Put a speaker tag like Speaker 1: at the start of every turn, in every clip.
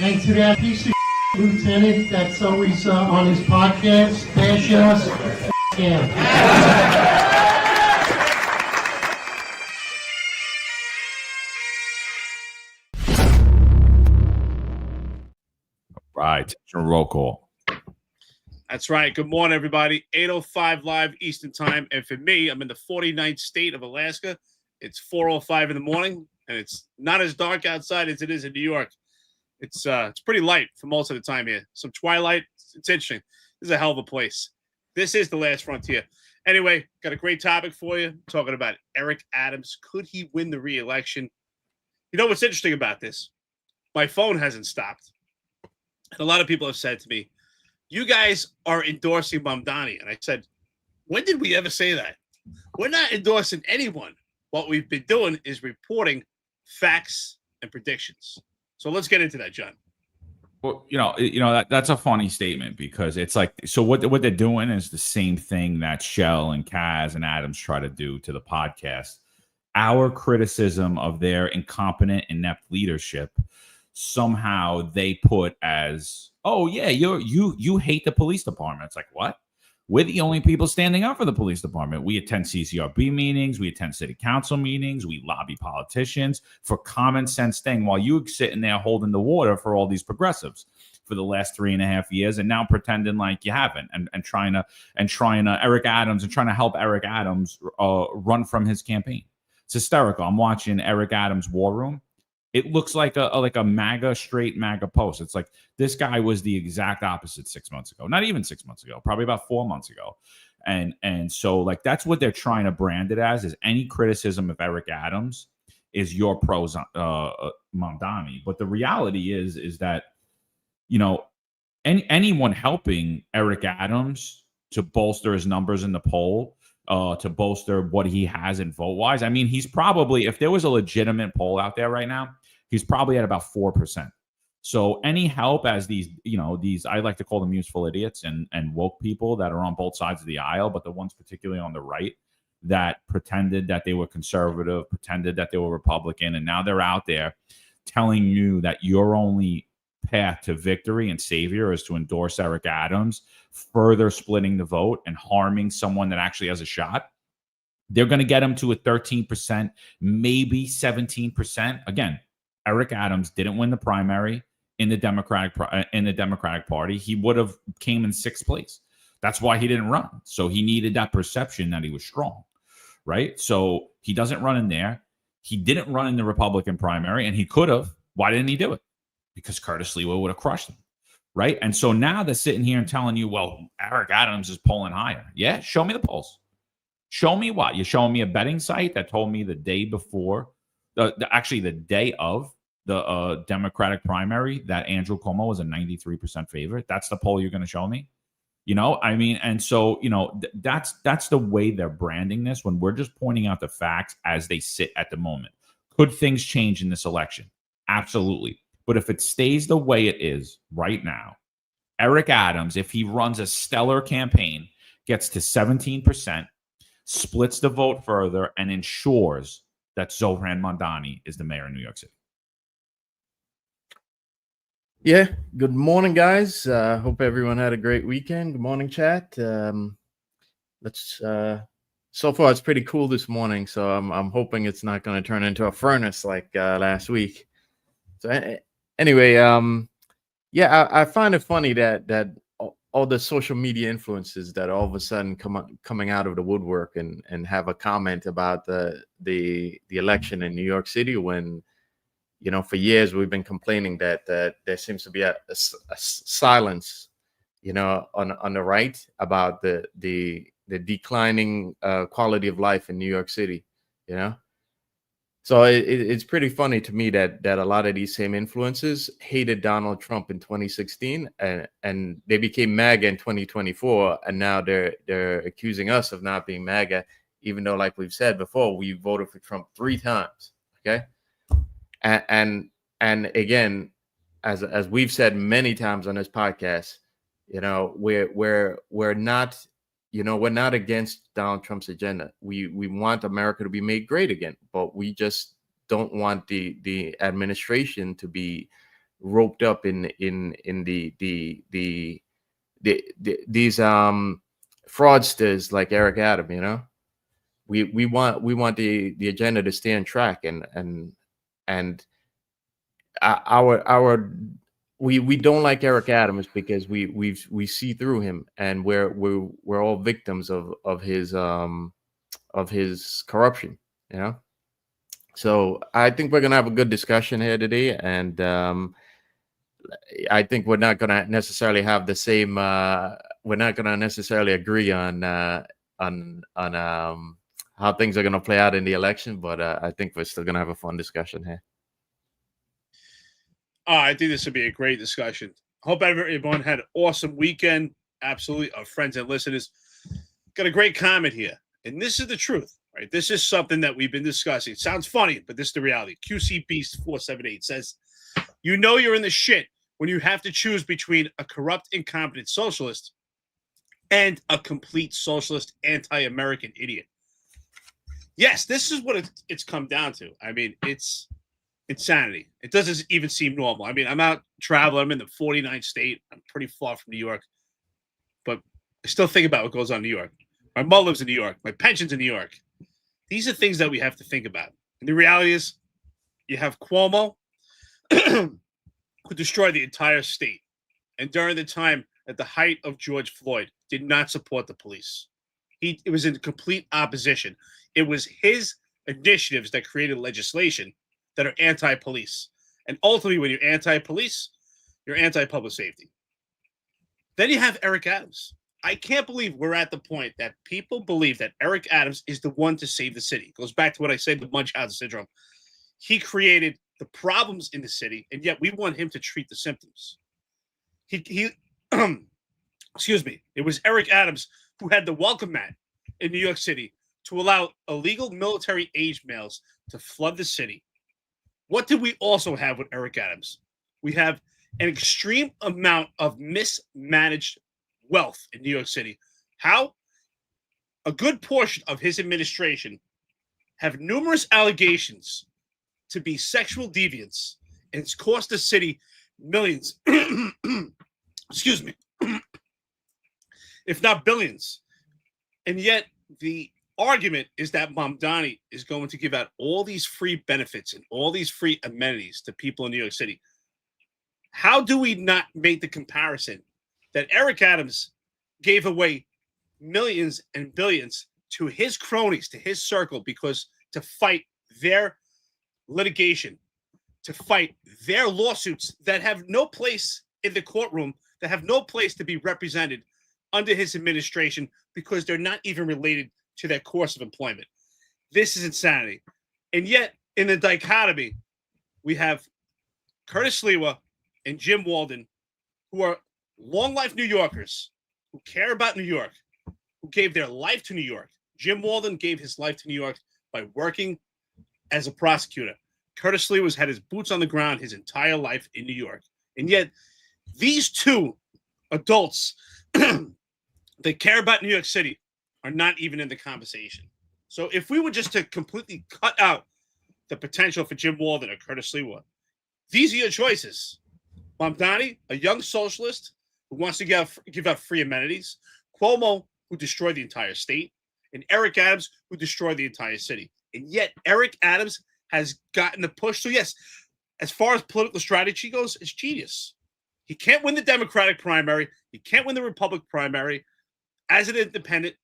Speaker 1: And to that piece of lieutenant that's always on his podcast, bash us, him.
Speaker 2: Right, roll call.
Speaker 3: That's right. Good morning, everybody. 8:05 live Eastern time. And for me, I'm in the 49th state of Alaska. It's 4:05 in the morning, and it's not as dark outside as it is in New York. It's pretty light for most of the time here. Some twilight. It's interesting. This is a hell of a place. This is the last frontier. Anyway, got a great topic for you. Talking about Eric Adams. Could he win the re-election? You know what's interesting about this? My phone hasn't stopped. And a lot of people have said to me, you guys are endorsing Mamdani. And I said, when did we ever say that? We're not endorsing anyone. What we've been doing is reporting facts and predictions. So let's get into that, John.
Speaker 2: Well, that's a funny statement because it's like, so what they're doing is the same thing that Shell and Kaz and Adams try to do to the podcast. Our criticism of their incompetent, inept leadership, somehow they put as, oh yeah, you hate the police department. It's like, what? We're the only people standing up for the police department. We attend CCRB meetings. We attend city council meetings. We lobby politicians for common sense thing while you sitting there holding the water for all these progressives for the last 3.5 years and now pretending like you haven't and trying to Eric Adams and trying to help Eric Adams run from his campaign. It's hysterical. I'm watching Eric Adams' War Room. It looks like a MAGA, straight MAGA post. It's like this guy was the exact opposite 6 months ago. Not even 6 months ago, probably about 4 months ago. And so like that's what they're trying to brand it as, is any criticism of Eric Adams is your pros Mamdani. But the reality is that, anyone helping Eric Adams to bolster his numbers in the poll, to bolster what he has in vote-wise. I mean, he's probably, if there was a legitimate poll out there right now, he's probably at about 4%. So any help as these, I like to call them useful idiots and woke people that are on both sides of the aisle, but the ones particularly on the right that pretended that they were conservative, pretended that they were Republican, and now they're out there telling you that your only path to victory and savior is to endorse Eric Adams, further splitting the vote and harming someone that actually has a shot. They're going to get him to a 13%, maybe 17%. Again, Eric Adams didn't win the primary in the Democratic Party. He would have came in 6th place. That's why he didn't run. So he needed that perception that he was strong, right? So he doesn't run in there. He didn't run in the Republican primary, and he could have. Why didn't he do it? Because Curtis Lewa would have crushed him, right? And so now they're sitting here and telling you, well, Eric Adams is polling higher. Yeah, show me the polls. Show me what? You're showing me a betting site that told me the day before, actually the day of the Democratic primary, that Andrew Cuomo was a 93% favorite. That's the poll you're going to show me? And so, that's the way they're branding this when we're just pointing out the facts as they sit at the moment. Could things change in this election? Absolutely. But if it stays the way it is right now, Eric Adams, if he runs a stellar campaign, gets to 17%, splits the vote further, and ensures that Zohran Mandani is the mayor of New York City.
Speaker 4: Yeah. Good morning, guys. Hope everyone had a great weekend. Good morning, chat. So far it's pretty cool this morning, so I'm hoping it's not going to turn into a furnace like last week. So anyway, I find it funny that all the social media influences that all of a sudden coming out of the woodwork and have a comment about the election in New York City when, for years we've been complaining that there seems to be a silence, on the right about the declining quality of life in New York City, So it's pretty funny to me that a lot of these same influences hated Donald Trump in 2016 and they became MAGA in 2024, and now they're accusing us of not being MAGA, even though, like we've said before, we voted for Trump 3 times. Okay, and again, as we've said many times on this podcast, we're not. We're not against Donald Trump's agenda. We want America to be made great again, but we just don't want the administration to be roped up in these fraudsters like Eric Adam. You know, we want the agenda to stay on track, and we don't like Eric Adams because we see through him, and we're all victims of his corruption, you know. So I think we're gonna have a good discussion here today, and I think we're not gonna necessarily have the same. We're not gonna necessarily agree on how things are gonna play out in the election, but I think we're still gonna have a fun discussion here.
Speaker 3: I think this would be a great discussion. Hope everyone had an awesome weekend. Absolutely, our friends and listeners. Got a great comment here, and this is the truth, right? This is something that we've been discussing. It sounds funny, but this is the reality. QC Beast 478 says, "You know you're in the shit when you have to choose between a corrupt, incompetent socialist and a complete socialist, anti-American idiot." Yes, this is what it's come down to. I mean, it's insanity. It doesn't even seem normal. I mean, I'm out traveling. I'm in the 49th state. I'm pretty far from New York, but I still think about what goes on in New York. My mother lives in New York. My pension's in New York. These are things that we have to think about. And the reality is, you have Cuomo, who destroyed the entire state, and during the time at the height of George Floyd, did not support the police. It was in complete opposition. It was his initiatives that created legislation that are anti-police. And ultimately, when you're anti-police, you're anti-public safety. Then you have Eric Adams. I can't believe we're at the point that people believe that Eric Adams is the one to save the city. It goes back to what I said, the Munchausen syndrome. He created the problems in the city, and yet we want him to treat the symptoms. He excuse me, it was Eric Adams who had the welcome mat in New York City to allow illegal military-age males to flood the city. What did we also have with Eric Adams? We have an extreme amount of mismanaged wealth in New York City. How? A good portion of his administration have numerous allegations to be sexual deviants, and it's cost the city millions. Excuse me. If not billions. And yet the argument is that Mamdani is going to give out all these free benefits and all these free amenities to people in New York City. How do we not make the comparison that Eric Adams gave away millions and billions to his cronies, to his circle, because to fight their litigation, to fight their lawsuits that have no place in the courtroom, that have no place to be represented under his administration because they're not even related to their course of employment. This is insanity. And yet, in the dichotomy, we have Curtis Sliwa and Jim Walden, who are long-life New Yorkers, who care about New York, who gave their life to New York. Jim Walden gave his life to New York by working as a prosecutor. Curtis Sliwa's had his boots on the ground his entire life in New York. And yet, these two adults that care about New York City are not even in the conversation. So if we were just to completely cut out the potential for Jim Walden or Curtis Sliwa, these are your choices. Mamdani, a young socialist who wants to give out free amenities. Cuomo, who destroyed the entire state. And Eric Adams, who destroyed the entire city. And yet Eric Adams has gotten the push. So yes, as far as political strategy goes, it's genius. He can't win the Democratic primary. He can't win the Republican primary. As an independent,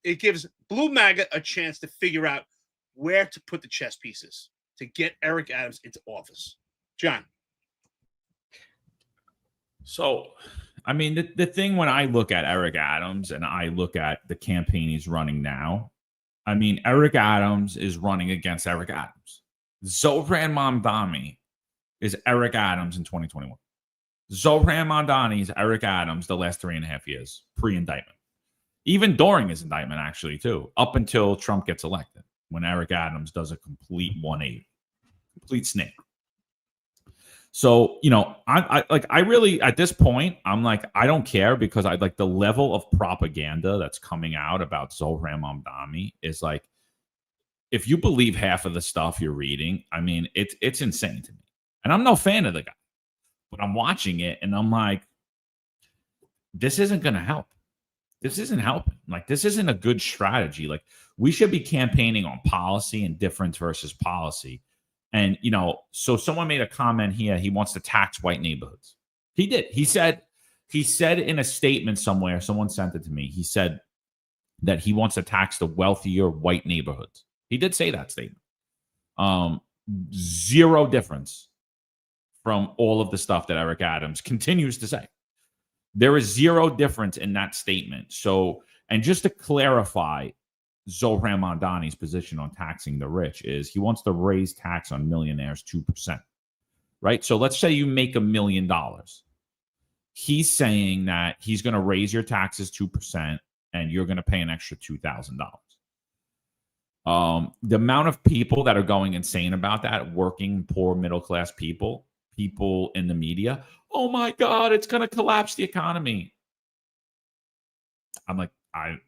Speaker 3: it gives Blue MAGA a chance to figure out where to put the chess pieces to get Eric Adams into office. John.
Speaker 2: So, I mean, the thing when I look at Eric Adams and I look at the campaign he's running now, I mean, Eric Adams is running against Eric Adams. Zohran Mamdani is Eric Adams in 2021. Zohran Mandani is Eric Adams the last 3.5 years, pre-indictment. Even during his indictment, actually, too, up until Trump gets elected, when Eric Adams does a complete 180, complete snake. So, you know, I really, at this point, I'm like, I don't care, because I like the level of propaganda that's coming out about Zohran Mamdani is like, if you believe half of the stuff you're reading, I mean, it's insane to me. And I'm no fan of the guy. But I'm watching it and I'm like, this isn't going to help. This isn't helping. Like, this isn't a good strategy. Like, we should be campaigning on policy and difference versus policy. And, so someone made a comment here. He wants to tax white neighborhoods. He did. He said in a statement somewhere, someone sent it to me. He said that he wants to tax the wealthier white neighborhoods. He did say that statement. Zero difference from all of the stuff that Eric Adams continues to say. There is zero difference in that statement. So, and just to clarify, Zohran Mandani's position on taxing the rich is he wants to raise tax on millionaires 2%, right? So let's say you make $1 million. He's saying that he's going to raise your taxes 2% and you're going to pay an extra $2,000. The amount of people that are going insane about that, working, poor, middle-class people in the media, oh my God, it's going to collapse the economy. I'm like, I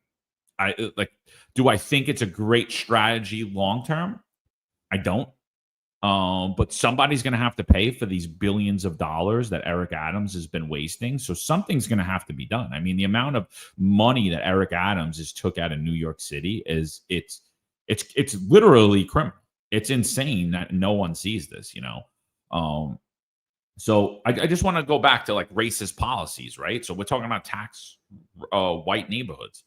Speaker 2: do I think it's a great strategy long term? I don't. But somebody's going to have to pay for these billions of dollars that Eric Adams has been wasting. So something's going to have to be done. I mean, the amount of money that Eric Adams has took out of New York City is it's literally criminal. It's insane that no one sees this, So I just want to go back to like racist policies, right? So we're talking about tax white neighborhoods.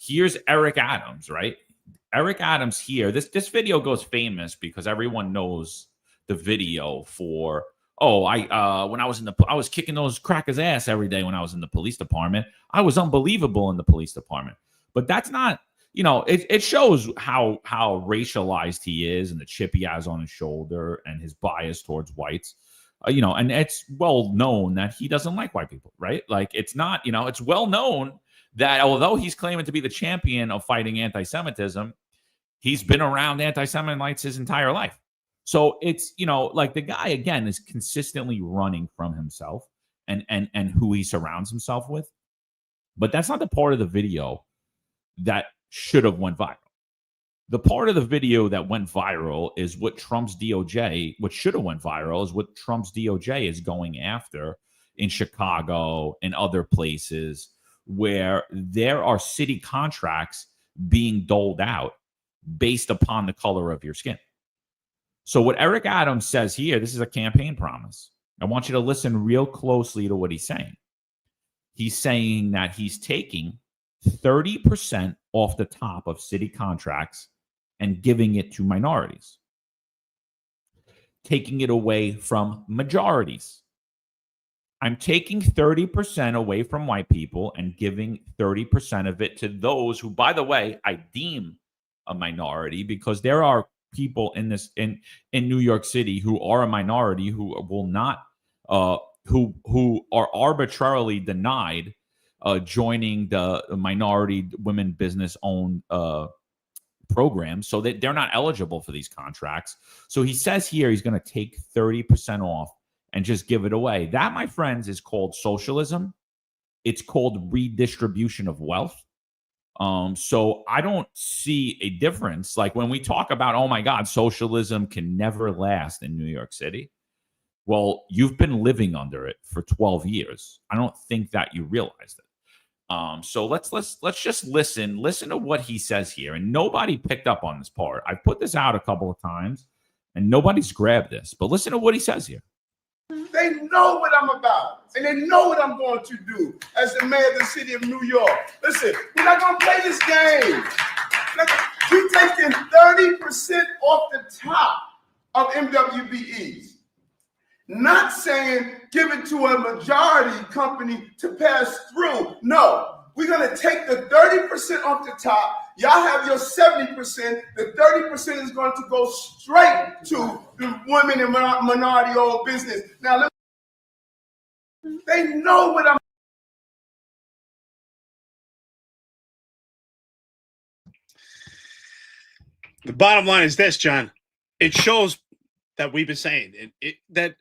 Speaker 2: Here's Eric Adams, right? Eric Adams here. This video goes famous because everyone knows the video for, when I was kicking those crackers' ass every day when I was in the police department. I was unbelievable in the police department. But that's not, it shows how racialized he is and the chip he has on his shoulder and his bias towards whites. And it's well known that he doesn't like white people, right? Like, it's not, it's well known that although he's claiming to be the champion of fighting anti-Semitism, he's been around anti-Semites his entire life. So it's, like the guy, again, is consistently running from himself and who he surrounds himself with. But that's not the part of the video that should have went viral. The part of the video that went viral is what Trump's DOJ, what should have went viral is what Trump's DOJ is going after in Chicago and other places where there are city contracts being doled out based upon the color of your skin. So what Eric Adams says here, this is a campaign promise. I want you to listen real closely to what he's saying. He's saying that he's taking 30% off the top of city contracts and giving it to minorities, taking it away from majorities. I'm taking 30% away from white people and giving 30% of it to those who, by the way, I deem a minority, because there are people in New York City who are a minority who will not, who are arbitrarily denied joining the minority women business owned program, so that they're not eligible for these contracts. So he says here he's going to take 30% off and just give it away. That, my friends, is called socialism. It's called redistribution of wealth. So I don't see a difference. Like when we talk about, oh my God, socialism can never last in New York City. Well, you've been living under it for 12 years. I don't think that you realized it. So let's just listen to what he says here. And nobody picked up on this part. I put this out a couple of times and nobody's grabbed this, but listen to what he says here.
Speaker 5: They know what I'm about, and they know what I'm going to do as the mayor of the city of New York. Listen, we're not going to play this game. We're taking 30% off the top of MWBEs. Not saying give it to a majority company to pass through. No, we're going to take the 30% off the top. Y'all have your 70%. The 30% is going to go straight to the women and minority-owned business. Now, they know what I'm.
Speaker 3: The bottom line is this, John. It shows that we've been saying that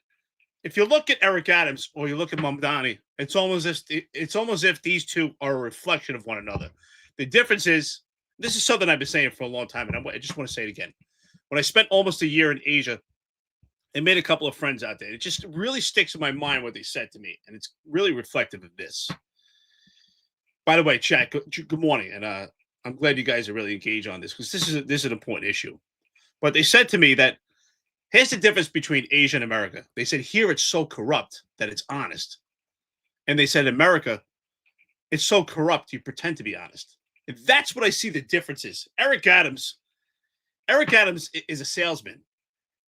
Speaker 3: if you look at Eric Adams or you look at Mamdani, it's almost as if these two are a reflection of one another. The difference is, this is something I've been saying for a long time, and I just want to say it again. When I spent almost a year in Asia I made a couple of friends out there. It just really sticks in my mind what they said to me, and it's really reflective of this. By the way, chat, good morning, and I'm glad you guys are really engaged on this because this is an important issue. But they said to me that here's the difference between Asia and America. They said here it's so corrupt that it's honest, and they said America, it's so corrupt you pretend to be honest. And that's what I see the difference is. Eric Adams is a salesman.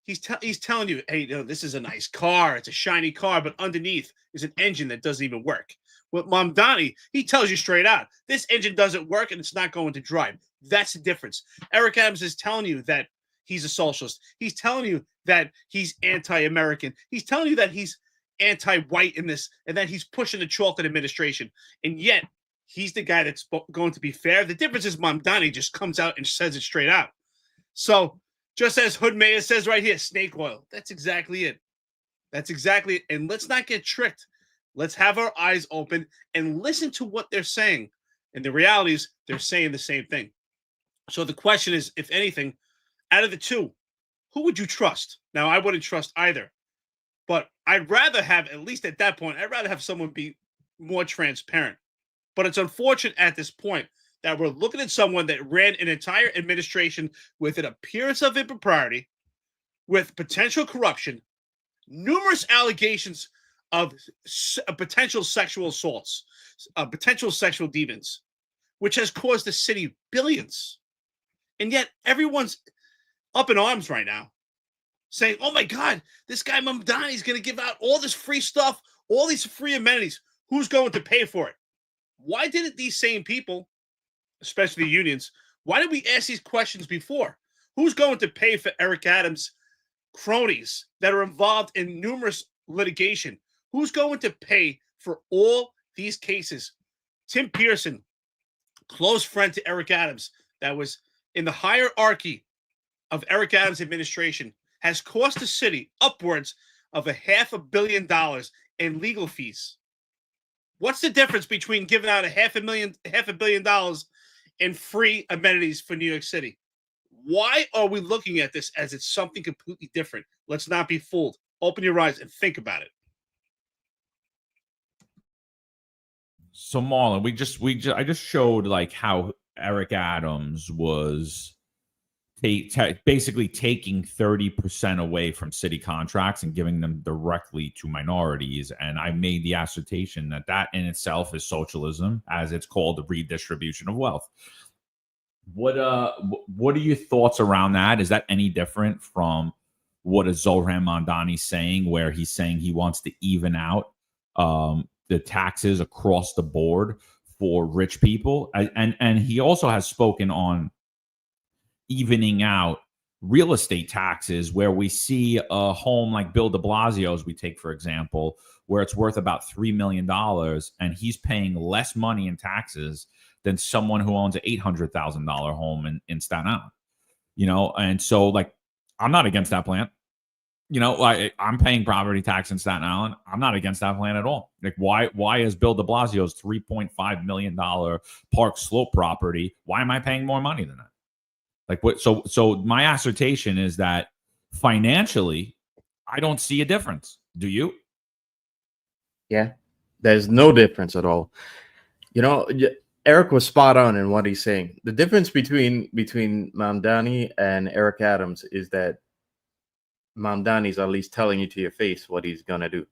Speaker 3: He's telling you, hey, this is a nice car. It's a shiny car, but underneath is an engine that doesn't even work. With Mamdani, he tells you straight out, this engine doesn't work and it's not going to drive. That's the difference. Eric Adams is telling you that he's a socialist. He's telling you that he's anti-American. He's telling you that he's anti-white in this and that he's pushing the chocolate administration. And yet, he's the guy that's going to be fair. The difference is Mamdani just comes out and says it straight out. So, just as Hood Mayor says right here, snake oil. That's exactly it. That's exactly it. And let's not get tricked. Let's have our eyes open and listen to what they're saying. And the reality is they're saying the same thing. So the question is, if anything, out of the two, who would you trust? Now, I wouldn't trust either. But I'd rather have, at least at that point, I'd rather have someone be more transparent. But it's unfortunate at this point that we're looking at someone that ran an entire administration with an appearance of impropriety, with potential corruption, numerous allegations of potential sexual assaults, potential sexual deviance, which has caused the city billions. And yet everyone's up in arms right now saying, oh my God, this guy Mamdani is going to give out all this free stuff, all these free amenities. Who's going to pay for it? Why didn't these same people, especially the unions, why did we ask these questions before? Who's going to pay for Eric Adams' cronies that are involved in numerous litigation? Who's going to pay for all these cases? Tim Pearson, close friend to Eric Adams, that was in the hierarchy of Eric Adams' administration, has cost the city upwards of $500 million in legal fees. What's the difference between giving out $500 million in free amenities for New York City? Why are we looking at this as it's something completely different? Let's not be fooled. Open your eyes and think about it.
Speaker 2: So Marlon, I just showed like how Eric Adams was basically taking 30% away from city contracts and giving them directly to minorities. And I made the assertion that in itself is socialism, as it's called, the redistribution of wealth. What are your thoughts around that? Is that any different from what is Zohran Mandani saying, where he's saying he wants to even out the taxes across the board for rich people? And he also has spoken on evening out real estate taxes, where we see a home like Bill de Blasio's, we take for example, where it's worth about $3 million and he's paying less money in taxes than someone who owns an $800,000 home in Staten Island. And so like, I'm not against that plan. I'm paying property tax in Staten Island. I'm not against that plan at all. Like, why is Bill de Blasio's $3.5 million Park Slope property, why am I paying more money than that? Like, what? So my assertion is that financially, I don't see a difference. Do you?
Speaker 4: Yeah, there's no difference at all. Eric was spot on in what he's saying. The difference between Mamdani and Eric Adams is that Mamdani's at least telling you to your face what he's gonna do,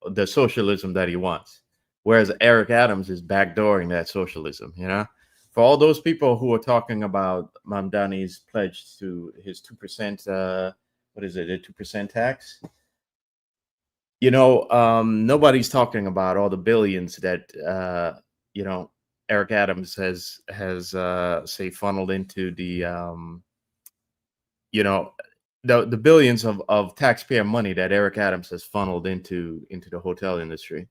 Speaker 4: the socialism that he wants, whereas Eric Adams is backdooring that socialism. For all those people who are talking about Mamdani's pledge to his 2%, what is it, a 2% tax? Nobody's talking about all the billions that Eric Adams has say funneled into the the billions of taxpayer money that Eric Adams has funneled into the hotel industry.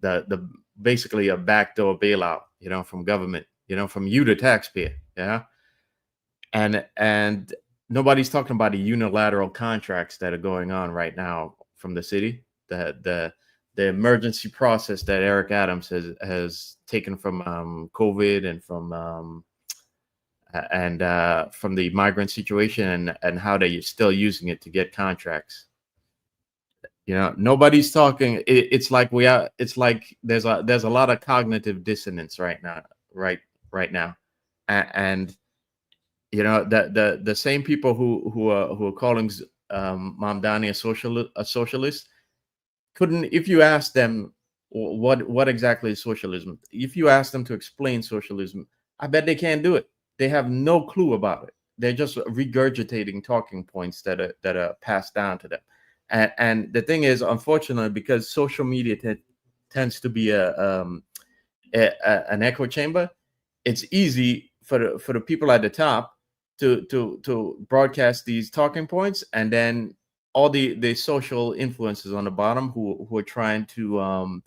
Speaker 4: The basically a backdoor bailout, from government, from you, the taxpayer. And nobody's talking about the unilateral contracts that are going on right now from the city. The emergency process that Eric Adams has taken from COVID and from and from the migrant situation and how they're still using it to get contracts. Nobody's talking. It's like it's like there's a lot of cognitive dissonance right now, and the same people who are calling Mamdani a socialist couldn't, if you ask them what exactly is socialism, if you ask them to explain socialism, I bet they can't do it. They have no clue about it. They're just regurgitating talking points that are passed down to them. And the thing is, unfortunately, because social media tends to be an echo chamber, it's easy for the people at the top to broadcast these talking points, and then all the social influences on the bottom who are trying to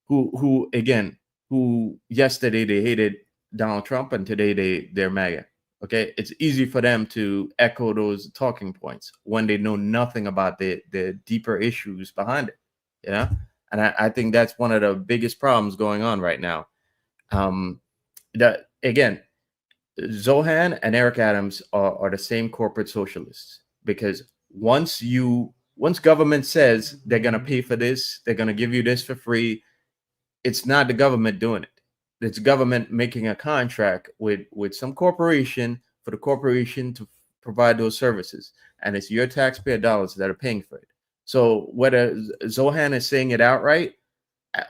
Speaker 4: who yesterday they hated Donald Trump and today they're MAGA. Okay, it's easy for them to echo those talking points when they know nothing about the deeper issues behind it. And I think that's one of the biggest problems going on right now. That again, Zohran and Eric Adams are the same corporate socialists, because once government says they're going to pay for this, they're going to give you this for free, it's not the government doing it. It's government making a contract with some corporation for the corporation to provide those services, and it's your taxpayer dollars that are paying for it. So whether Zohran is saying it outright,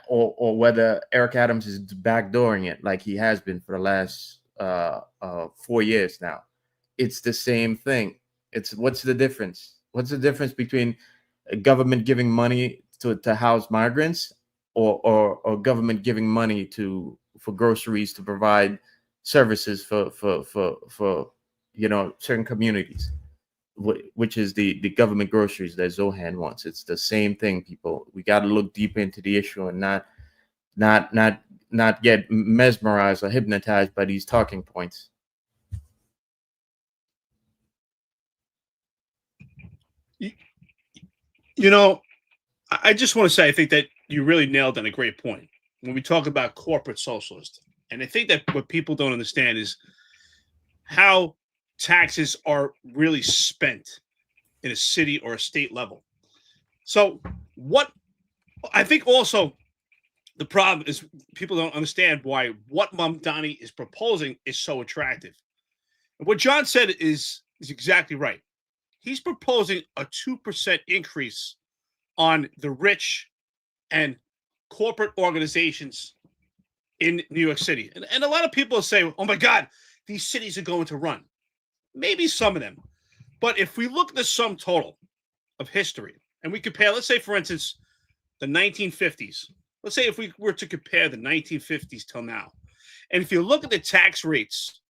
Speaker 4: or whether Eric Adams is backdooring it like he has been for the last 4 years now, it's the same thing. What's the difference? What's the difference between a government giving money to house migrants or government giving money for groceries to provide services for certain communities, which is the government groceries that Zohran wants? It's the same thing, people. We got to look deep into the issue and not get mesmerized or hypnotized by these talking points.
Speaker 3: I just want to say, I think that you really nailed on a great point when we talk about corporate socialist. And I think that what people don't understand is how taxes are really spent in a city or a state level. So what I think also the problem is people don't understand why what Mamdani is proposing is so attractive. And what John said is exactly right. He's proposing a 2% increase on the rich and corporate organizations in New York City. And a lot of people say, oh my God, these cities are going to run. Maybe some of them. But if we look at the sum total of history and we compare, let's say, for instance, the 1950s. Let's say if we were to compare the 1950s till now. And if you look at the tax rates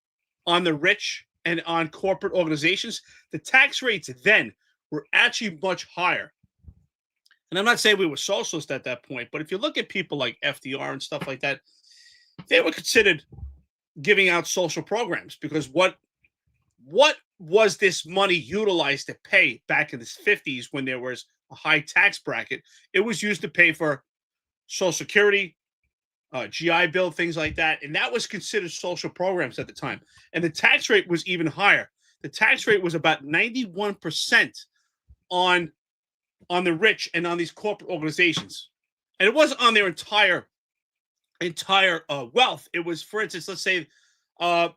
Speaker 3: on the rich and on corporate organizations, the tax rates then were actually much higher. And I'm not saying we were socialist at that point, but if you look at people like FDR and stuff like that, they were considered giving out social programs, because what was this money utilized to pay back in the 50s when there was a high tax bracket? It was used to pay for Social Security, GI Bill, things like that. And that was considered social programs at the time. And the tax rate was even higher. The tax rate was about 91% on the rich and on these corporate organizations. And it wasn't on their entire wealth. It was, for instance, let's say the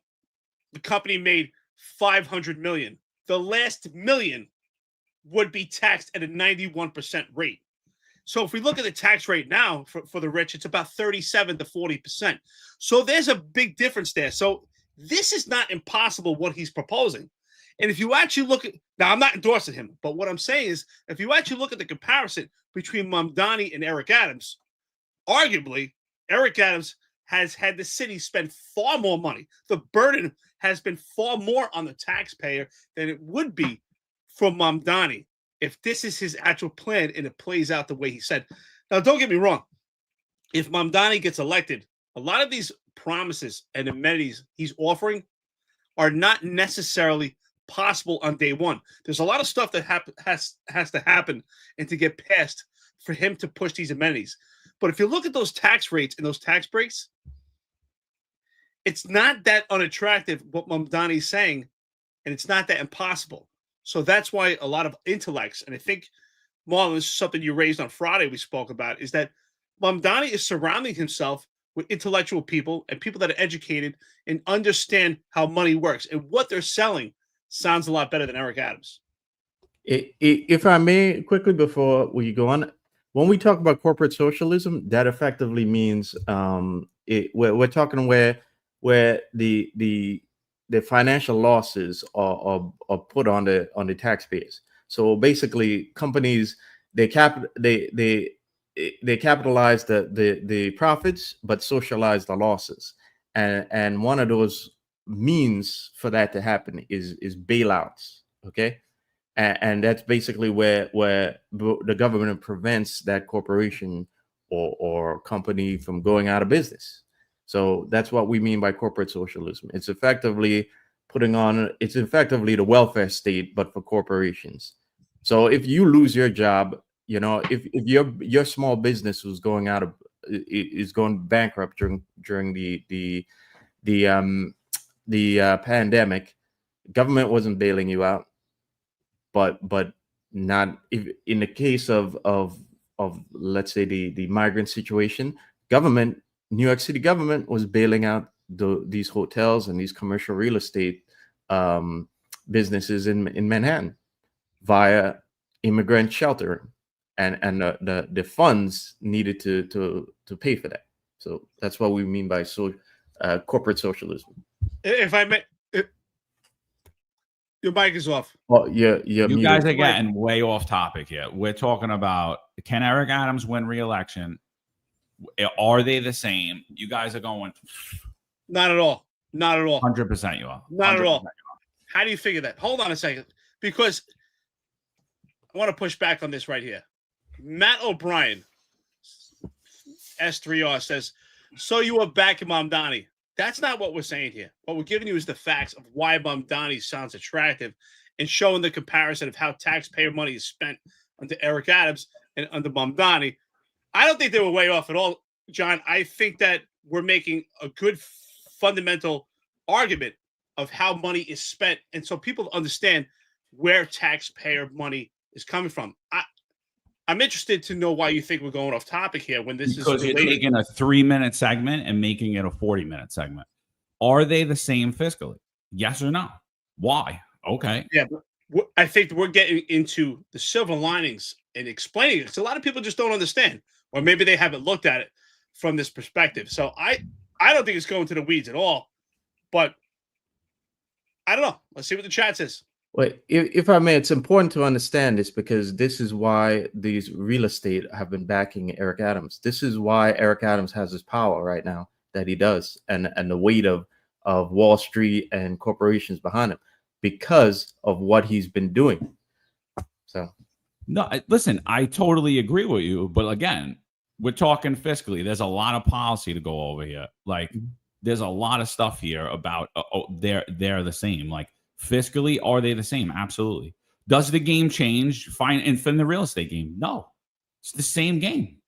Speaker 3: company made 500 million. The last million would be taxed at a 91% rate. So if we look at the tax rate now for the rich, it's about 37 to 40%. So there's a big difference there. So this is not impossible what he's proposing. And if you actually look at, now I'm not endorsing him, but what I'm saying is, if you actually look at the comparison between Mamdani and Eric Adams, arguably Eric Adams has had the city spend far more money. The burden has been far more on the taxpayer than it would be for Mamdani if this is his actual plan and it plays out the way he said. Now, don't get me wrong. If Mamdani gets elected, a lot of these promises and amenities he's offering are not necessarily possible on day one. There's a lot of stuff that has to happen and to get passed for him to push these amenities. But if you look at those tax rates and those tax breaks, it's not that unattractive what Mamdani's saying, and it's not that impossible. So that's why a lot of intellects, and I think, Marlon, this is something you raised on Friday we spoke about, is that Mamdani is surrounding himself with intellectual people and people that are educated and understand how money works. And what they're selling sounds a lot better than Eric Adams.
Speaker 4: If I may, quickly before we go on, when we talk about corporate socialism, that effectively means we're talking where the financial losses are put on the taxpayers. So basically, companies they capitalize the profits, but socialize the losses. And one of those means for that to happen is bailouts. Okay. And that's basically where the government prevents that corporation or company from going out of business. So that's what we mean by corporate socialism. It's effectively the welfare state, but for corporations. So if you lose your job, if your small business is going bankrupt during the pandemic, government wasn't bailing you out. But not if in the case of let's say the migrant situation, New York City government was bailing out these hotels and these commercial real estate businesses in Manhattan via immigrant shelter, and the funds needed to pay for that. So that's what we mean by corporate socialism.
Speaker 3: If I may. Your mic is off.
Speaker 4: Well, you
Speaker 2: guys are getting way off topic here. We're talking about, can Eric Adams win re-election? Are they the same? You guys are going.
Speaker 3: Not at all. Not at all.
Speaker 2: 100% you are.
Speaker 3: Not at all. How do you figure that? Hold on a second, because I want to push back on this right here. Matt O'Brien, S3R, says, so you are back in Mamdani. That's not what we're saying here. What we're giving you is the facts of why Mamdani sounds attractive and showing the comparison of how taxpayer money is spent under Eric Adams and under Mamdani. I don't think they were way off at all, John. I think that we're making a good fundamental argument of how money is spent, and so people understand where taxpayer money is coming from. I'm interested to know why you think we're going off topic here when this
Speaker 2: because
Speaker 3: is
Speaker 2: you're taking a 3-minute segment and making it a 40-minute segment. Are they the same fiscally? Yes or no? Why? Okay.
Speaker 3: Yeah, but I think we're getting into the silver linings and explaining it. So a lot of people just don't understand, or maybe they haven't looked at it from this perspective. So I don't think it's going to the weeds at all, but I don't know. Let's see what the chat says.
Speaker 4: Well, if I may, it's important to understand this because this is why these real estate have been backing Eric Adams. This is why Eric Adams has his power right now that he does, and the weight of Wall Street and corporations behind him because of what he's been doing. So,
Speaker 2: no, listen, I totally agree with you, but again, we're talking fiscally. There's a lot of policy to go over here. Like, there's a lot of stuff here about they're the same. Like, fiscally, are they the same? Absolutely. Does the game change? Fine. And from the real estate game, no, it's the same game.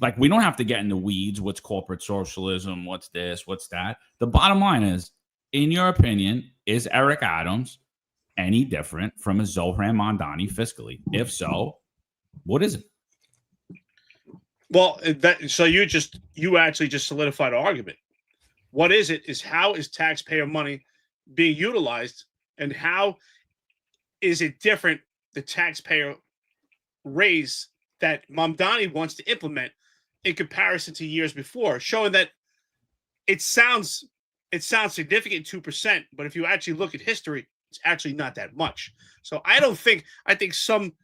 Speaker 2: Like, we don't have to get in the weeds. What's corporate socialism? What's this? What's that? The bottom line is, in your opinion, is Eric Adams any different from a Zohran Mandani fiscally? If so, what is it?
Speaker 3: Well, so you actually just solidified the argument. What is it? Is how is taxpayer money being utilized? And how is it different, the taxpayer raise that Mamdani wants to implement in comparison to years before, showing that it sounds significant, 2%, but if you actually look at history, it's actually not that much. So I think some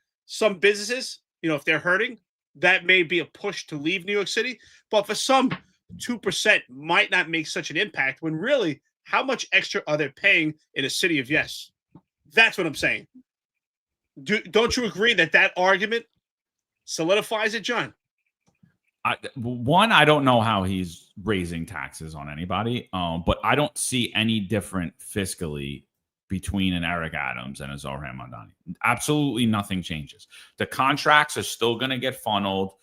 Speaker 3: businesses, if they're hurting, that may be a push to leave New York City, but for some, 2% might not make such an impact when really, how much extra are they paying in a city of yes? That's what I'm saying. Don't you agree that argument solidifies it, John?
Speaker 2: I don't know how he's raising taxes on anybody, but I don't see any different fiscally between an Eric Adams and a Zohran Mandani. Absolutely nothing changes. The contracts are still going to get funneled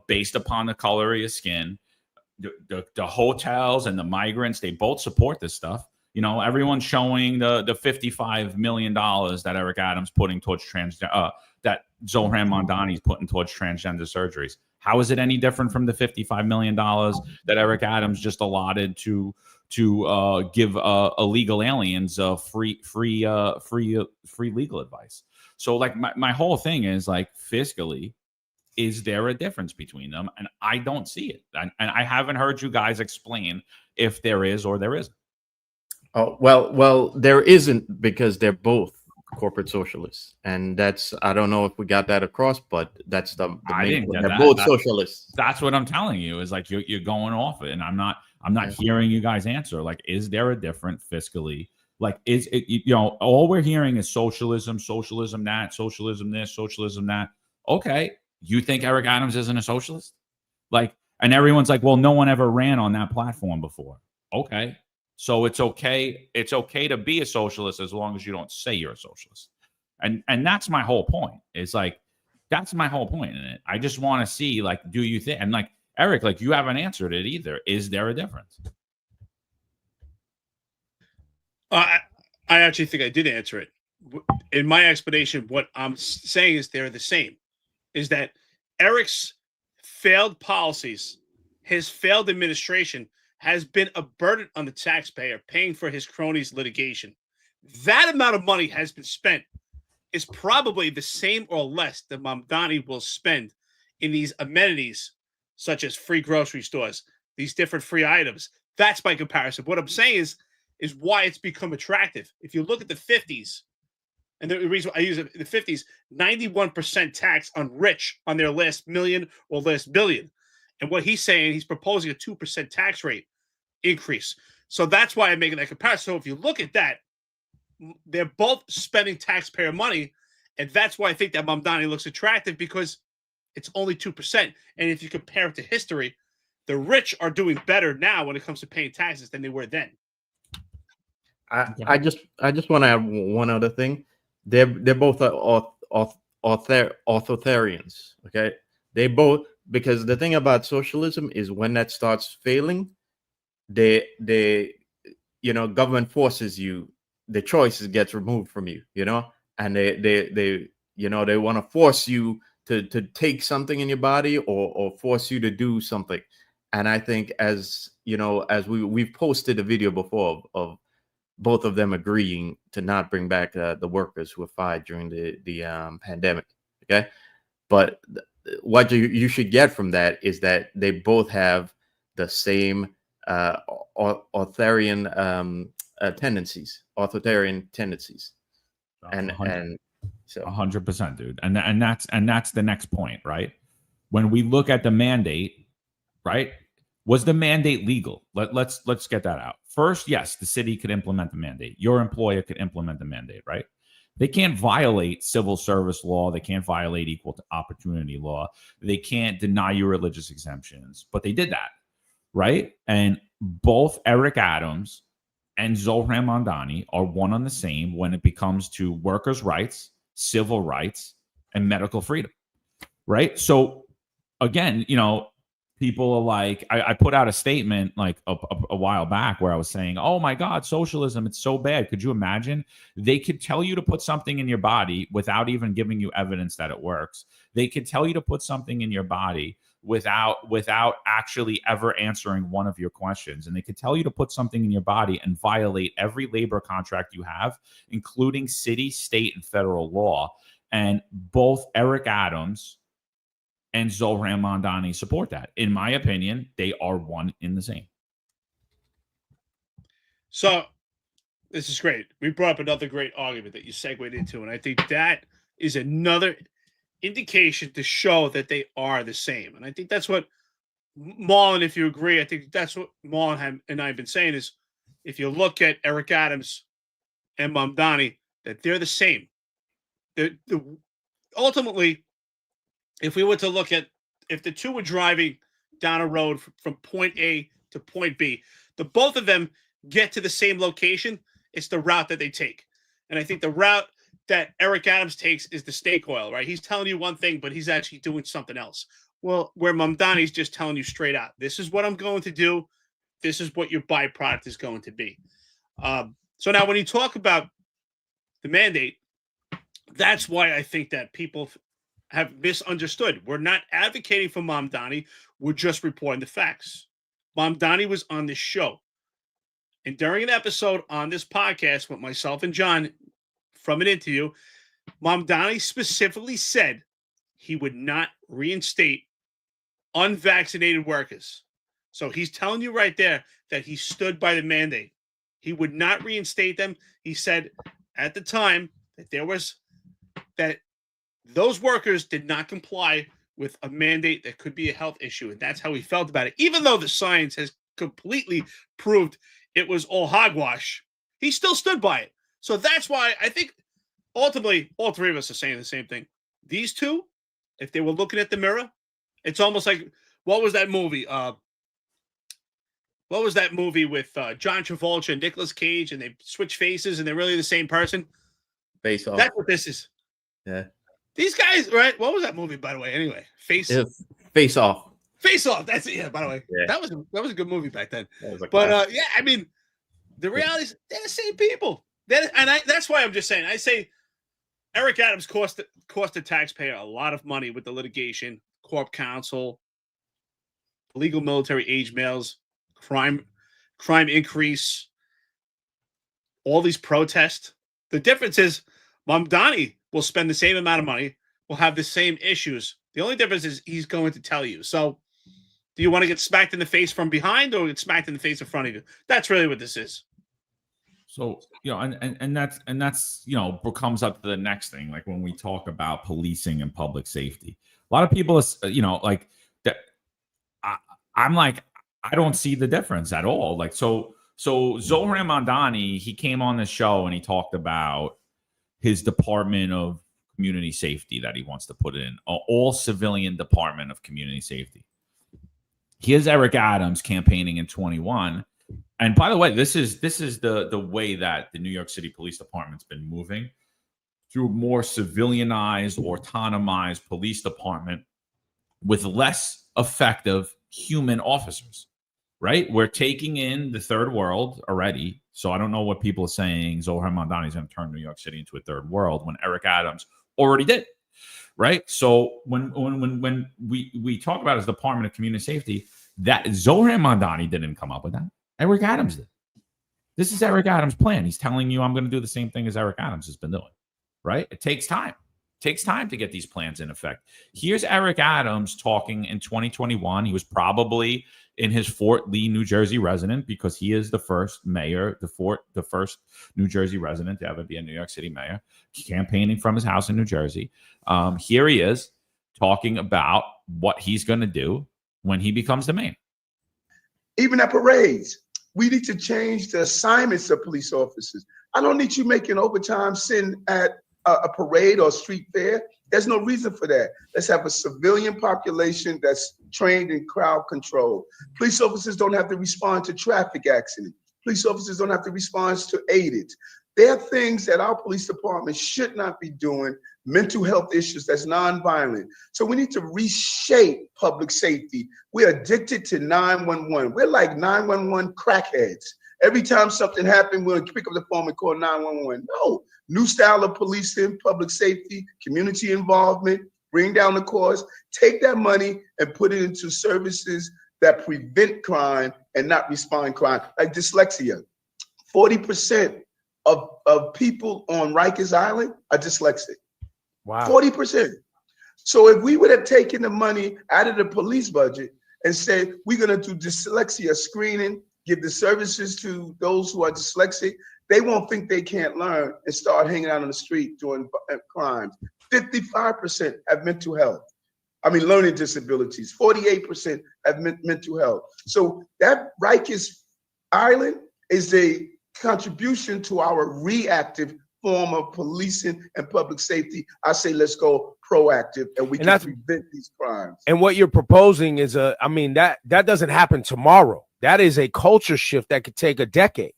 Speaker 2: based upon the color of your skin. the hotels and the migrants, they both support this stuff. You know, everyone's showing the $55 million that Eric Adams putting towards that Zohran Mandani is putting towards transgender surgeries. How is it any different from the $55 million that Eric Adams just allotted to give illegal aliens free legal advice? So like my whole thing is like, fiscally, is there a difference between them? And I don't see it. And I haven't heard you guys explain if there is or there isn't.
Speaker 4: Oh, well, there isn't, because they're both corporate socialists, and that's, I don't know if we got that across, but that's the main point. They're both socialists. That's
Speaker 2: what I'm telling you, is like you're going off it, and I'm not hearing you guys answer. Like, is there a difference fiscally? Like, is it, you know, all we're hearing is socialism that, socialism this, socialism that. Okay, you think Eric Adams isn't a socialist? Like, and everyone's like, well, no one ever ran on that platform before. Okay. So it's okay to be a socialist as long as you don't say you're a socialist. And that's my whole point. It's like, that's my whole point in it. I just want to see, like, do you think, and like, Eric, like, you haven't answered it either. Is there a difference?
Speaker 3: I actually think I did answer it. In my explanation, what I'm saying is they're the same. Is that Eric's failed policies, his failed administration, has been a burden on the taxpayer paying for his cronies' litigation. That amount of money has been spent is probably the same or less that Mamdani will spend in these amenities, such as free grocery stores, these different free items. That's my comparison. What I'm saying is why it's become attractive. If you look at the 50s, and the reason I use it, the 50s, 91% tax on rich on their last million or last billion. And what he's saying, he's proposing a 2% tax rate increase. So that's why I'm making that comparison. So if you look at that, they're both spending taxpayer money. And that's why I think that Mamdani looks attractive, because it's only 2%. And if you compare it to history, the rich are doing better now when it comes to paying taxes than they were then.
Speaker 4: I just want to add one other thing. They're both authoritarians. Okay, they both, because the thing about socialism is when that starts failing, they government forces you, the choices gets removed from you, and they want to force you to take something in your body, or force you to do something. And I think, as we've posted a video before of both of them agreeing to not bring back the workers who were fired during the pandemic. Okay, but what you should get from that is that they both have the same authoritarian tendencies, and so
Speaker 2: 100%, dude. And that's the next point, right? When we look at the mandate, right? Was the mandate legal? Let's get that out. First, yes, the city could implement the mandate. Your employer could implement the mandate, right? They can't violate civil service law. They can't violate equal opportunity law. They can't deny you religious exemptions, but they did that, right? And both Eric Adams and Zohran Mandani are one on the same when it comes to workers' rights, civil rights, and medical freedom, right? So again, people are like, I put out a statement like a while back where I was saying, oh my God, socialism, it's so bad. Could you imagine? They could tell you to put something in your body without even giving you evidence that it works. They could tell you to put something in your body without actually ever answering one of your questions. And they could tell you to put something in your body and violate every labor contract you have, including city, state, and federal law. And both Eric Adams and Zohran Mandani support that. In my opinion, they are one in the same.
Speaker 3: So this is great. We brought up another great argument that you segued into, and I think that is another indication to show that they are the same. And I think that's what Marlon, if you agree, I think that's what Marlon and I have been saying is, if you look at Eric Adams and Mamdani, that they're the same. Ultimately, if we were to look at, if the two were driving down a road from point A to point B, the both of them get to the same location. It's the route that they take. And I think the route that Eric Adams takes is the snake oil, right? He's telling you one thing, but he's actually doing something else. Well, where Mamdani's just telling you straight out, this is what I'm going to do. This is what your byproduct is going to be. So now when you talk about the mandate, that's why I think that people have misunderstood. We're not advocating for Mamdani. We're just reporting the facts. Mamdani was on this show. And during an episode on this podcast with myself and John from an interview, Mamdani specifically said he would not reinstate unvaccinated workers. So he's telling you right there that he stood by the mandate. He would not reinstate them. He said at the time that those workers did not comply with a mandate that could be a health issue. And that's how he felt about it. Even though the science has completely proved it was all hogwash, he still stood by it. So that's why I think ultimately all three of us are saying the same thing. These two, if they were looking at the mirror, it's almost like, what was that movie? What was that movie with John Travolta and Nicolas Cage, and they switch faces and they're really the same person?
Speaker 4: Face Off.
Speaker 3: That's what this is.
Speaker 4: Yeah.
Speaker 3: These guys, right? What was that movie, by the way? Anyway, Face
Speaker 4: Off.
Speaker 3: Face Off. That's it. Yeah. By the way,
Speaker 4: Yeah.
Speaker 3: that was a good movie back then.
Speaker 4: But
Speaker 3: yeah, I mean, the reality is they're the same people. That's why I'm just saying. I say Eric Adams cost the taxpayer a lot of money with the litigation, corp counsel, illegal military age males, crime increase, all these protests. The difference is Mamdani will spend the same amount of money, will have the same issues. The only difference is he's going to tell you. So do you want to get smacked in the face from behind or get smacked in the face in front of you? That's really what this is.
Speaker 2: So, and that's, comes up to the next thing. Like when we talk about policing and public safety, a lot of people, like that. I'm like, I don't see the difference at all. Like, so Zohran Mandani, he came on the show and he talked about his Department of Community Safety that he wants to put in, an all civilian Department of Community Safety. Here's Eric Adams campaigning in 21. And by the way, this is the way that the New York City Police Department's been moving through a more civilianized, autonomized police department with less effective human officers, right? We're taking in the third world already. So I don't know what people are saying. Zohran Mandani is going to turn New York City into a third world when Eric Adams already did, right? So when we talk about his Department of Community Safety, that Zohran Mandani didn't come up with that. Eric Adams did. This is Eric Adams' plan. He's telling you I'm going to do the same thing as Eric Adams has been doing, right? It takes time. It takes time to get these plans in effect. Here's Eric Adams talking in 2021. He was probably in his Fort Lee, New Jersey residence because he is the first mayor, the first New Jersey resident to ever be a New York City mayor, campaigning from his house in New Jersey. Here he is talking about what he's going to do when he becomes the mayor.
Speaker 5: Even at parades, we need to change the assignments of police officers. I don't need you making overtime sitting at a parade or street fair. There's no reason for that. Let's have a civilian population that's trained in crowd control. Police officers don't have to respond to traffic accidents. Police officers don't have to respond to aided. There are things that our police department should not be doing, mental health issues that's nonviolent. So we need to reshape public safety. We're addicted to 911. We're like 911 crackheads. Every time something happens, we'll pick up the phone and call 911. No, new style of policing, public safety, community involvement, bring down the cost, take that money and put it into services that prevent crime and not respond crime, like dyslexia. 40% of people on Rikers Island are dyslexic.
Speaker 6: Wow.
Speaker 5: 40%. So if we would have taken the money out of the police budget and said, we're going to do dyslexia screening, give the services to those who are dyslexic, they won't think they can't learn and start hanging out on the street doing crimes. 55% have mental health. Learning disabilities. 48% have mental health. So that Rikers Island is a contribution to our reactive form of policing and public safety. I say let's go proactive and we can prevent these crimes.
Speaker 6: And what you're proposing is that doesn't happen tomorrow. That is a culture shift that could take a decade.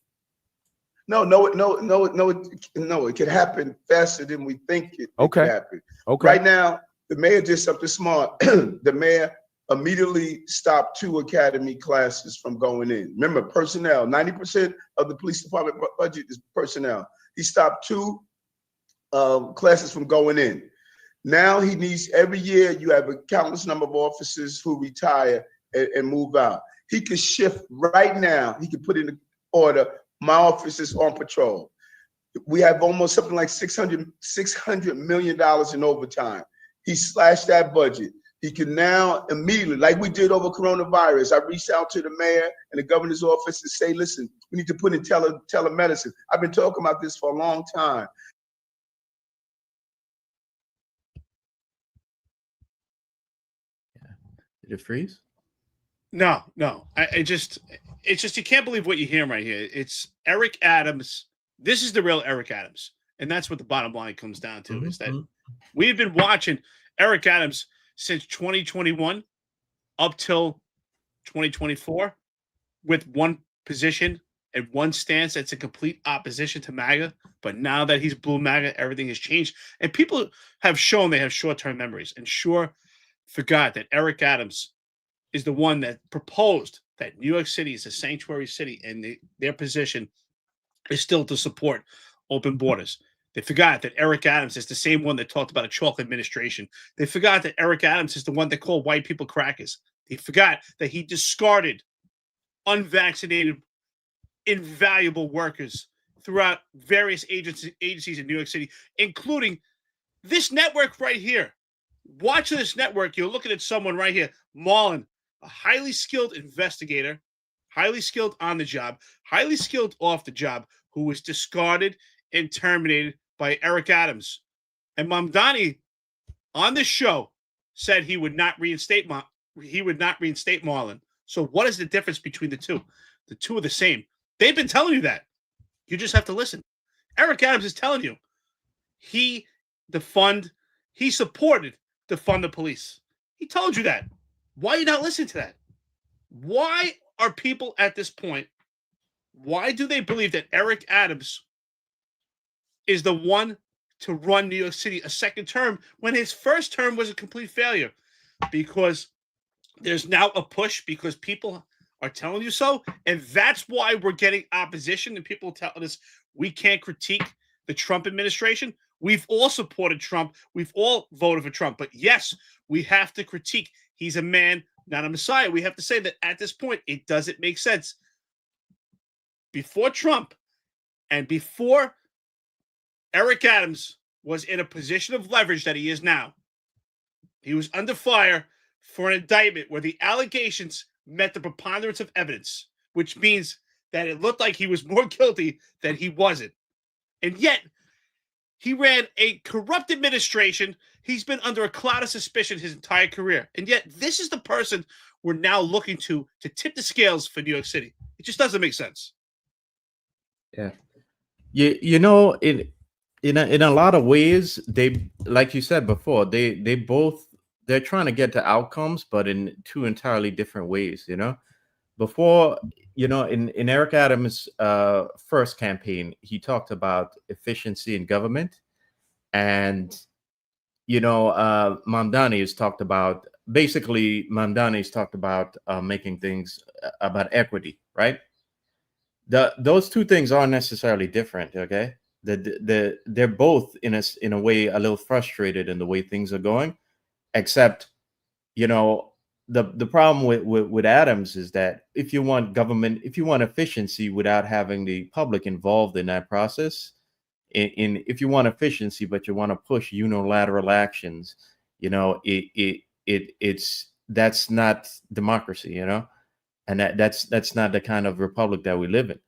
Speaker 5: No, it could happen faster than we think it could happen.
Speaker 6: Okay.
Speaker 5: Right now, The mayor did something smart. The mayor immediately stopped 2 academy classes from going in. Remember, personnel, 90% of the police department budget is personnel. He stopped 2 classes from going in. Now he needs, every year you have a countless number of officers who retire and move out. He could shift right now. He could put in order, my office is on patrol. We have almost something like $600 million in overtime. He slashed that budget. He can now immediately, like we did over coronavirus, I reached out to the mayor and the governor's office and say, listen, we need to put in telemedicine. I've been talking about this for a long time.
Speaker 4: Did it freeze?
Speaker 3: No. It's just you can't believe what you hear right here. It's Eric Adams. This is the real Eric Adams. And that's what the bottom line comes down to, is that we've been watching Eric Adams since 2021 up till 2024 with one position and one stance that's a complete opposition to MAGA. But now that he's blue MAGA, everything has changed. And people have shown they have short-term memories and forgot that Eric Adams is the one that proposed that New York City is a sanctuary city, and their position is still to support open borders. They forgot that Eric Adams is the same one that talked about a chocolate administration. They forgot that Eric Adams is the one that called white people crackers. They forgot that he discarded unvaccinated, invaluable workers throughout various agencies in New York City, including this network right here. Watching this network, you're looking at someone right here, Marlon, a highly skilled investigator, highly skilled on the job, highly skilled off the job, who was discarded and terminated by Eric Adams. And Mamdani on this show said he would not reinstate Marlon. So what is the difference between the two? The two are the same. They've been telling you that. You just have to listen. Eric Adams is telling you he supported defund the police. He told you that. Why are you not listening to that? Why are people at this point, why do they believe that Eric Adams is the one to run New York City a second term when his first term was a complete failure? Because there's now a push because people are telling you so. And that's why we're getting opposition and people telling us we can't critique the Trump administration. We've all supported Trump. We've all voted for Trump. But yes, we have to critique. He's a man, not a messiah. We have to say that at this point, it doesn't make sense. Before Trump and before Eric Adams was in a position of leverage that he is now, he was under fire for an indictment where the allegations met the preponderance of evidence, which means that it looked like he was more guilty than he wasn't. And yet, he ran a corrupt administration. He's been under a cloud of suspicion his entire career. And yet, this is the person we're now looking to tip the scales for New York City. It just doesn't make sense.
Speaker 4: Yeah. You know, in a lot of ways, they, like you said before, they're trying to get to outcomes, but in two entirely different ways, you know. Before, you know, in Eric Adams' first campaign, he talked about efficiency in government. And, you know, Mamdani has talked about, basically, Mamdani's talked about making things about equity, right? Those two things aren't necessarily different, okay? They're both, in a way, a little frustrated in the way things are going, except, you know, the problem with Adams is that if you want government, if you want efficiency without having the public involved in that process, if you want efficiency but you want to push unilateral actions, you know, that's not democracy, you know, and that's not the kind of republic that we live in.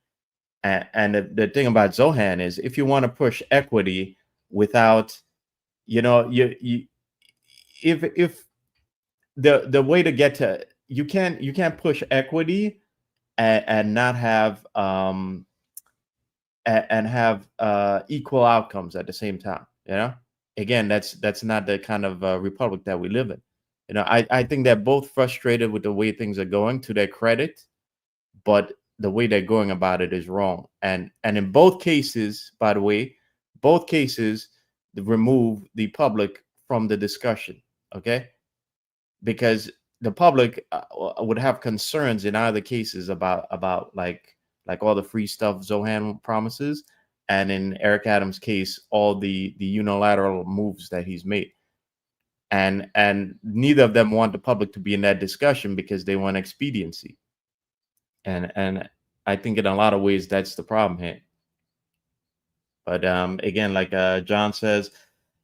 Speaker 4: And the thing about Zohran is, if you want to push equity without, you know, if the way to get to, you can't push equity and not have equal outcomes at the same time, you know. Again, that's not the kind of republic that we live in. You know, I think they're both frustrated with the way things are going, to their credit, but the way they're going about it is wrong. And in both cases, by the way, both cases remove the public from the discussion. Okay, because the public would have concerns in either cases about like all the free stuff Zohran promises, and in Eric Adams' case, all the unilateral moves that he's made. And neither of them want the public to be in that discussion because they want expediency. And I think in a lot of ways that's the problem here. But again, like John says,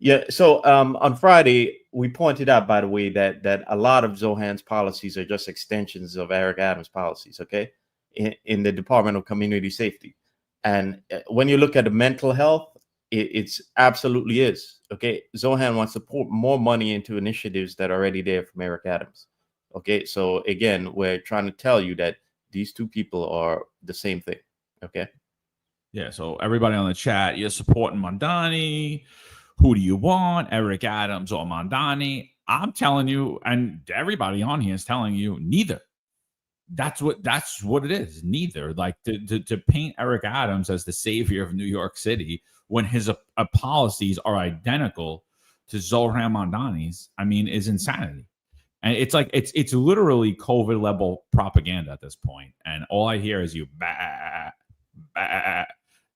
Speaker 4: yeah. So on Friday, we pointed out, by the way, that a lot of Zohran's policies are just extensions of Eric Adams' policies. Okay, in the Department of Community Safety, and when you look at the mental health, it's absolutely is. Okay, Zohran wants to pour more money into initiatives that are already there from Eric Adams. Okay, so again, we're trying to tell you that these two people are the same thing. Okay.
Speaker 2: Yeah, so everybody on the chat, you're supporting Mandani. Who do you want, Eric Adams or Mandani? I'm telling you, and everybody on here is telling you, neither. That's what it is. Neither. Like to paint Eric Adams as the savior of New York City when his policies are identical to Zohran Mandani's, I mean, is insanity. And it's like it's literally COVID level propaganda at this point. And all I hear is you bah, bah.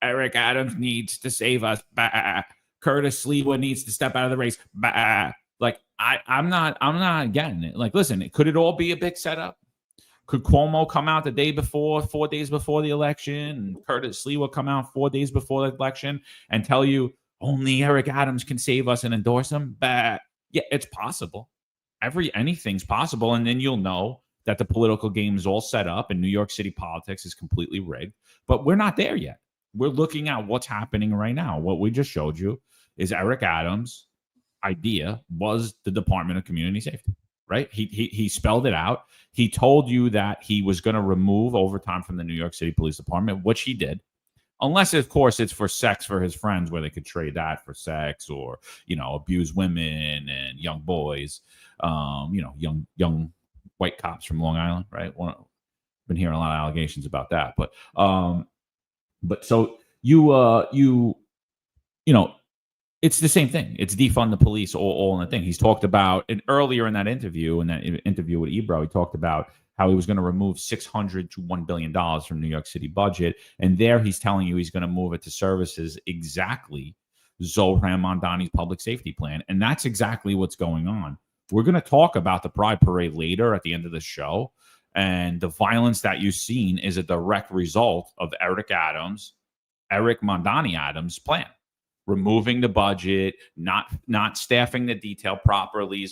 Speaker 2: Eric Adams needs to save us. Bah. Curtis Sliwa needs to step out of the race. Bah. Like I'm not getting it. Like, listen, could it all be a big setup? Could Cuomo come out the day before, 4 days before the election, and Curtis Sliwa come out 4 days before the election and tell you only Eric Adams can save us and endorse him? Bah. Yeah, it's possible. Anything's possible, and then you'll know that the political game is all set up and New York City politics is completely rigged. But we're not there yet. We're looking at what's happening right now. What we just showed you is Eric Adams' idea was the Department of Community Safety, right? He spelled it out. He told you that he was going to remove overtime from the New York City Police Department, which he did. Unless, of course, it's for sex for his friends, where they could trade that for sex, or, abuse women and young boys, young white cops from Long Island, right? Been hearing a lot of allegations about that, but so it's the same thing. It's defund the police, all in the thing. He's talked about it earlier in that interview with Ebro. He talked about how he was going to remove $600 to $1 billion from New York City budget. And there he's telling you he's going to move it to services exactly Zohran Mandani's public safety plan. And that's exactly what's going on. We're going to talk about the Pride Parade later at the end of the show. And the violence that you've seen is a direct result of Eric Mandani Adams' plan. Removing the budget, not staffing the detail properly,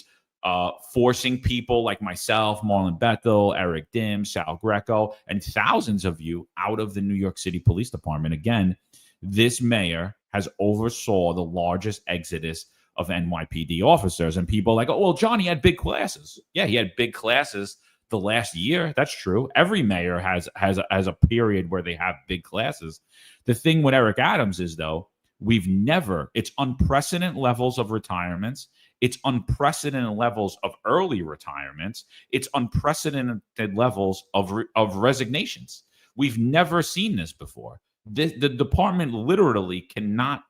Speaker 2: forcing people like myself, Marlon Bethel, Eric Dim, Sal Greco, and thousands of you out of the New York City Police Department. Again, this mayor has oversaw the largest exodus of NYPD officers. And people are like, oh, well, Johnny had big classes. Yeah, he had big classes the last year. That's true. Every mayor has a period where they have big classes. The thing with Eric Adams is, though, it's unprecedented levels of retirements. It's unprecedented levels of early retirements. It's unprecedented levels of resignations. We've never seen this before. The department literally cannot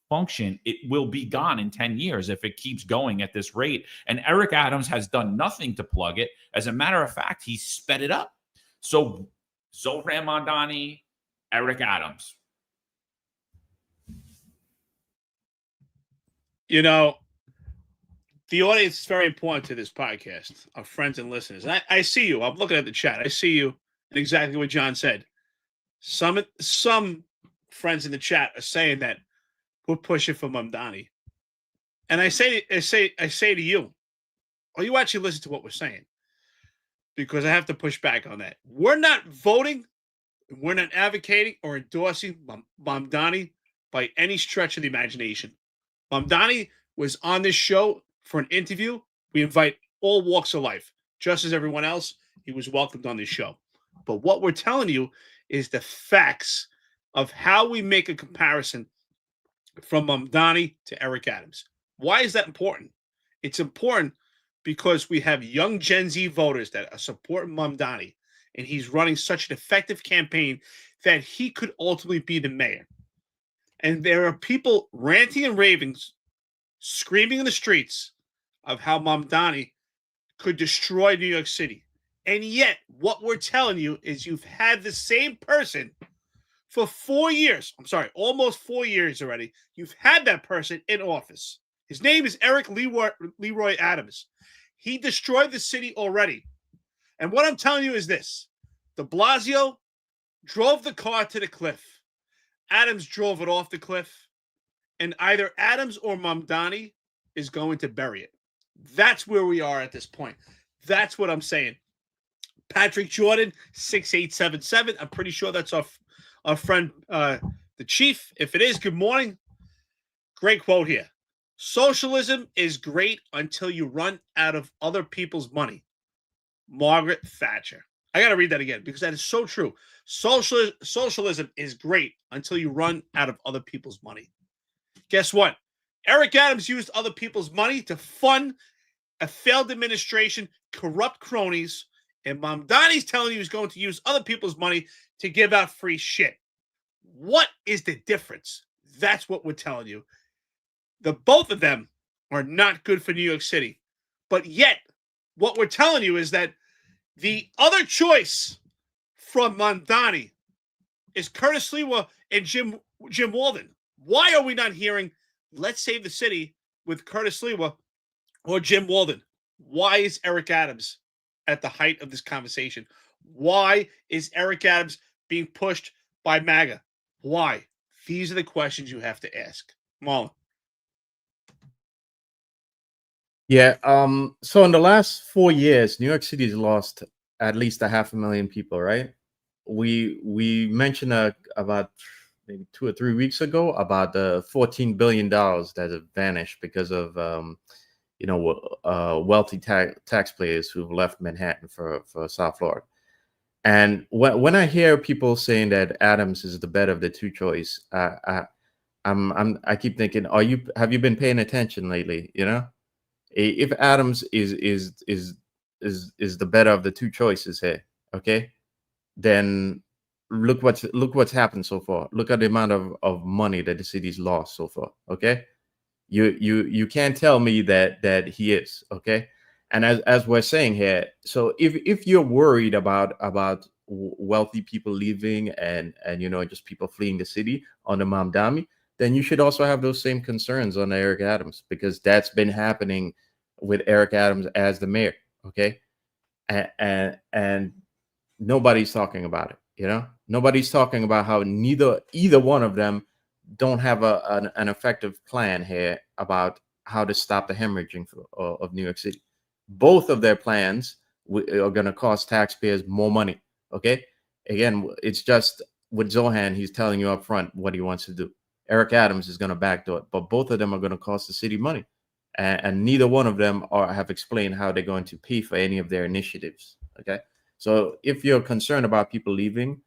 Speaker 2: function. It will be gone in 10 years if it keeps going at this rate. And Eric Adams has done nothing to plug it. As a matter of fact, he sped it up. So Zohran Mandani, Eric Adams.
Speaker 3: The audience is very important to this podcast, our friends and listeners. And I see you. I'm looking at the chat. I see you, and exactly what John said. Some friends in the chat are saying that we're pushing for Mamdani. And I say to you, are you actually listening to what we're saying? Because I have to push back on that. We're not voting, we're not advocating or endorsing Mamdani by any stretch of the imagination. Mamdani was on this show for an interview. We invite all walks of life. Just as everyone else, he was welcomed on this show. But what we're telling you is the facts of how we make a comparison from Mamdani to Eric Adams. Why is that important? It's important because we have young Gen Z voters that are supporting Mamdani, and he's running such an effective campaign that he could ultimately be the mayor. And there are people ranting and raving, screaming in the streets of how Mamdani could destroy New York City. And yet, what we're telling you is you've had the same person for 4 years. I'm sorry, almost 4 years already. You've had that person in office. His name is Eric Leroy Adams. He destroyed the city already. And what I'm telling you is this. De Blasio drove the car to the cliff. Adams drove it off the cliff. And either Adams or Mamdani is going to bury it. That's where we are at this point. That's what I'm saying. Patrick Jordan, 6877. I'm pretty sure that's our friend, the chief. If it is, good morning. Great quote here. Socialism is great until you run out of other people's money. Margaret Thatcher. I got to read that again because that is so true. Socialism is great until you run out of other people's money. Guess what? Eric Adams used other people's money to fund a failed administration, corrupt cronies, and Mamdani's telling you he's going to use other people's money to give out free shit. What is the difference? That's what we're telling you. The both of them are not good for New York City. But yet, what we're telling you is that the other choice from Mandani is Curtis Lewa and Jim Walden. Why are we not hearing let's save the city with Curtis Lewa or Jim Walden? Why is Eric Adams at the height of this conversation? Why is Eric Adams being pushed by MAGA? Why? These are the questions you have to ask. Marlon.
Speaker 4: Yeah. So in the last 4 years, New York City has lost at least 500,000 people, right? We mentioned about maybe 2 or 3 weeks ago about the $14 billion that have vanished because of wealthy taxpayers who've left Manhattan for South Florida. And when I hear people saying that Adams is the better of the two choice, I keep thinking, have you been paying attention lately? You know, if Adams is the better of the two choices here, okay, then look what's happened so far. Look at the amount of money that the city's lost so far. Okay, you can't tell me that he is, okay. And as we're saying here, so if you're worried about wealthy people leaving and just people fleeing the city on the Mamdani, then you should also have those same concerns on Eric Adams, because that's been happening with Eric Adams as the mayor, okay. And nobody's talking about it. Nobody's talking about how either one of them don't have an effective plan here about how to stop the hemorrhaging of New York City. Both of their plans are going to cost taxpayers more money. Okay. Again, it's just with Zohran, he's telling you up front what he wants to do. Eric Adams is going to backdoor it, but both of them are going to cost the city money. And neither one of them have explained how they're going to pay for any of their initiatives. Okay. So if you're concerned about people leaving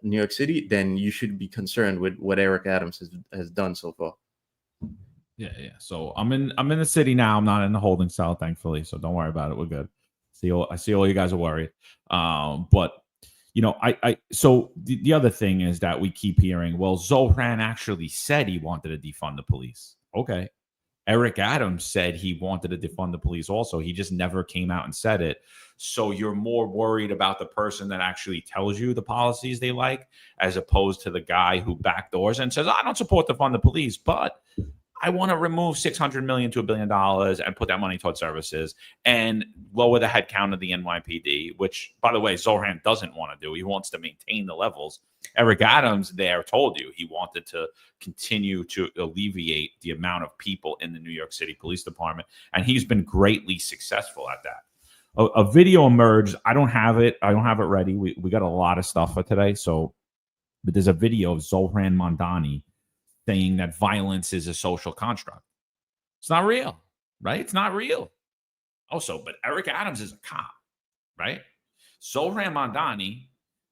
Speaker 4: New York City, then you should be concerned with what Eric Adams has done so far.
Speaker 2: Yeah. So I'm in the city now. I'm not in the holding cell, thankfully. So don't worry about it. We're good. I see all you guys are worried. But so the other thing is that we keep hearing, well, Zohran actually said he wanted to defund the police. Okay. Eric Adams said he wanted to defund the police also. He just never came out and said it. So you're more worried about the person that actually tells you the policies they like, as opposed to the guy who backdoors and says, I don't support defund the police, but I want to remove $600 million to $1 billion and put that money towards services and lower the headcount of the NYPD, which, by the way, Zohran doesn't want to do. He wants to maintain the levels. Eric Adams there told you he wanted to continue to alleviate the amount of people in the New York City Police Department, and he's been greatly successful at that. A video emerged. I don't have it ready. We got a lot of stuff for today. But there's a video of Zohran Mandani saying that violence is a social construct. It's not real, right? It's not real. Also, but Eric Adams is a cop, right? Zohran Mandani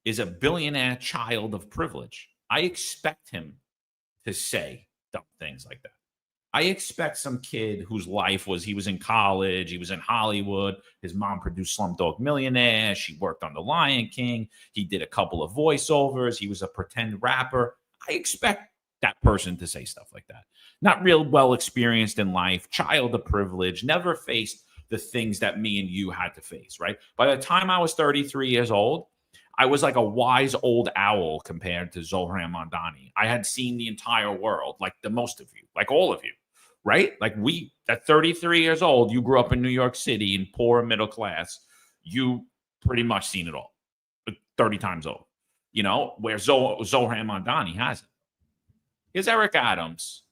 Speaker 2: is a billionaire child of privilege. I expect him to say dumb things like that. I expect some kid whose life was he was in college, he was in Hollywood, his mom produced Slumdog Millionaire, she worked on The Lion King, he did a couple of voiceovers, he was a pretend rapper. I expect that person to say stuff like that. Not real well experienced in life, child of privilege, never faced the things that me and you had to face, right? By the time I was 33 years old, I was like a wise old owl compared to Zohran Mandani. I had seen the entire world, like the most of you, like all of you, right? Like at 33 years old, you grew up in New York City in poor middle class. You pretty much seen it all, 30 times over, where Zohran Mandani hasn't. Here's Eric Adams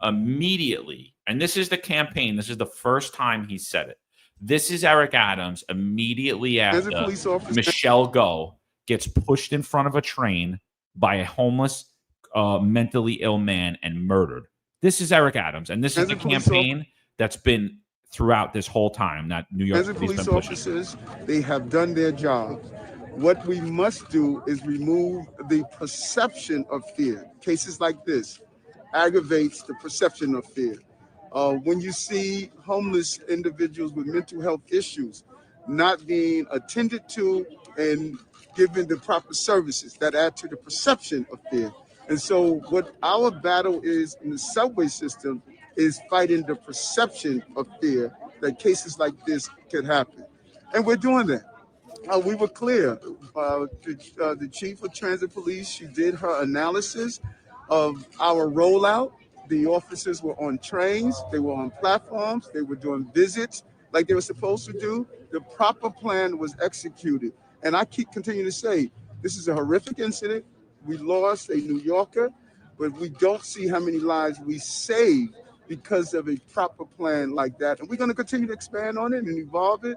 Speaker 2: immediately, and this is the campaign. This is the first time he said it. This is Eric Adams immediately after Michelle Go gets pushed in front of a train by a homeless, mentally ill man and murdered. This is Eric Adams, and this is the campaign that's been throughout this whole time that New York City's been pushing.
Speaker 5: As police officers, they have done their job. What we must do is remove the perception of fear. Cases like this aggravates the perception of fear. When you see homeless individuals with mental health issues not being attended to and given the proper services, that add to the perception of fear. And so what our battle is in the subway system is fighting the perception of fear that cases like this could happen. And we're doing that. We were clear. The chief of transit police, she did her analysis of our rollout. The officers were on trains, they were on platforms, they were doing visits like they were supposed to do. The proper plan was executed. And I continue to say, this is a horrific incident. We lost a New Yorker, but we don't see how many lives we saved because of a proper plan like that. And we're going to continue to expand on it and evolve it.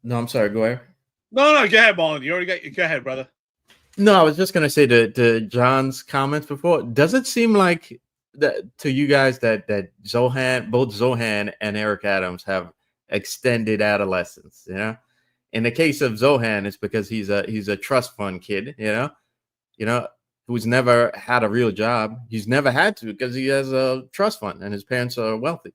Speaker 4: No, I'm sorry. Go ahead.
Speaker 3: No, go ahead, Marlon. You already go ahead, brother.
Speaker 4: No, I was just going to say to John's comments before, does it seem like that to you guys that both Zohran and Eric Adams have extended adolescence? In the case of Zohran, it's because he's a trust fund kid, who's never had a real job. He's never had to because he has a trust fund and his parents are wealthy.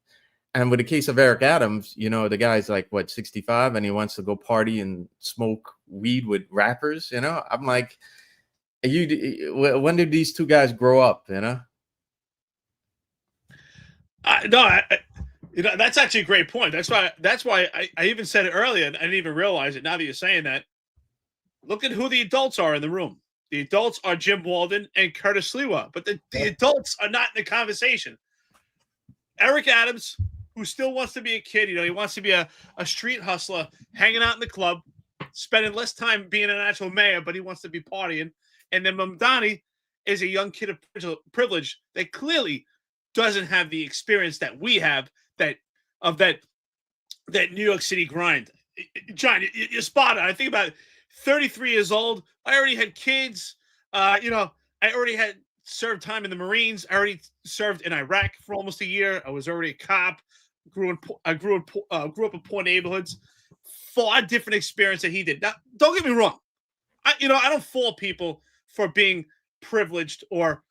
Speaker 4: And with the case of Eric Adams, the guy's like, 65, and he wants to go party and smoke weed with rappers, I'm like, when did these two guys grow up,
Speaker 3: That's actually a great point. That's why I even said it earlier, and I didn't even realize it. Now that you're saying that, look at who the adults are in the room. The adults are Jim Walden and Curtis Lewa, but the adults are not in the conversation. Eric Adams, who still wants to be a kid, he wants to be a street hustler, hanging out in the club, spending less time being an actual mayor, but he wants to be partying. And then Mamdani is a young kid of privilege that clearly doesn't have the experience that we have, that New York City grind. John, you're spot on. I think about 33 years old. I already had kids. I already had served time in the Marines. I already served in Iraq for almost a year. I was already a cop. Grew up in poor neighborhoods. Far different experience that he did. Now, don't get me wrong. I don't fault people for being privileged or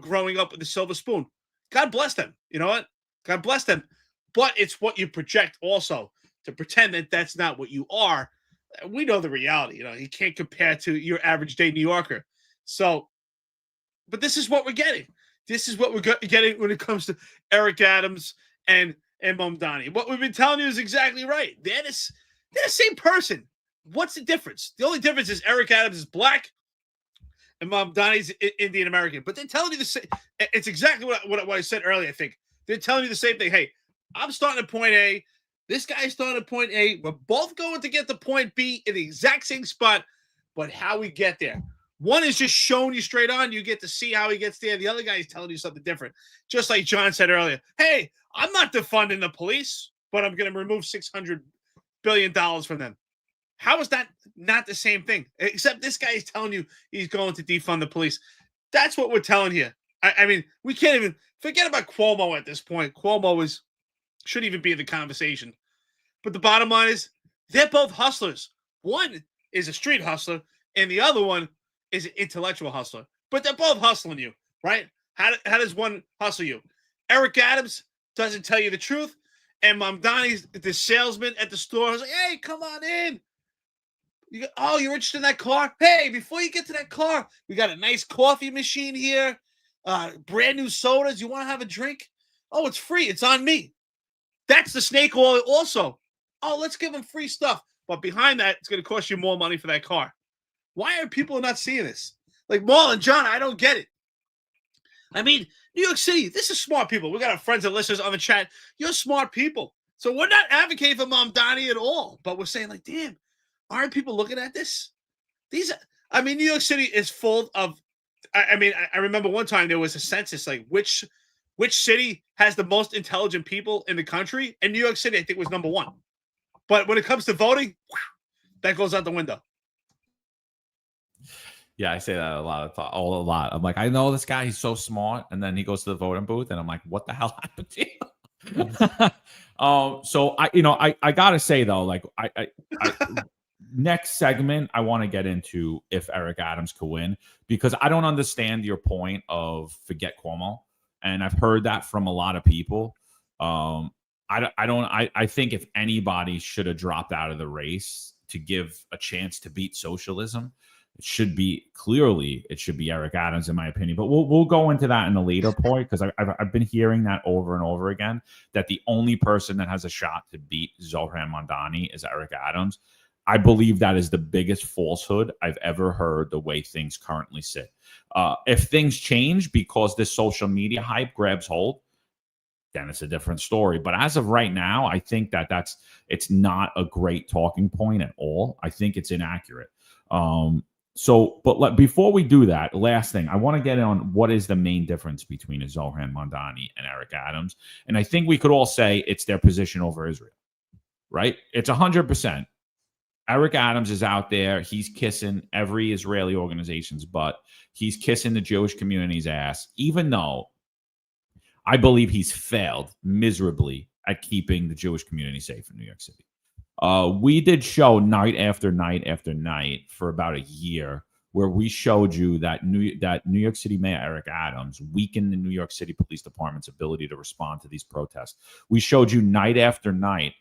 Speaker 3: growing up with a silver spoon. God bless them. You know what? God bless them. But it's what you project also, to pretend that that's not what you are. We know the reality. You can't compare to your average day New Yorker. So, but this is what we're getting. This is what we're getting when it comes to Eric Adams and Mamdani. What we've been telling you is exactly right. They're the same person. What's the difference? The only difference is Eric Adams is black and Mamdani's Indian American. But they're telling you the same. It's exactly what I said earlier, I think. They're telling you the same thing. Hey, I'm starting at point A. This guy's starting at point A. We're both going to get to point B in the exact same spot, but how we get there. One is just showing you straight on. You get to see how he gets there. The other guy is telling you something different. Just like John said earlier. Hey, I'm not defunding the police, but I'm going to remove $600 billion from them. How is that not the same thing? Except this guy is telling you he's going to defund the police. That's what we're telling you. I mean, we can't even forget about Cuomo at this point. Cuomo shouldn't even be in the conversation. But the bottom line is they're both hustlers. One is a street hustler, and the other one is an intellectual hustler. But they're both hustling you, right? How does one hustle you? Eric Adams doesn't tell you the truth, and Mamdani's the salesman at the store is like, hey, come on in. You're interested in that car? Hey, before you get to that car, we got a nice coffee machine here, brand new sodas. You want to have a drink? Oh, it's free. It's on me. That's the snake oil also. Oh, let's give them free stuff. But behind that, it's going to cost you more money for that car. Why are people not seeing this? Like Marlon, John, I don't get it. I mean, New York City, this is smart people. We got our friends and listeners on the chat. You're smart people. So we're not advocating for Mamdani at all. But we're saying, like, damn, aren't people looking at this? New York City is full of, I remember one time there was a census, like, which city has the most intelligent people in the country? And New York City, I think, was number one. But when it comes to voting, that goes out the window.
Speaker 2: Yeah, I say that a lot. I'm like, I know this guy, he's so smart. And then he goes to the voting booth and I'm like, what the hell happened to you? So I gotta say though, like I next segment, I want to get into if Eric Adams could win, because I don't understand your point of forget Cuomo. And I've heard that from a lot of people. I think if anybody should have dropped out of the race to give a chance to beat socialism, it should be Eric Adams, in my opinion. But we'll go into that in a later point, because I've been hearing that over and over again, that the only person that has a shot to beat Zohran Mandani is Eric Adams. I believe that is the biggest falsehood I've ever heard the way things currently sit. If things change because this social media hype grabs hold, then it's a different story. But as of right now, I think it's not a great talking point at all. I think it's inaccurate. Before we do that, last thing, I want to get on what is the main difference between a Zohran Mandani and Eric Adams. And I think we could all say it's their position over Israel, right? It's 100%. Eric Adams is out there. He's kissing every Israeli organization's butt. He's kissing the Jewish community's ass, even though I believe he's failed miserably at keeping the Jewish community safe in New York City. We did show night after night after night for about a year, where we showed you that New York City Mayor Eric Adams weakened the New York City Police Department's ability to respond to these protests. We showed you night after night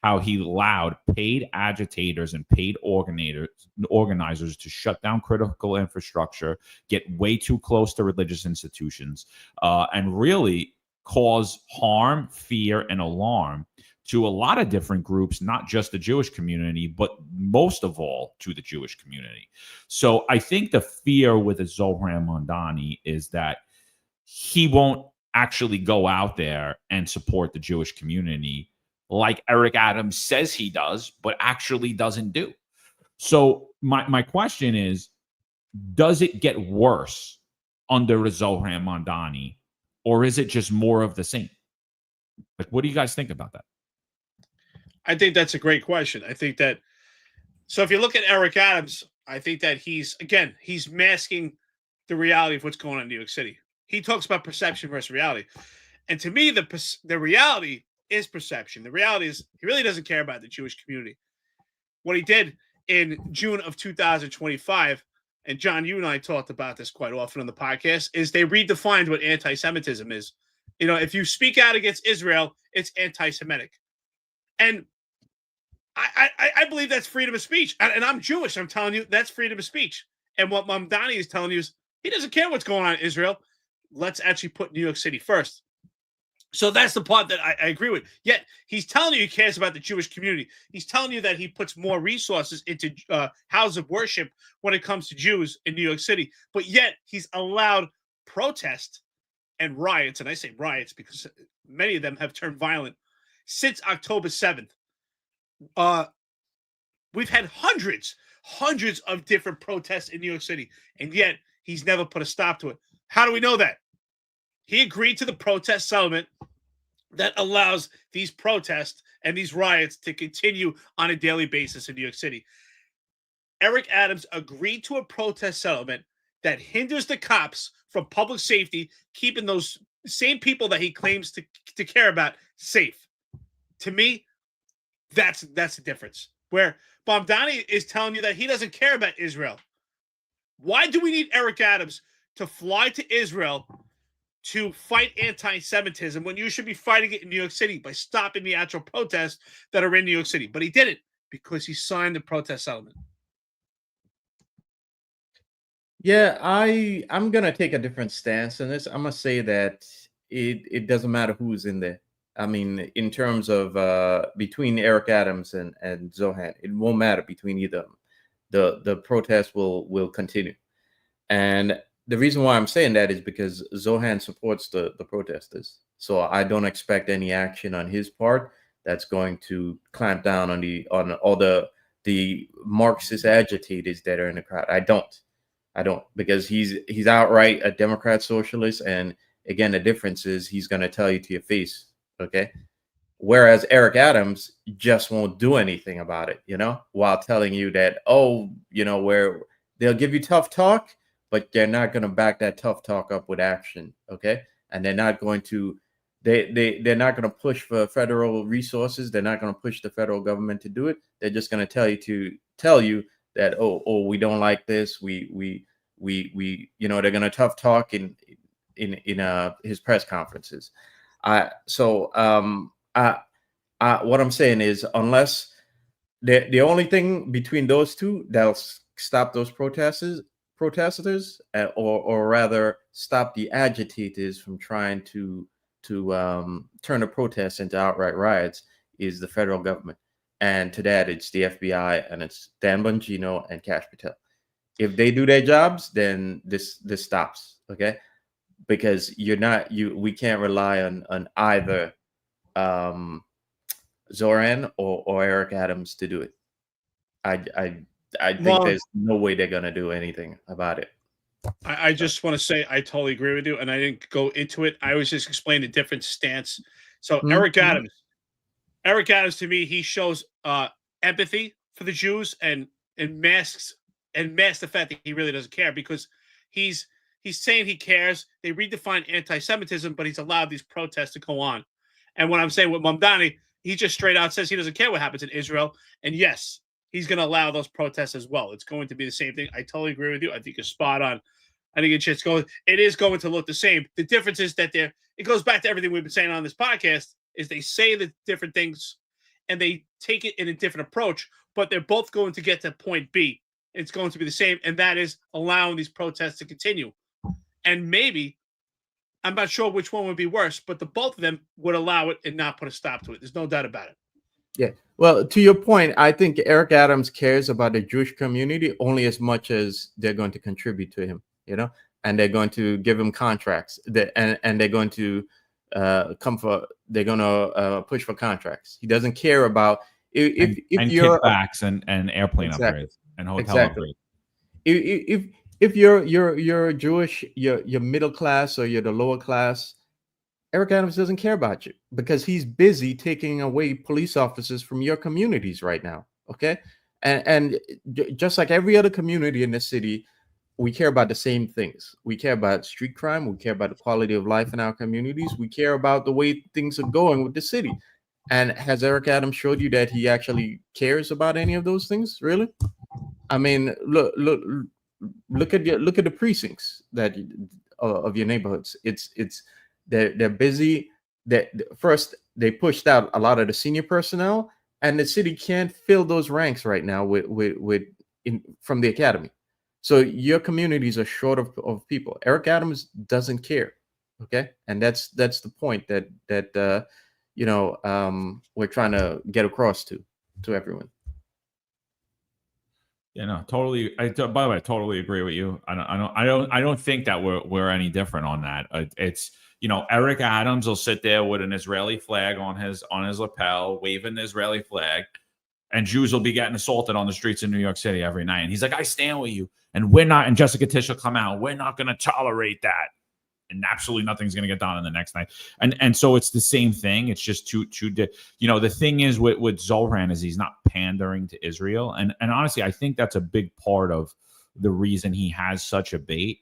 Speaker 2: how he allowed paid agitators and paid organizers to shut down critical infrastructure, get way too close to religious institutions, and really cause harm, fear, and alarm to a lot of different groups, not just the Jewish community, but most of all to the Jewish community. So I think the fear with a Zohran Mandani is that he won't actually go out there and support the Jewish community like Eric Adams says he does, but actually doesn't do. So my question is, does it get worse under a Zohran Mandani, or is it just more of the same? Like, what do you guys think about that?
Speaker 3: I think that's a great question. I think that, so if you look at Eric Adams, I think that he's masking the reality of what's going on in New York City. He talks about perception versus reality. And to me, the reality is perception. The reality is he really doesn't care about the Jewish community. What he did in June of 2025, and John, you and I talked about this quite often on the podcast, is they redefined what anti-Semitism is. You know, if you speak out against Israel, it's anti-Semitic. And I believe that's freedom of speech. And I'm Jewish. I'm telling you, that's freedom of speech. And what Mamdani is telling you is he doesn't care what's going on in Israel. Let's actually put New York City first. So that's the part that I agree with. Yet he's telling you he cares about the Jewish community. He's telling you that he puts more resources into houses of worship when it comes to Jews in New York City. But yet he's allowed protest and riots, and I say riots because many of them have turned violent, since October 7th. We've had hundreds of different protests in New York City, and yet he's never put a stop to it. How do we know that? He agreed to the protest settlement that allows these protests and these riots to continue on a daily basis in New York City. Eric Adams agreed to a protest settlement that hinders the cops from public safety, keeping those same people that he claims to care about safe. To me, that's the difference. Where Mamdani is telling you that he doesn't care about Israel. Why do we need Eric Adams to fly to Israel to fight anti-Semitism when you should be fighting it in New York City by stopping the actual protests that are in New York City? But he did it because he signed the protest settlement.
Speaker 4: Yeah, I'm gonna take a different stance on this. I'm gonna say that it doesn't matter who's in there. I mean, in terms of between Eric Adams and Zohan, it won't matter between either of them. The protest will continue. And the reason why I'm saying that is because Zohan supports the protesters. So I don't expect any action on his part that's going to clamp down on all the Marxist agitators that are in the crowd. I don't, because he's outright a Democrat socialist, and again, the difference is he's going to tell you to your face, okay? Whereas Eric Adams just won't do anything about it, while telling you that, where they'll give you tough talk, but they're not going to back that tough talk up with action, okay? And they're not going to they're not going to push for federal resources. They're not going to push the federal government to do it. They're just going to tell you that we don't like this. We they're going to tough talk in his press conferences. What I'm saying is, unless the only thing between those two that'll stop those protesters, or rather stop the agitators from trying to turn the protests into outright riots, is the federal government. And to that, it's the FBI, and it's Dan Bongino and Kash Patel. If they do their jobs, then this stops, okay? Because we can't rely on either Zohran or Eric Adams to do it. I think there's no way they're gonna do anything about it.
Speaker 3: I just want to say I totally agree with you, and I didn't go into it. I was just explaining a different stance. So Eric Adams to me, he shows empathy for the Jews and masks the fact that he really doesn't care, because he's saying he cares. They redefine anti-Semitism, but he's allowed these protests to go on. And what I'm saying with Mamdani, he just straight out says he doesn't care what happens in Israel. And yes, he's going to allow those protests as well. It's going to be the same thing. I totally agree with you. I think you're spot on. I think it is going to look the same. The difference is that it goes back to everything we've been saying on this podcast, is they say the different things and they take it in a different approach, but they're both going to get to point B. It's going to be the same, and that is allowing these protests to continue. And maybe, I'm not sure which one would be worse, but the both of them would allow it and not put a stop to it. There's no doubt about it.
Speaker 4: Yeah. Well, to your point, I think Eric Adams cares about the Jewish community only as much as they're going to contribute to him, and they're going to give him contracts, and they're going to push for contracts. He doesn't care about if you're
Speaker 2: kickbacks and airplane upgrades and hotel upgrades.
Speaker 4: If you're Jewish, you're middle class, or you're the lower class, Eric Adams doesn't care about you, because he's busy taking away police officers from your communities right now. Okay. And just like every other community in the city, we care about the same things. We care about street crime. We care about the quality of life in our communities. We care about the way things are going with the city. And has Eric Adams showed you that he actually cares about any of those things? Really? I mean, look at the precincts of your neighborhoods. They're busy. First, they pushed out a lot of the senior personnel, and the city can't fill those ranks right now from the academy. So your communities are short of people. Eric Adams doesn't care. Okay, and that's the point that we're trying to get across to everyone.
Speaker 2: Yeah, no, totally. By the way, I totally agree with you. I don't think that we're any different on that. It's Eric Adams will sit there with an Israeli flag on his lapel, waving the Israeli flag, and Jews will be getting assaulted on the streets of New York City every night. And he's like, "I stand with you," and we're not. And Jessica Tisch will come out. We're not going to tolerate that, and absolutely nothing's going to get done in the next night. And so it's the same thing. It's just the thing is with Zohran is he's not pandering to Israel, and honestly, I think that's a big part of the reason he has such a big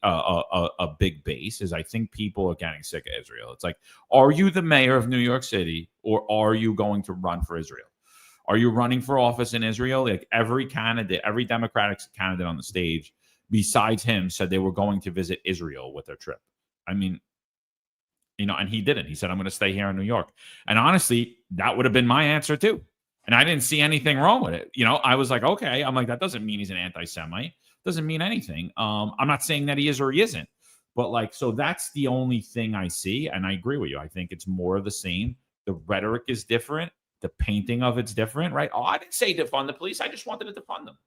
Speaker 2: base is I think people are getting sick of Israel. It's like, are you the mayor of New York City, or are you going to run for Israel? Are you running for office in Israel? Like every Democratic candidate on the stage besides him said they were going to visit Israel with their trip. I mean, and he didn't. He said, "I'm going to stay here in New York." And honestly, that would have been my answer too. And I didn't see anything wrong with it. I was like, okay. I'm like, that doesn't mean he's an anti-Semite. doesn't mean anything. I'm not saying that he is or he isn't, but like, so that's the only thing I see. And I agree with you. I think it's more of the same. The rhetoric is different. The painting of it's different, right? Oh, I didn't say defund the police. I just wanted to defund them.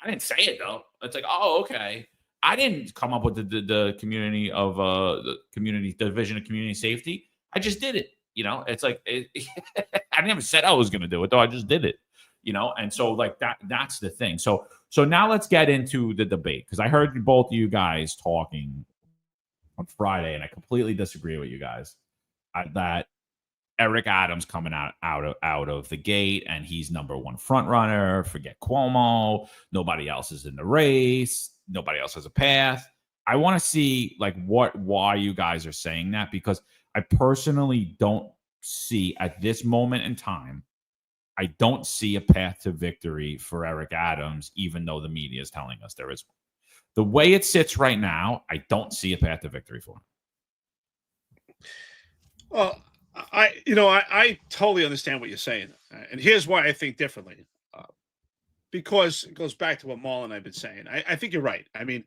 Speaker 2: I didn't say it though. It's like, oh, okay. I didn't come up with the community of the community division of community safety. I just did it. You know, it's like I never said I was going to do it though. I just did it. You know, and so like that's the thing. So now let's get into the debate, because I heard both of you guys talking on Friday, and I completely disagree with you guys that Eric Adams coming out of the gate, and he's number one front runner. Forget Cuomo. Nobody else is in the race. Nobody else has a path. I want to see like why you guys are saying that, because I personally don't see at this moment in time, I don't see a path to victory for Eric Adams, even though the media is telling us there is one. The way it sits right now, I don't see a path to victory for him.
Speaker 3: Well, I totally understand what you're saying, and here's why I think differently. Because it goes back to what Marlon and I've been saying. I think you're right. I mean,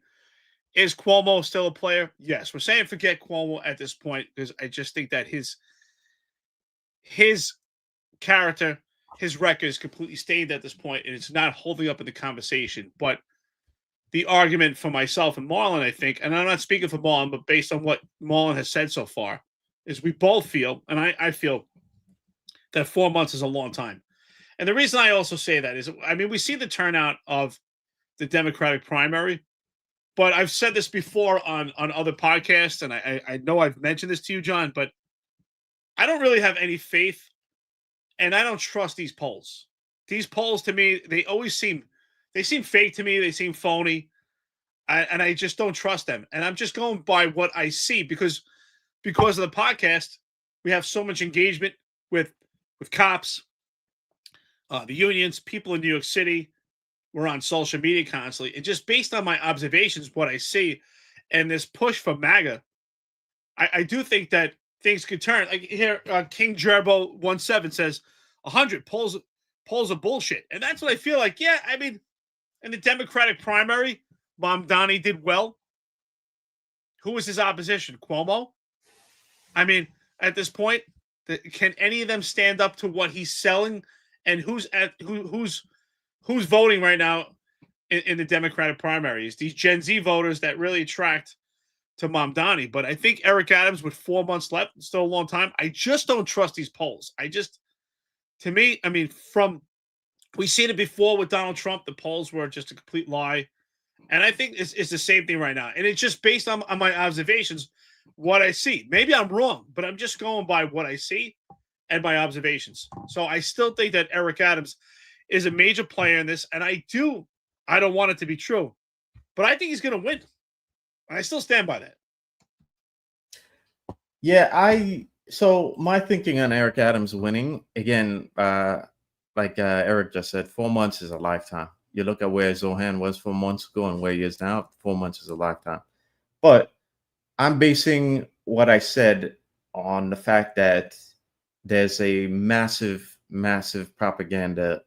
Speaker 3: is Cuomo still a player? Yes, we're saying forget Cuomo at this point, because I just think that his character, his record is completely stained at this point, and it's not holding up in the conversation. But the argument for myself and Marlon, I think, and I'm not speaking for Marlon, but based on what Marlon has said so far, is we both feel, and I feel, that 4 months is a long time. And the reason I also say that is, I mean, we see the turnout of the Democratic primary, but I've said this before on other podcasts, and I know I've mentioned this to you, John, but I don't really have any faith, and I don't trust these polls. These polls, to me, they seem fake to me. They seem phony, and I just don't trust them. And I'm just going by what I see, because of the podcast, we have so much engagement with cops, the unions, people in New York City. We're on social media constantly. And just based on my observations, what I see, and this push for MAGA, I do think that things could turn. Like here, King Gerbo 17 says 100 polls are bullshit. And that's what I feel like. Yeah, I mean, in the Democratic primary, Mamdani did well. Who was his opposition? Cuomo? I mean, at this point, can any of them stand up to what he's selling? And who's voting right now in the Democratic primaries? These Gen Z voters that really attract to Mamdani. But I think Eric Adams, with 4 months left, still a long time, I just don't trust these polls. To me, I mean, we've seen it before with Donald Trump. The polls were just a complete lie. And I think it's the same thing right now. And it's just based on my observations, what I see. Maybe I'm wrong, but I'm just going by what I see and my observations. So I still think that Eric Adams is a major player in this. And I don't want it to be true, but I think he's going to win. I still stand by that.
Speaker 4: Yeah, so my thinking on Eric Adams winning, again, like Eric just said, 4 months is a lifetime. You look at where Zohran was 4 months ago and where he is now, 4 months is a lifetime. But I'm basing what I said on the fact that there's a massive propaganda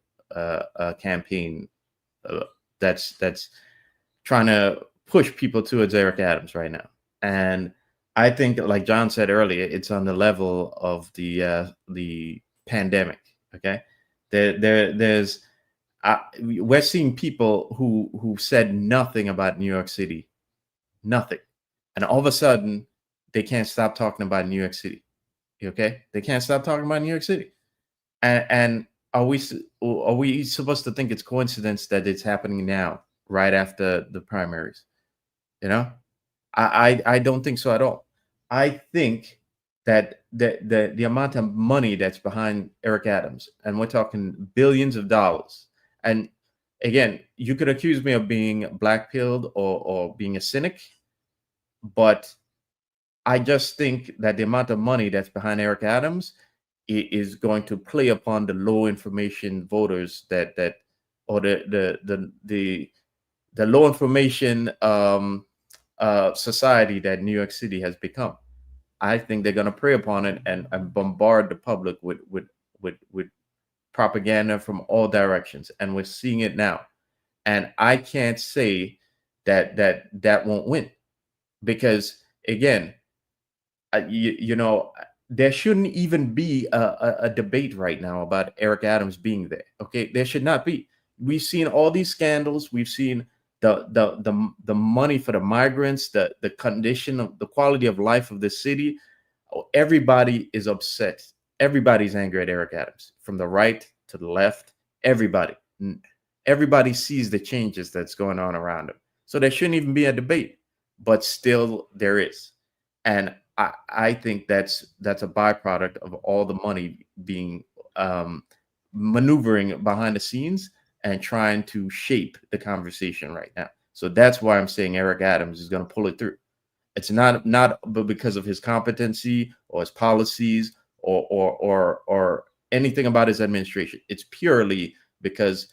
Speaker 4: campaign that's trying to push people towards Eric Adams right now. And I think, like John said earlier, it's on the level of the pandemic. Okay, we're seeing people who said nothing about New York City, nothing, and all of a sudden they can't stop talking about New York City. Okay, they can't stop talking about New York City, and are we supposed to think it's coincidence that it's happening now, right after the primaries? You know, I don't think so at all. I think that the amount of money that's behind Eric Adams, and we're talking billions of dollars. And again, you could accuse me of being black-pilled or being a cynic, but I just think that the amount of money that's behind Eric Adams is going to play upon the low information voters or the low information society that New York City has become. I think they're going to prey upon it and bombard the public with propaganda from all directions, and we're seeing it now. And I can't say that won't win, because again, there shouldn't even be a debate right now about Eric Adams being there. Okay, there should not be. We've seen all these scandals. We've seen the money for the migrants, the condition of the quality of life of the city. Everybody is upset. Everybody's angry at Eric Adams, from the right to the left. Everybody sees the changes that's going on around him. So there shouldn't even be a debate, but still there is. And I think that's a byproduct of all the money being maneuvering behind the scenes and trying to shape the conversation right now. So that's why I'm saying Eric Adams is going to pull it through. It's not but because of his competency or his policies or anything about his administration. It's purely because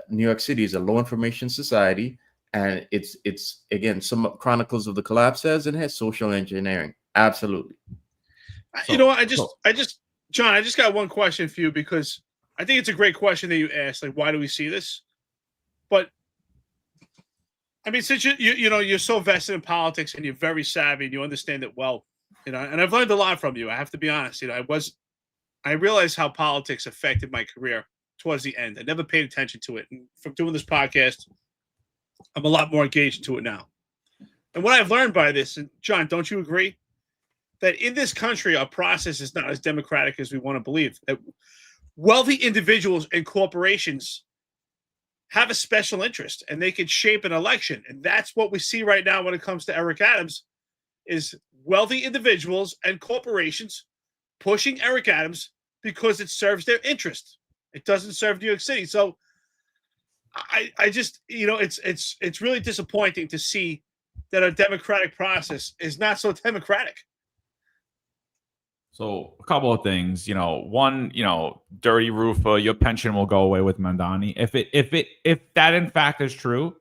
Speaker 4: New York City is a low information society, and it's again, some Chronicles of the Collapse says it has social engineering. Absolutely.
Speaker 3: John, I just got one question for you, because I think it's a great question that you asked. Like, why do we see this? But I mean, since you're so vested in politics and you're very savvy and you understand it well, and I've learned a lot from you. I have to be honest. I realized how politics affected my career towards the end. I never paid attention to it. And from doing this podcast, I'm a lot more engaged into it now. And what I've learned by this, and John, don't you agree, that in this country, our process is not as democratic as we want to believe? That wealthy individuals and corporations have a special interest, and they can shape an election. And that's what we see right now when it comes to Eric Adams, is wealthy individuals and corporations pushing Eric Adams because it serves their interest. It doesn't serve New York City. So I just, it's really disappointing to see that our democratic process is not so democratic.
Speaker 2: So a couple of things, one, dirty roofer, your pension will go away with Mandani. If that in fact is true,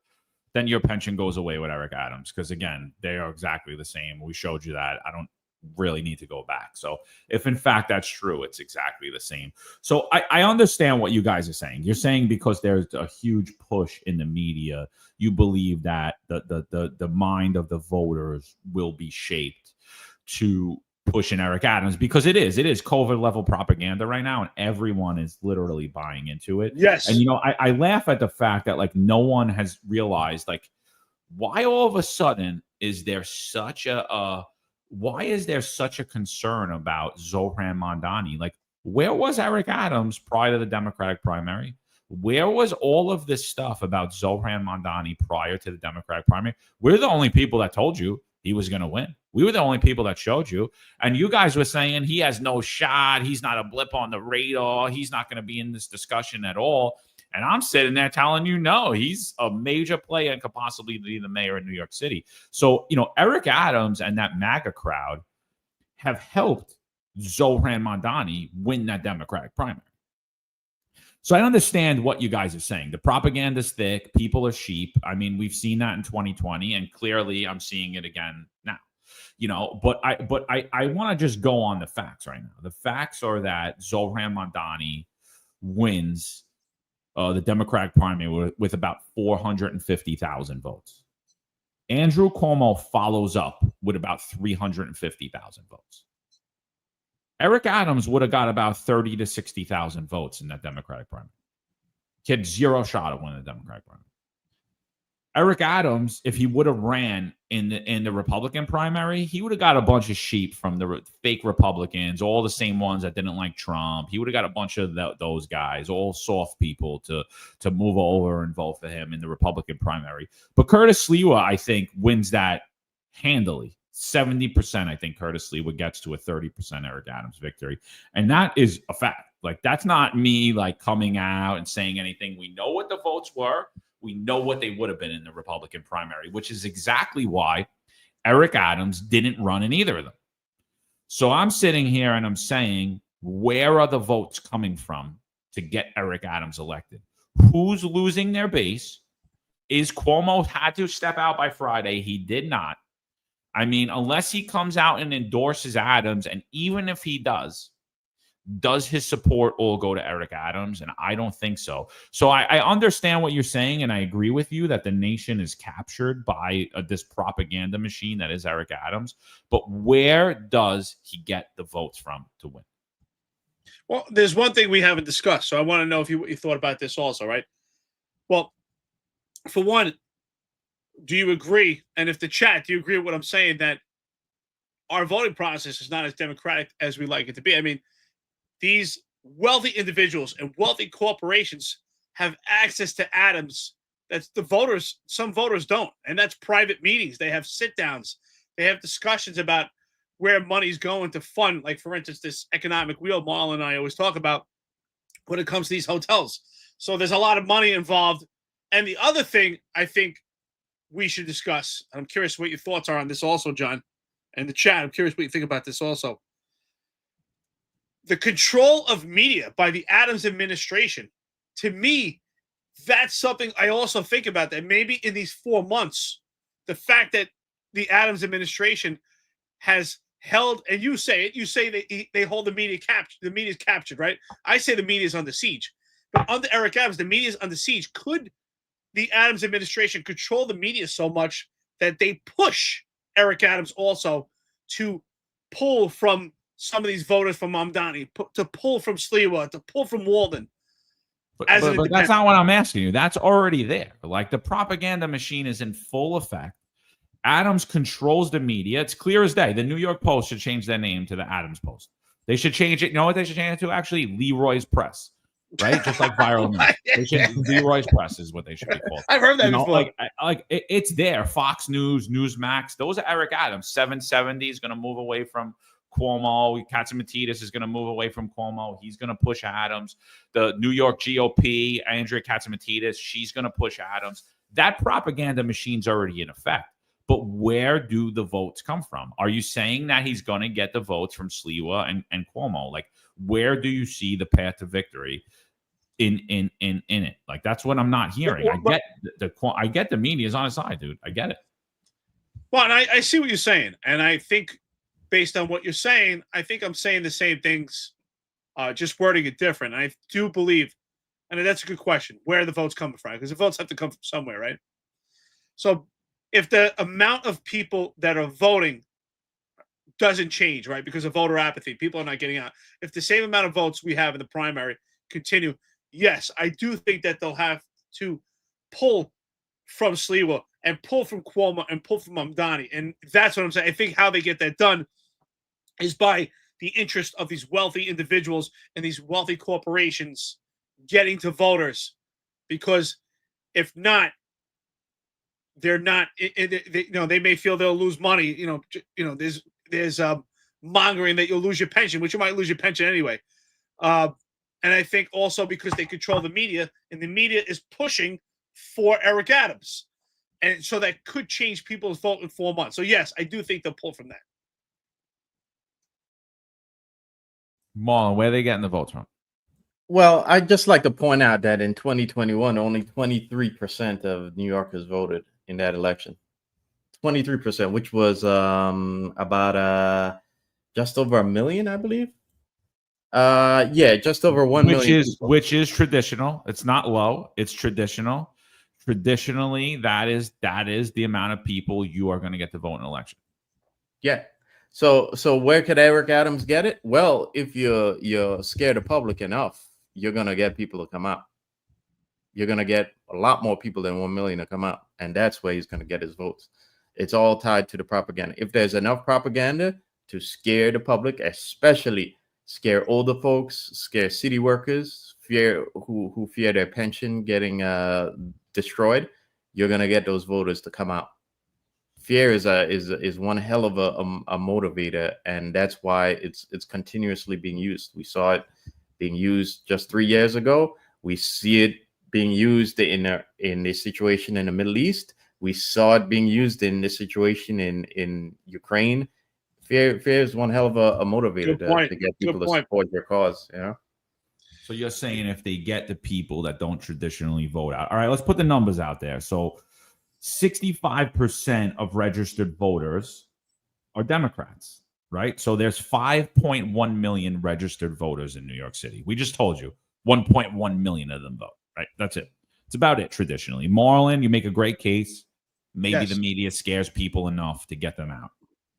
Speaker 2: then your pension goes away with Eric Adams, because again, they are exactly the same. We showed you that. I don't really need to go back. So if in fact that's true, it's exactly the same. So I understand what you guys are saying. You're saying because there's a huge push in the media, you believe that the mind of the voters will be shaped to push in Eric Adams, because it is COVID level propaganda right now, and everyone is literally buying into it.
Speaker 3: Yes.
Speaker 2: And I laugh at the fact that like no one has realized, like, why all of a sudden is there such a concern about Zohran Mandani? Like, where was Eric Adams prior to the Democratic primary? Where was all of this stuff about Zohran Mandani prior to the Democratic primary? We're the only people that told you he was going to win. We were the only people that showed you. And you guys were saying he has no shot. He's not a blip on the radar. He's not going to be in this discussion at all. And I'm sitting there telling you, no, he's a major player and could possibly be the mayor of New York City. So, Eric Adams and that MAGA crowd have helped Zohran Mandani win that Democratic primary. So I understand what you guys are saying. The propaganda's thick. People are sheep. I mean, we've seen that in 2020, and clearly I'm seeing it again now. But I want to just go on the facts right now. The facts are that Zohran Mandani wins the Democratic primary with about 450,000 votes. Andrew Cuomo follows up with about 350,000 votes. Eric Adams would have got about 30 to 60,000 votes in that Democratic primary. He had zero shot of winning the Democratic primary. Eric Adams, if he would have ran in the Republican primary, he would have got a bunch of sheep from the fake Republicans, all the same ones that didn't like Trump. He would have got a bunch of those guys, all soft people to move over and vote for him in the Republican primary. But Curtis Sliwa, I think, wins that handily. 70%, I think Curtis Sliwa gets to a 30% Eric Adams victory. And that is a fact. Like, that's not me coming out and saying anything. We know what the votes were. We know what they would have been in the Republican primary, which is exactly why Eric Adams didn't run in either of them. So I'm sitting here and I'm saying, where are the votes coming from to get Eric Adams elected? Who's losing their base? Is Cuomo had to step out by Friday? He did not. I mean, unless he comes out and endorses Adams, and even if he does, Does his support all go to Eric Adams? And I don't think so. So I understand what you're saying, and I agree with you that the nation is captured by this propaganda machine that is Eric Adams. But where does he get the votes from to win?
Speaker 3: Well, there's one thing we haven't discussed, so I want to know if you thought about this also, right? Well, for one, do you agree? And if the chat, do you agree with what I'm saying, that our voting process is not as democratic as we like it to be? I mean, these wealthy individuals and wealthy corporations have access to Adams. That's the voters. Some voters don't. And that's private meetings. They have sit downs. They have discussions about where money's going to fund, like, for instance, this economic wheel Marlon and I always talk about when it comes to these hotels. So there's a lot of money involved. And the other thing I think we should discuss, I'm curious what your thoughts are on this also, John, and the chat. I'm curious what you think about this also. The control of media by the Adams administration, to me, that's something I also think about, that maybe in these 4 months, the fact that the Adams administration has held, and you say they hold the media captured. The media is captured, right? I say the media is under siege. But under Eric Adams, the media is under siege. Could the Adams administration control the media so much that they push Eric Adams also to pull from some of these voters from Mamdani, to pull from Sliwa, to pull from Walden?
Speaker 2: But that's not what I'm asking you. That's already there. Like, the propaganda machine is in full effect. Adams controls the media. It's clear as day. The New York Post should change their name to the Adams Post. They should change it. You know what they should change it to? Actually, Leroy's Press, right? Just like viral news. They should, Leroy's Press is what they should be called.
Speaker 3: I've heard that before.
Speaker 2: It's there. Fox News, Newsmax. Those are Eric Adams. 770 is going to move away from Cuomo. Katzimatidis is going to move away from Cuomo. He's going to push Adams. The New York GOP, Andrea Katzimatidis, she's going to push Adams. That propaganda machine's already in effect. But where do the votes come from? Are you saying that he's going to get the votes from Sliwa and Cuomo? Like, where do you see the path to victory in it? Like, that's what I'm not hearing. I get the media's on his side, dude. I get it.
Speaker 3: Well, and I see what you're saying, and I think based on what you're saying, I think I'm saying the same things, just wording it different. I do believe, and that's a good question, where are the votes coming from? Because the votes have to come from somewhere, right? So if the amount of people that are voting doesn't change, right, because of voter apathy, people are not getting out. If the same amount of votes we have in the primary continue, yes, I do think that they'll have to pull from Sliwa and pull from Cuomo and pull from Mamdani. And that's what I'm saying. I think how they get that done is by the interest of these wealthy individuals and these wealthy corporations getting to voters. Because if not, they're not. They may feel they'll lose money. There's mongering that you'll lose your pension, which you might lose your pension anyway. And I think also because they control the media, and the media is pushing for Eric Adams, and so that could change people's vote in 4 months. So yes, I do think they'll pull from that.
Speaker 2: Marlon, where are they getting the votes from?
Speaker 4: Well, I'd just like to point out that in 2021, only 23% of New Yorkers voted in that election. 23%, which was about just over a million, I believe. Just over 1 million.
Speaker 2: Which is traditional. It's not low. It's traditional. Traditionally, that is the amount of people you are going to get to vote in an election.
Speaker 4: Yeah. So where could Eric Adams get it? Well, if you're scared of public enough, you're going to get people to come out. You're going to get a lot more people than 1 million to come out. And that's where he's going to get his votes. It's all tied to the propaganda. If there's enough propaganda to scare the public, especially scare older folks, scare city workers, who fear their pension getting destroyed, you're going to get those voters to come out. Fear is one hell of a motivator, and that's why it's continuously being used. We saw it being used just 3 years ago. We see it being used in a situation in the Middle East. We saw it being used in this situation in Ukraine. Fear is one hell of a motivator to get people to support your cause. You know.
Speaker 2: So you're saying if they get the people that don't traditionally vote out. All right, let's put the numbers out there. So 65% of registered voters are Democrats. right? So there's 5.1 million registered voters in New York City. We just told you 1.1 million of them vote, right? That's it. It's about it traditionally. Marlon, you make a great case. Maybe the media scares people enough to get them out.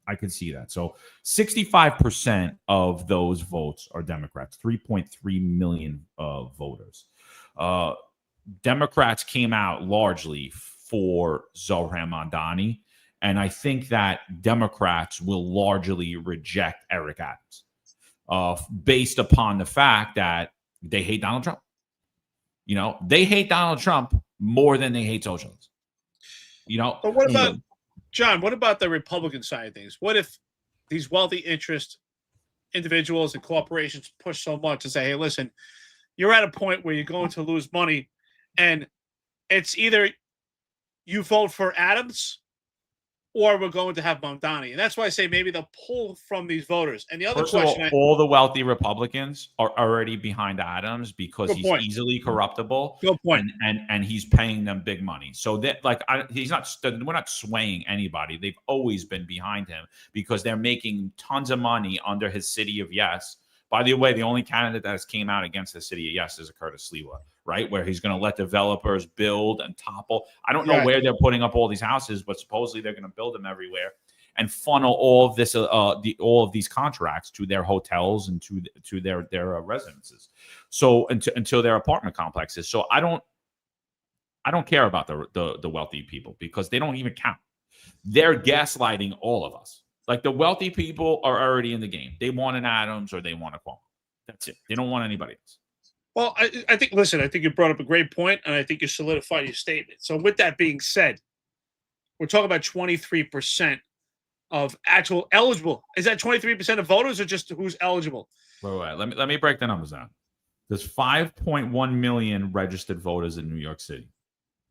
Speaker 2: I could see that. So 65% of those votes are Democrats, 3.3 million voters. Democrats came out largely for Zohran Mandani, and I think that Democrats will largely reject Eric Adams based upon the fact that they hate Donald Trump. You know, they hate Donald Trump more than they hate socialists. You know,
Speaker 3: but what about John? What about the Republican side of things? What if these wealthy interest individuals and corporations push so much and say, "Hey, listen, you're at a point where you're going to lose money, and it's either you vote for Adams or we're going to have Mamdani." And that's why I say maybe they'll pull from these voters. And the other question,
Speaker 2: all the wealthy Republicans are already behind Adams because he's easily corruptible.
Speaker 3: Good point.
Speaker 2: And he's paying them big money. So that, like, we're not swaying anybody. They've always been behind him because they're making tons of money under his city of yes. By the way, the only candidate that has came out against the city of yes is Curtis Lewa, right? Where he's going to let developers build and topple. I don't know where they're putting up all these houses, but supposedly they're going to build them everywhere and funnel all of this, all of these contracts to their hotels and to their residences. So until their apartment complexes. So I don't care about the wealthy people because they don't even count. They're gaslighting all of us. Like the wealthy people are already in the game. They want an Adams or they want a Cuomo. That's it. They don't want anybody else.
Speaker 3: Well, I think, listen, I think you brought up a great point, and I think you solidified your statement. So with that being said, we're talking about 23% of actual eligible. Is that 23% of voters or just who's eligible?
Speaker 2: Wait. Let me break the numbers down. There's 5.1 million registered voters in New York City.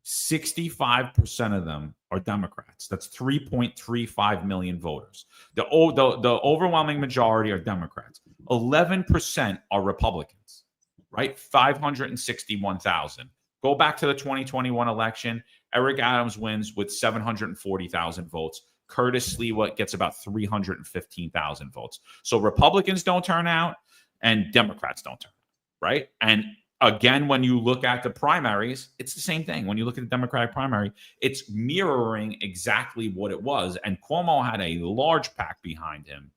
Speaker 2: 65% of them are Democrats. That's 3.35 million voters. The overwhelming majority are Democrats. 11% are Republicans, right? 561,000. Go back to the 2021 election. Eric Adams wins with 740,000 votes. Curtis Lewa gets about 315,000 votes. So Republicans don't turn out and Democrats don't turn out, right? And again, when you look at the primaries, it's the same thing. When you look at the Democratic primary, it's mirroring exactly what it was. And Cuomo had a large pack behind him.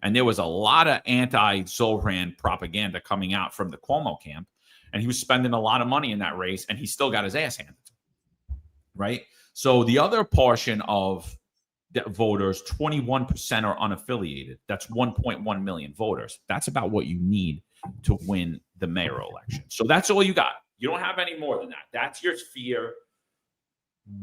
Speaker 2: And there was a lot of anti-Zohran propaganda coming out from the Cuomo camp. And he was spending a lot of money in that race, and he still got his ass handed to him, right? So the other portion of the voters, 21% are unaffiliated. That's 1.1 million voters. That's about what you need to win the mayoral election. So that's all you got. You don't have any more than that. That's your sphere.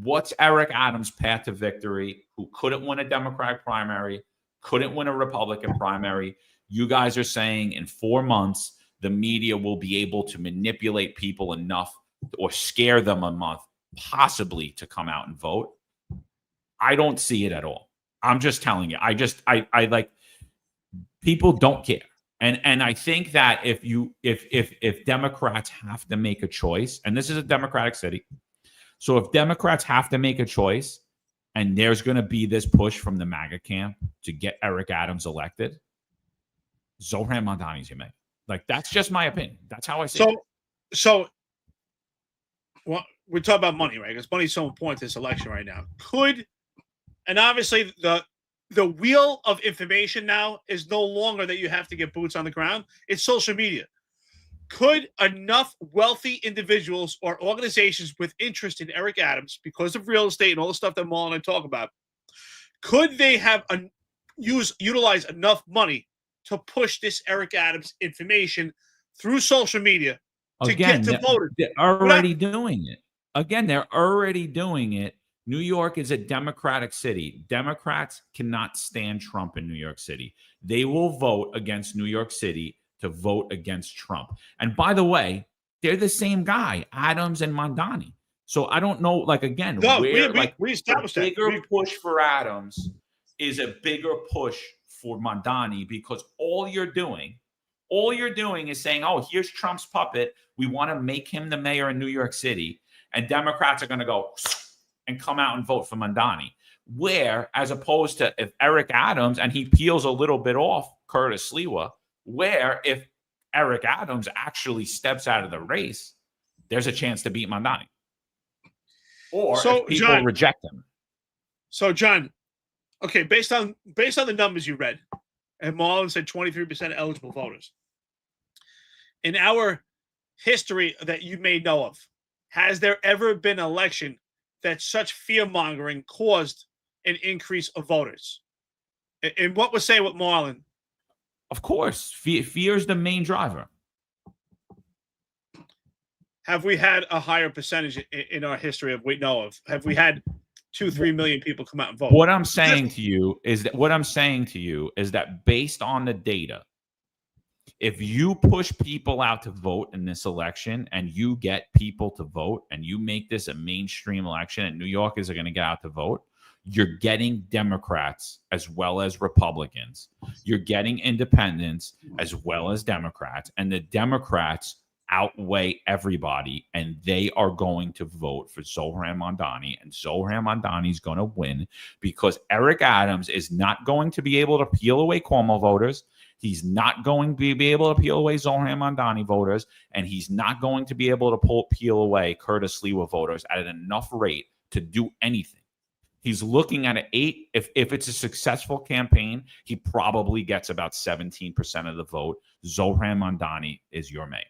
Speaker 2: What's Eric Adams' path to victory, who couldn't win a Democratic primary, couldn't win a Republican primary? You guys are saying in 4 months, the media will be able to manipulate people enough or scare them enough possibly to come out and vote. I don't see it at all. I'm just telling you. I like, people don't care. And I think that if Democrats have to make a choice, and this is a Democratic city, so if Democrats have to make a choice, and there's going to be this push from the MAGA camp to get Eric Adams elected, Zohran Mandani's your man. Like, that's just my opinion. That's how I see it.
Speaker 3: So, well, we're talking about money, right? Because money's so important to this election right now. And obviously the wheel of information now is no longer that you have to get boots on the ground. It's social media. Could enough wealthy individuals or organizations with interest in Eric Adams, because of real estate and all the stuff that Marlon and I talk about, could they have utilize enough money to push this Eric Adams information through social media to get to voters?
Speaker 2: They're already doing it. Again, they're already doing it. New York is a Democratic city. Democrats cannot stand Trump in New York City. They will vote against New York City to vote against Trump. And by the way, they're the same guy, Adams and Mandani. So I don't know, like, again,
Speaker 3: we established
Speaker 2: that. Bigger push for Adams is a bigger push for Mandani, because all you're doing is saying, oh, here's Trump's puppet. We want to make him the mayor in New York City. And Democrats are going to go and come out and vote for Mandani. Where, as opposed to if Eric Adams, and he peels a little bit off Curtis Sliwa, where if Eric Adams actually steps out of the race, there's a chance to beat Mandani. Or if people reject him.
Speaker 3: So, John, okay, based on the numbers you read, and Marlon said 23% eligible voters. In our history that you may know of, has there ever been an election that such fear-mongering caused an increase of voters? And what we're saying with Marlon.
Speaker 2: Of course, fear is the main driver.
Speaker 3: Have we had a higher percentage in our history of we know of? Have we had 2-3 million people come out and vote?
Speaker 2: What I'm saying to you is that based on the data, if you push people out to vote in this election and you get people to vote and you make this a mainstream election and New Yorkers are going to get out to vote, you're getting Democrats as well as Republicans. You're getting independents as well as Democrats. And the Democrats outweigh everybody, and they are going to vote for Zohran Mandani, and Zohran Mandani is going to win because Eric Adams is not going to be able to peel away Cuomo voters. He's not going to be able to peel away Zohran Mandani voters, and he's not going to be able to peel away Curtis Sliwa voters at enough rate to do anything. He's looking at an 8. If it's a successful campaign, he probably gets about 17% of the vote. Zohran Mandani is your mayor.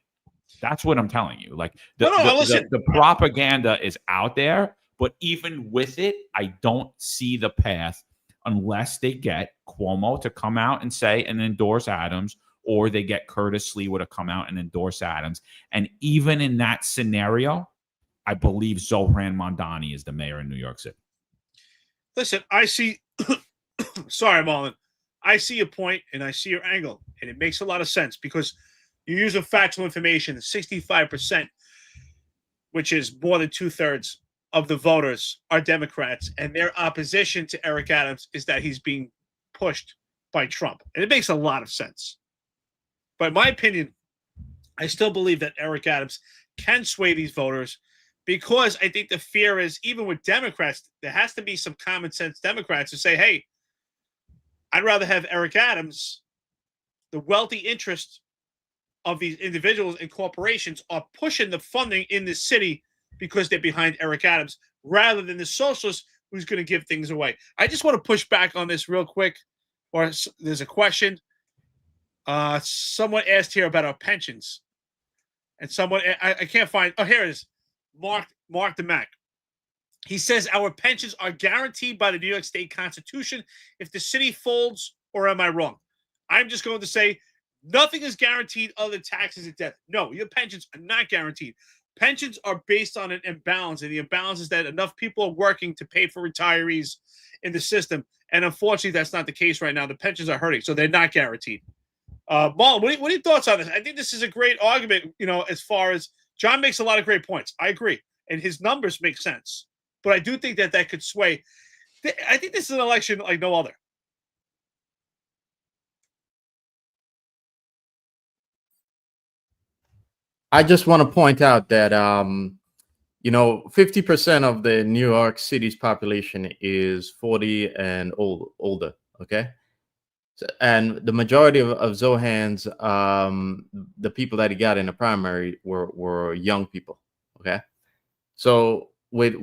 Speaker 2: That's what I'm telling you. Like the propaganda is out there, but even with it, I don't see the path unless they get Cuomo to come out and say and endorse Adams, or they get Curtis Sliwa to come out and endorse Adams. And even in that scenario, I believe Zohran Mandani is the mayor in New York City.
Speaker 3: Listen, I see. Sorry, Marlon. I see your point and I see your angle, and it makes a lot of sense because you're using factual information. 65%, which is more than 2/3 of the voters, are Democrats, and their opposition to Eric Adams is that he's being pushed by Trump, and it makes a lot of sense. But in my opinion, I still believe that Eric Adams can sway these voters. Because I think the fear is, even with Democrats, there has to be some common sense Democrats who say, hey, I'd rather have Eric Adams. The wealthy interest of these individuals and corporations are pushing the funding in this city because they're behind Eric Adams, rather than the socialist who's going to give things away. I just want to push back on this real quick, or there's a question. Someone asked here about our pensions. And someone, I can't find, oh, here it is. Mark the Mac. He says our pensions are guaranteed by the New York State Constitution if the city folds, or am I wrong? I'm just going to say nothing is guaranteed other than taxes and death. No, your pensions are not guaranteed. Pensions are based on an imbalance, and the imbalance is that enough people are working to pay for retirees in the system. And unfortunately, that's not the case right now. The pensions are hurting, so they're not guaranteed. Marlon, what are your thoughts on this? I think this is a great argument, as far as John makes a lot of great points. I agree. And his numbers make sense. But I do think that could sway. I think this is an election like no other.
Speaker 4: I just want to point out that 50% of the New York City's population is 40 and older. Okay. And the majority of Zohan's, the people that he got in the primary were young people. Okay. So with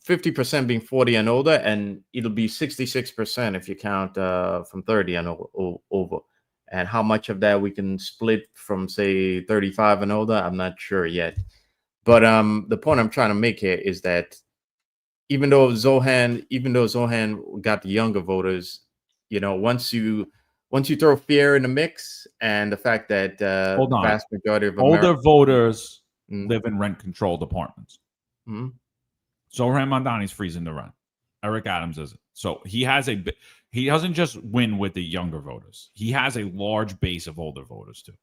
Speaker 4: 50% being 40 and older, and it'll be 66% if you count from 30 and over. And how much of that we can split from, say, 35 and older, I'm not sure yet. But the point I'm trying to make here is that even though Zohran got the younger voters, once you throw fear in the mix, and the fact that the vast majority of
Speaker 2: older voters live in rent-controlled apartments.
Speaker 4: Mm-hmm.
Speaker 2: Zohran Mandani's freezing the rent. Eric Adams isn't. So he doesn't just win with the younger voters. He has a large base of older voters too.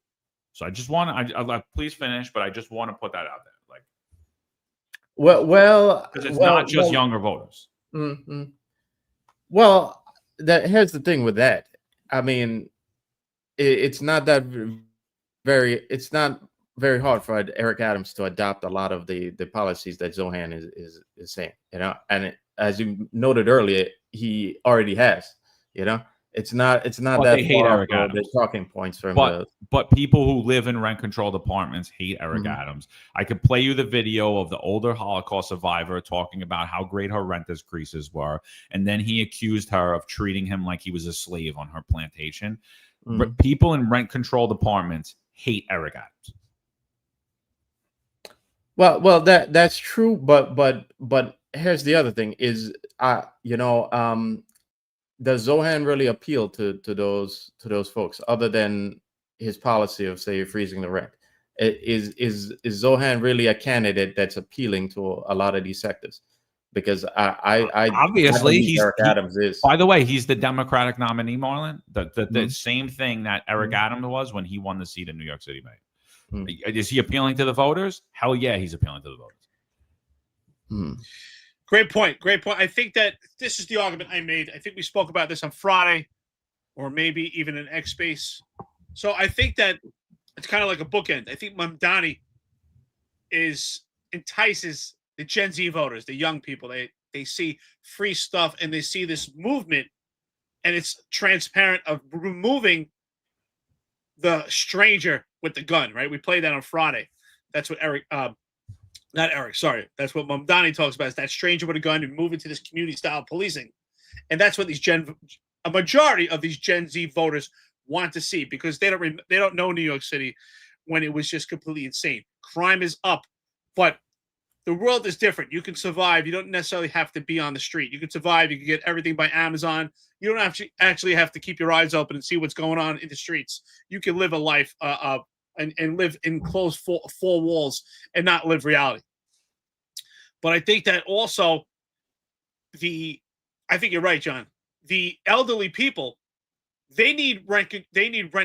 Speaker 2: So I just want to, please finish, but I just want to put that out there. Because it's not just younger voters.
Speaker 4: Mm-hmm. Well, here's the thing with that. I mean, it's not very hard for Eric Adams to adopt a lot of the policies that Zohran is saying, and as you noted earlier, he already has. You know, it's not
Speaker 2: But
Speaker 4: that
Speaker 2: they hate
Speaker 4: far
Speaker 2: Eric
Speaker 4: off
Speaker 2: Adams.
Speaker 4: the talking points from
Speaker 2: But people who live in rent controlled apartments hate Eric
Speaker 4: Mhm.
Speaker 2: Adams. I could play you the video of the older Holocaust survivor talking about how great her rent increases were, and then he accused her of treating him like he was a slave on her plantation.
Speaker 4: Mhm.
Speaker 2: People in rent controlled apartments hate Eric Adams.
Speaker 4: Well, that's true, but here's the other thing: is does Zohran really appeal to those folks, other than his policy of, say, freezing the rent? Is Zohran really a candidate that's appealing to a lot of these sectors? Because I
Speaker 2: Obviously,
Speaker 4: believe Eric Adams is.
Speaker 2: By the way, he's the Democratic nominee, Marlon. The
Speaker 4: Mhm.
Speaker 2: same thing that Eric
Speaker 4: Mhm.
Speaker 2: Adams was when he won the seat in New York City Mayor.
Speaker 4: Mhm.
Speaker 2: Is he appealing to the voters? Hell yeah, he's appealing to the voters.
Speaker 4: Mhm.
Speaker 3: Great point. Great point. I think that this is the argument I made. I think we spoke about this on Friday, or maybe even in X Space. So I think that it's kind of like a bookend. I think Mamdani entices the Gen Z voters, the young people. They see free stuff and they see this movement, and it's transparent of removing the stranger with the gun. Right? We played that on Friday. That's what not Eric, sorry. That's what Mamdani talks about, is that stranger with a gun and move into this community-style policing. And that's what a majority of these Gen Z voters want to see, because they don't know New York City when it was just completely insane. Crime is up, but the world is different. You can survive. You don't necessarily have to be on the street. You can survive. You can get everything by Amazon. You don't actually have to keep your eyes open and see what's going on in the streets. You can live a life and live in closed four walls and not live reality. But I think that also I think you're right, John. The elderly people, they need rent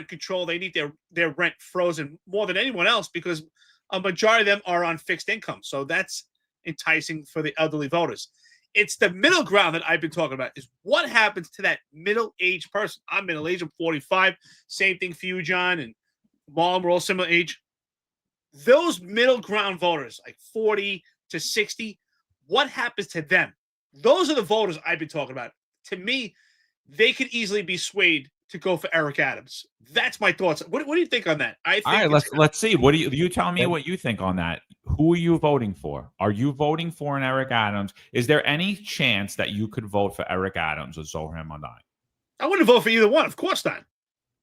Speaker 3: control. They need their rent frozen more than anyone else, because a majority of them are on fixed income. So that's enticing for the elderly voters. It's the middle ground that I've been talking about, is what happens to that middle-aged person. I'm middle-aged, I'm 45. Same thing for you, John, and Marlon, we're all similar age. Those middle ground voters, like 40 to 60, what happens to them? Those are the voters I've been talking about. To me, they could easily be swayed to go for Eric Adams. That's my thoughts. What do you think on that? I think.
Speaker 2: All right, let's see. What do you tell me what you think on that? Who are you voting for? Are you voting for an Eric Adams? Is there any chance that you could vote for Eric Adams or Zohran Mandani?
Speaker 3: I wouldn't vote for either one. Of course not.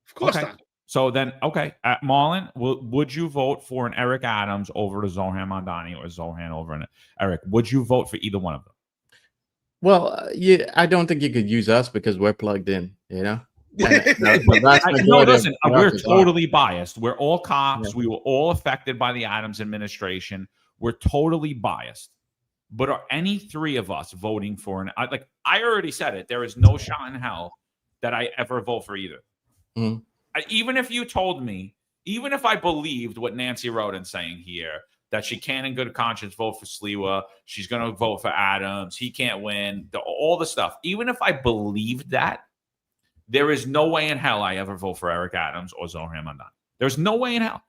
Speaker 3: Of course not.
Speaker 2: So then, okay, Marlon, would you vote for an Eric Adams over to Zohran Mandani, or Zohran over an Eric? Would you vote for either one of them?
Speaker 4: Well, I don't think you could use us because we're plugged in, you know?
Speaker 2: No, listen, we're totally biased. We're all cops. Yeah. We were all affected by the Adams administration. We're totally biased. But are any three of us voting for I already said it, there is no shot in hell that I ever vote for either.
Speaker 4: Mm-hmm.
Speaker 2: Even if you told me, even if I believed what Nancy Rodin's saying here, that she can in good conscience vote for Sliwa, she's going to vote for Adams, he can't win, all the stuff. Even if I believed that, there is no way in hell I ever vote for Eric Adams or Zohran Mandani. There's no way in hell.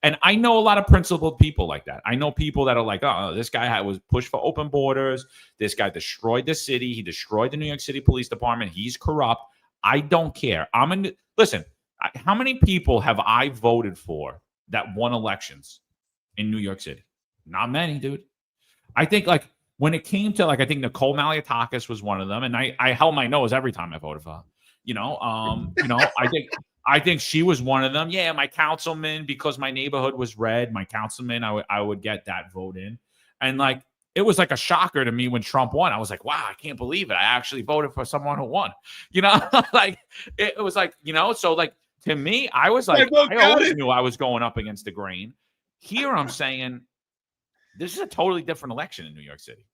Speaker 2: And I know a lot of principled people like that. I know people that are like, oh, this guy was pushed for open borders. This guy destroyed the city. He destroyed the New York City Police Department. He's corrupt. I don't care. Listen, how many people have I voted for that won elections in New York City? Not many, dude. I think when it came to I think Nicole Malliotakis was one of them, and I held my nose every time I voted for her. I think she was one of them. Yeah, my councilman, because my neighborhood was red, my councilman, I would get that vote in. And it was a shocker to me when Trump won. I was like, wow, I can't believe it. I actually voted for someone who won. It was so to me, I was I always knew I was going up against the grain. Here I'm saying this is a totally different election in New York City.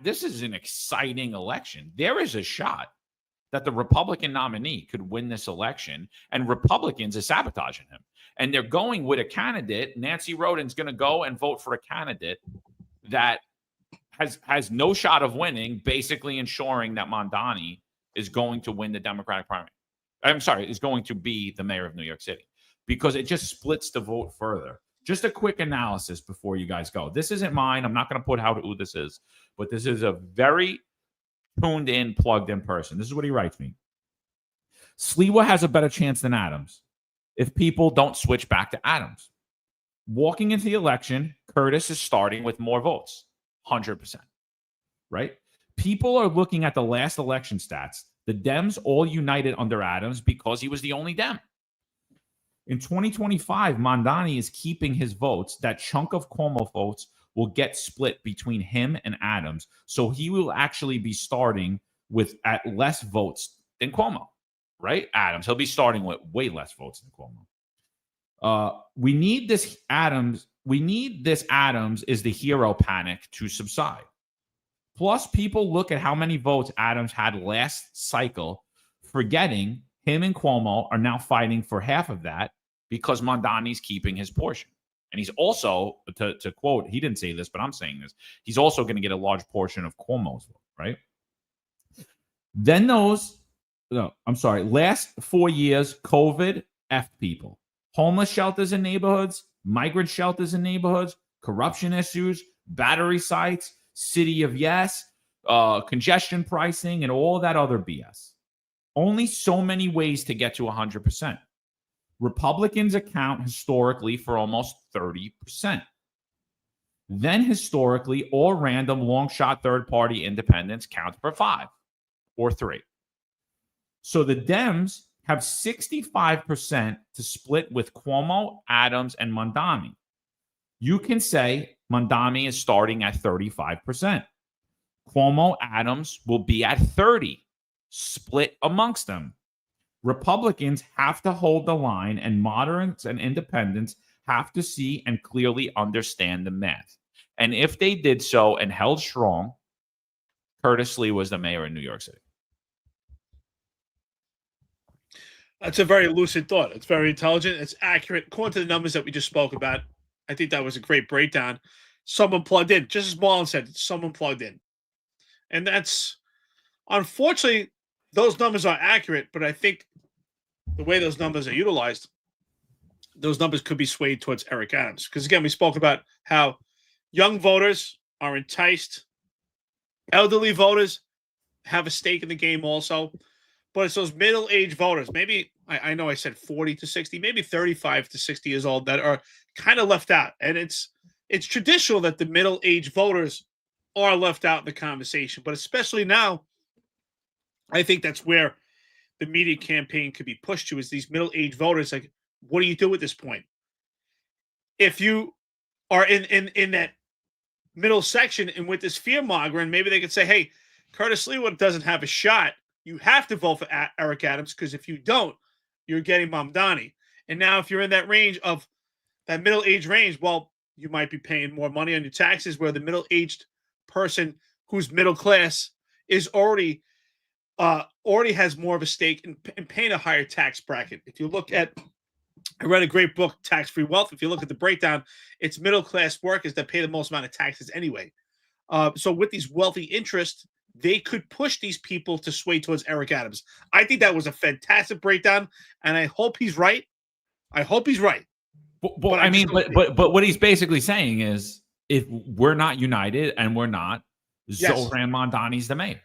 Speaker 2: This is an exciting election. There is a shot that the Republican nominee could win this election, and Republicans are sabotaging him. And they're going with a candidate. Nancy Rodin's going to go and vote for a candidate that has no shot of winning, basically ensuring that Mandani is going to win the Democratic primary. I'm sorry, is going to be the mayor of New York City, because it just splits the vote further. Just a quick analysis before you guys go. This isn't mine. I'm not going to put who this is. but this is a very tuned in, plugged in person. This is what he writes me. Sliwa has a better chance than Adams if people don't switch back to Adams. Walking into the election, Curtis is starting with more votes, 100%, right? People are looking at the last election stats. The Dems all united under Adams because he was the only Dem. In 2025, Mandani is keeping his votes. That chunk of Cuomo votes will get split between him and Adams. So he will actually be starting with at less votes than Cuomo, right? Adams. He'll be starting with way less votes than Cuomo. We need this Adams. We need this Adams is the hero panic to subside. Plus, people look at how many votes Adams had last cycle, forgetting him and Cuomo are now fighting for half of that because Mandani's keeping his portion. And he's also, to quote, he didn't say this, but I'm saying this, he's also going to get a large portion of Cuomo's vote, right? Then last 4 years, COVID effed people. Homeless shelters in neighborhoods, migrant shelters in neighborhoods, corruption issues, battery sites, city of yes, congestion pricing, and all that other BS. Only so many ways to get to 100%. Republicans account historically for almost 30%. Then historically, all random long shot third party independents count for 5 or 3. So the Dems have 65% to split with Cuomo, Adams, and Mandani. You can say Mandani is starting at 35%. Cuomo, Adams will be at 30%, split amongst them. Republicans have to hold the line, and moderates and independents have to see and clearly understand the math. And if they did so and held strong, Curtis Lee was the mayor in New York City.
Speaker 3: That's a very lucid thought. It's very intelligent. It's accurate. According to the numbers that we just spoke about, I think that was a great breakdown. Someone plugged in. Just as Marlon said, someone plugged in. And that's, unfortunately, those numbers are accurate, but I think the way those numbers are utilized, those numbers could be swayed towards Eric Adams. Because, again, we spoke about how young voters are enticed. Elderly voters have a stake in the game also. But it's those middle-aged voters, maybe, I know I said 40 to 60, maybe 35 to 60 years old, that are kind of left out. And it's traditional that the middle-aged voters are left out in the conversation. But especially now, I think that's where the media campaign could be pushed to, is these middle-aged voters. Like, what do you do at this point? If you are in that middle section and with this fear-mongering, maybe they could say, hey, Curtis Leawood doesn't have a shot. You have to vote for Eric Adams, because if you don't, you're getting Mamdani. And now if you're in that range of that middle-aged range, well, you might be paying more money on your taxes, where the middle-aged person who's middle class is already has more of a stake in paying a higher tax bracket. If you look at, I read a great book, Tax-Free Wealth. If you look at the breakdown, it's middle-class workers that pay the most amount of taxes anyway. So with these wealthy interests, they could push these people to sway towards Eric Adams. I think that was a fantastic breakdown, and I hope he's right. I hope he's right.
Speaker 2: But what he's basically saying is, if we're not united and we're not, Zohran Mandani's the mayor.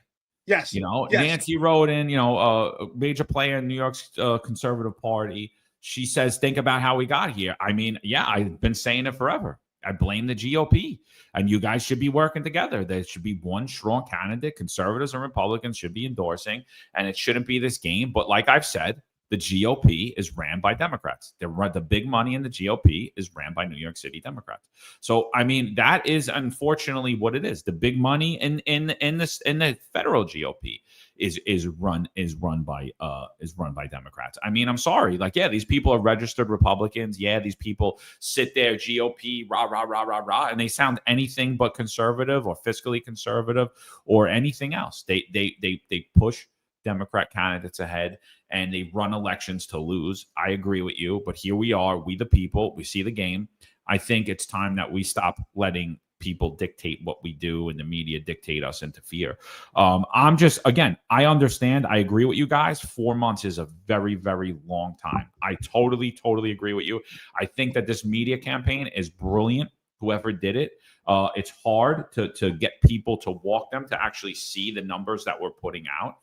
Speaker 3: Yes.
Speaker 2: Yes. Nancy Rodin, a major player in New York's conservative party. She says, think about how we got here. I mean, yeah, I've been saying it forever. I blame the GOP, and you guys should be working together. There should be one strong candidate. Conservatives and Republicans should be endorsing, and it shouldn't be this game. But like I've said, the GOP is ran by Democrats. The big money in the GOP is ran by New York City Democrats. So, I mean, that is unfortunately what it is. The big money in the federal GOP is run by Democrats. I mean, I'm sorry. Like, yeah, these people are registered Republicans. Yeah, these people sit there, GOP, rah, rah, rah, rah, rah, and they sound anything but conservative or fiscally conservative or anything else. They push Democrat candidates ahead, and they run elections to lose. I agree with you, but here we are, we the people, we see the game. I think it's time that we stop letting people dictate what we do and the media dictate us into fear. I'm just, again, I understand. I agree with you guys. 4 months is a very, very long time. I totally agree with you. I think that this media campaign is brilliant. whoever did it. It's hard to get people to walk them to actually see the numbers that we're putting out.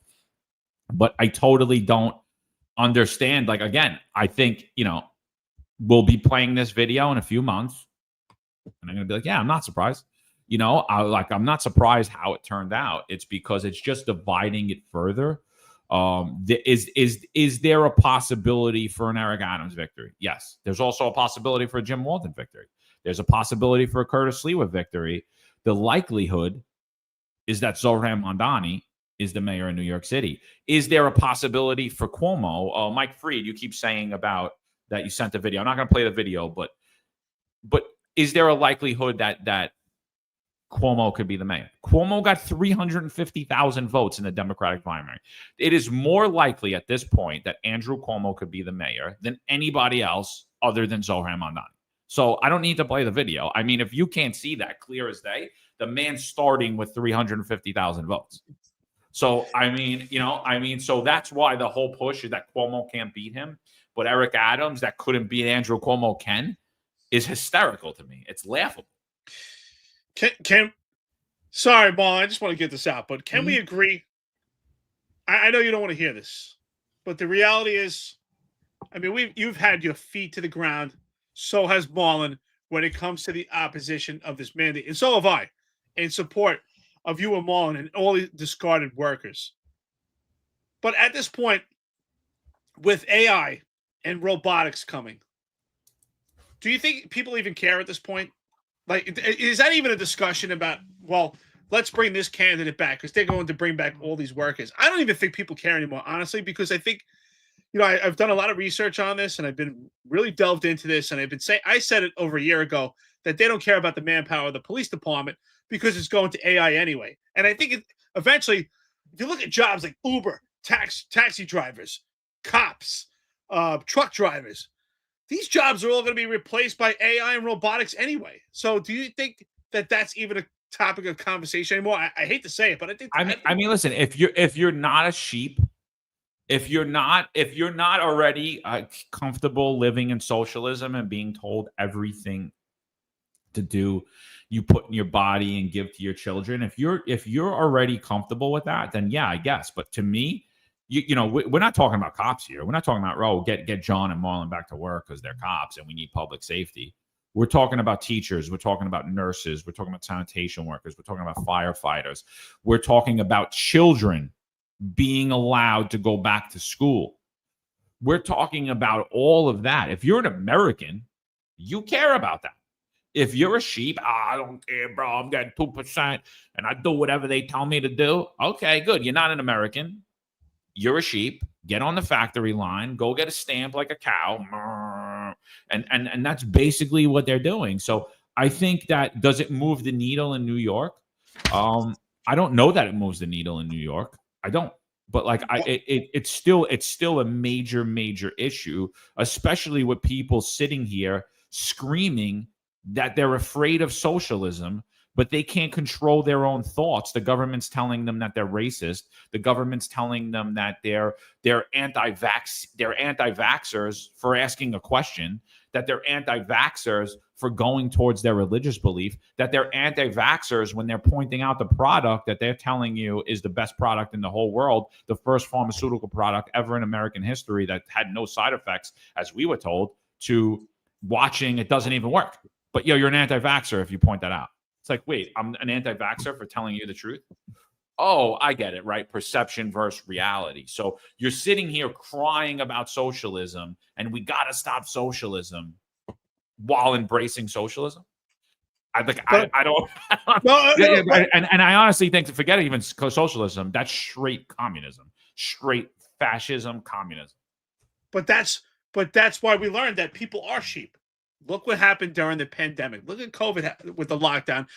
Speaker 2: But I totally don't understand. Like, again, I think, we'll be playing this video in a few months, and I'm going to be like, yeah, I'm not surprised. I'm not surprised how it turned out. It's because it's just dividing it further. Is there a possibility for an Eric Adams victory? Yes. There's also a possibility for a Jim Walton victory. There's a possibility for a Curtis Lewa victory. The likelihood is that Zohran Mandani is the mayor of New York City. Is there a possibility for Cuomo? Mike Freed, you keep saying about that you sent the video. I'm not going to play the video, but is there a likelihood that Cuomo could be the mayor? Cuomo got 350,000 votes in the Democratic primary. It is more likely at this point that Andrew Cuomo could be the mayor than anybody else other than Zohran Mandani. So I don't need to play the video. I mean, if you can't see that clear as day, the man's starting with 350,000 votes. So, so that's why the whole push is that Cuomo can't beat him. But Eric Adams, that couldn't beat Andrew Cuomo, is hysterical to me. It's laughable.
Speaker 3: Sorry, Marlon, I just want to get this out, but can we agree? I know you don't want to hear this, but the reality is, I mean, you've had your feet to the ground. So has Marlon when it comes to the opposition of this mandate, and so have I, in support of you and Marlon and all the discarded workers. But at this point, with AI and robotics coming, do you think people even care at this point? Like, is that even a discussion about, well, let's bring this candidate back because they're going to bring back all these workers? I don't even think people care anymore, honestly, because I think, I've done a lot of research on this and I've been really delved into this. And I said it over a year ago that they don't care about the manpower of the police department because it's going to AI anyway. And I think eventually, if you look at jobs like Uber, taxi drivers, cops, truck drivers, these jobs are all going to be replaced by AI and robotics anyway. So do you think that that's even a topic of conversation anymore? I hate to say it, but I think.
Speaker 2: I mean, listen, if you're not a sheep, if you're not already comfortable living in socialism and being told everything to do, you put in your body and give to your children. If you're already comfortable with that, then yeah, I guess. But to me, we're not talking about cops here. We're not talking about, get John and Marlon back to work because they're cops and we need public safety. We're talking about teachers. We're talking about nurses. We're talking about sanitation workers. We're talking about firefighters. We're talking about children being allowed to go back to school. We're talking about all of that. If you're an American, you care about that. If you're a sheep, I don't care, bro. I'm getting 2% and I do whatever they tell me to do. Okay, good. You're not an American. You're a sheep. Get on the factory line. Go get a stamp like a cow. And that's basically what they're doing. So I think that, does it move the needle in New York? I don't know that it moves the needle in New York. I don't. But it's still a major issue, especially with people sitting here screaming that they're afraid of socialism, but they can't control their own thoughts. The government's telling them that they're racist. The government's telling them that they're anti-vaxxers for asking a question, that they're anti-vaxxers for going towards their religious belief, that they're anti-vaxxers when they're pointing out the product that they're telling you is the best product in the whole world, the first pharmaceutical product ever in American history that had no side effects, as we were told, to watching it doesn't even work. But you're an anti-vaxxer if you point that out. It's like, wait, I'm an anti-vaxxer for telling you the truth? Oh, I get it, right? Perception versus reality. So you're sitting here crying about socialism and we got to stop socialism while embracing socialism. I don't. And I honestly think, to forget even socialism, that's straight communism, straight fascism, communism.
Speaker 3: But that's why we learned that people are sheep. Look what happened during the pandemic. Look at COVID with the lockdown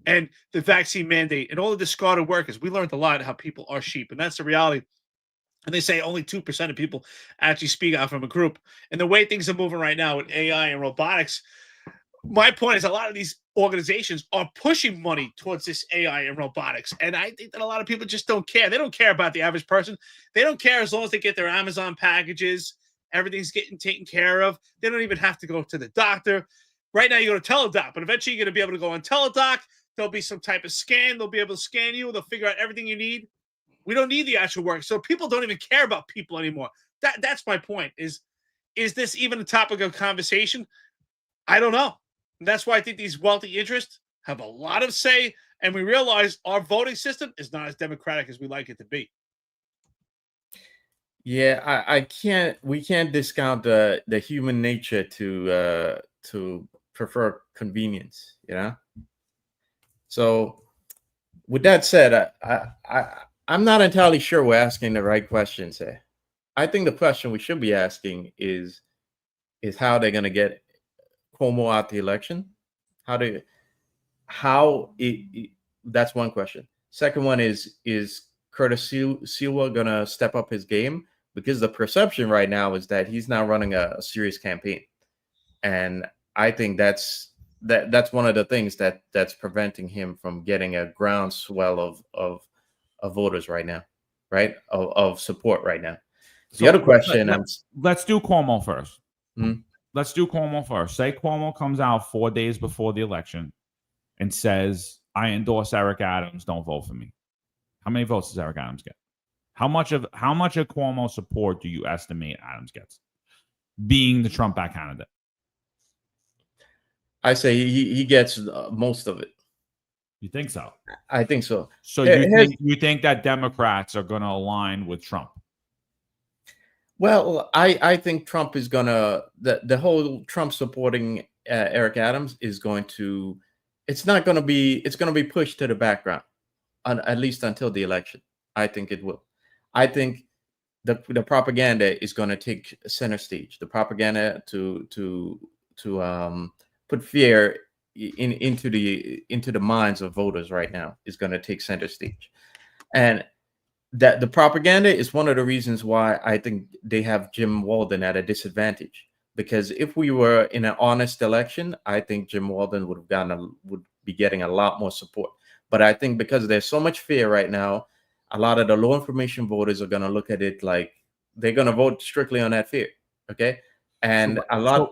Speaker 3: and the vaccine mandate and all the discarded workers. We learned a lot how people are sheep, and that's the reality. And they say only 2% of people actually speak out from a group. And the way things are moving right now with AI and robotics, my point is a lot of these organizations are pushing money towards this AI and robotics. And I think that a lot of people just don't care. They don't care about the average person. They don't care as long as they get their Amazon packages. Everything's getting taken care of. They don't even have to go to the doctor. Right now, you go to Teledoc, but eventually you're going to be able to go on Teledoc. There'll be some type of scan. They'll be able to scan you. They'll figure out everything you need. We don't need the actual work. So people don't even care about people anymore. That's my point. Is this even a topic of conversation? I don't know. And that's why I think these wealthy interests have a lot of say. And we realize our voting system is not as democratic as we like it to be.
Speaker 4: Yeah, we can't discount the human nature to prefer convenience, you know. So with that said, I'm not entirely sure we're asking the right questions here. I think the question we should be asking is how they're going to get Cuomo out the election. That's one question. Second one is Curtis Silva going to step up his game? Because the perception right now is that he's not running a serious campaign. And I think that's one of the things that's preventing him from getting a groundswell of voters right now, right? Of support right now. The other question,
Speaker 2: let's do Cuomo first.
Speaker 4: Hmm?
Speaker 2: Let's do Cuomo first. Say Cuomo comes out 4 days before the election and says, I endorse Eric Adams, don't vote for me. How many votes does Eric Adams get? How much of Cuomo support do you estimate Adams gets, being the Trump back candidate?
Speaker 4: I say he gets most of it.
Speaker 2: You think so?
Speaker 4: I think so.
Speaker 2: So you think that Democrats are going to align with Trump?
Speaker 4: Well, I think Trump is gonna the whole Trump supporting Eric Adams is going to. It's going to be pushed to the background, at least until the election. I think it will. I think the propaganda is going to take center stage. The propaganda to put fear into the minds of voters right now is going to take center stage, and that the propaganda is one of the reasons why I think they have Jim Walden at a disadvantage. Because if we were in an honest election, I think Jim Walden would be getting a lot more support. But I think because there's so much fear right now, a lot of the low information voters are going to look at it like they're going to vote strictly on that fear. Okay. And
Speaker 2: but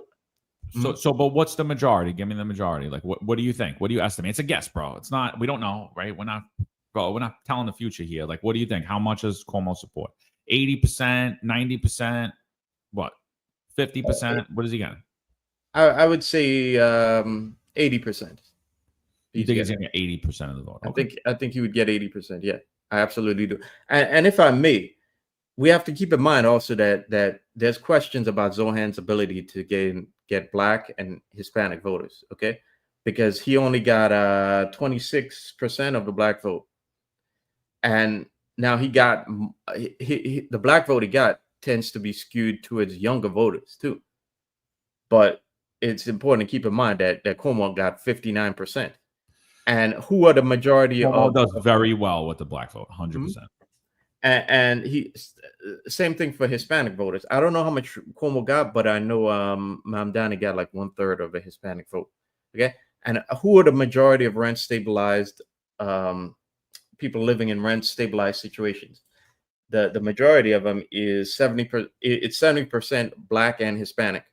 Speaker 2: what's the majority? Give me the majority. Like, what do you think? What do you estimate? It's a guess, bro. It's not, we don't know, right? We're not telling the future here. Like, what do you think? How much does Cuomo support? 80%, 90%, what? 50%? What is he getting?
Speaker 4: I would say 80%.
Speaker 2: You think he's getting 80% of the vote?
Speaker 4: Okay. I think he would get 80%. Yeah, I absolutely do. And if I may, we have to keep in mind also that there's questions about Zohran's ability to get Black and Hispanic voters. Okay, because he only got 26% of the Black vote, and now he got the Black vote he got tends to be skewed towards younger voters too. But it's important to keep in mind that Cuomo got 59%. And who are the majority
Speaker 2: Cuomo does very well with the Black vote, 100%.
Speaker 4: Mm-hmm. And he same thing for Hispanic voters. I don't know how much Cuomo got, but I know Mamdani got like 1/3 of the Hispanic vote. Okay, and who are the majority of rent stabilized people living in rent stabilized situations? The majority of them is 70%. It's 70% Black and Hispanic.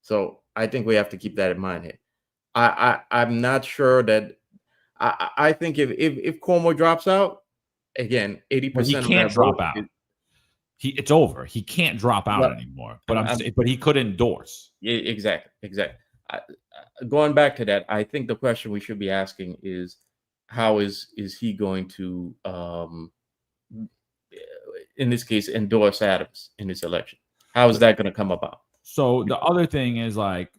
Speaker 4: So I think we have to keep that in mind here. I'm not sure that I think if Cuomo drops out. Again, 80%.
Speaker 2: He can't drop out. It's over. He can't drop out anymore. But but he could endorse.
Speaker 4: Yeah, exactly. Going back to that, I think the question we should be asking is, how is he going to, in this case, endorse Adams in this election? How is that going to come about?
Speaker 2: So the other thing is, like,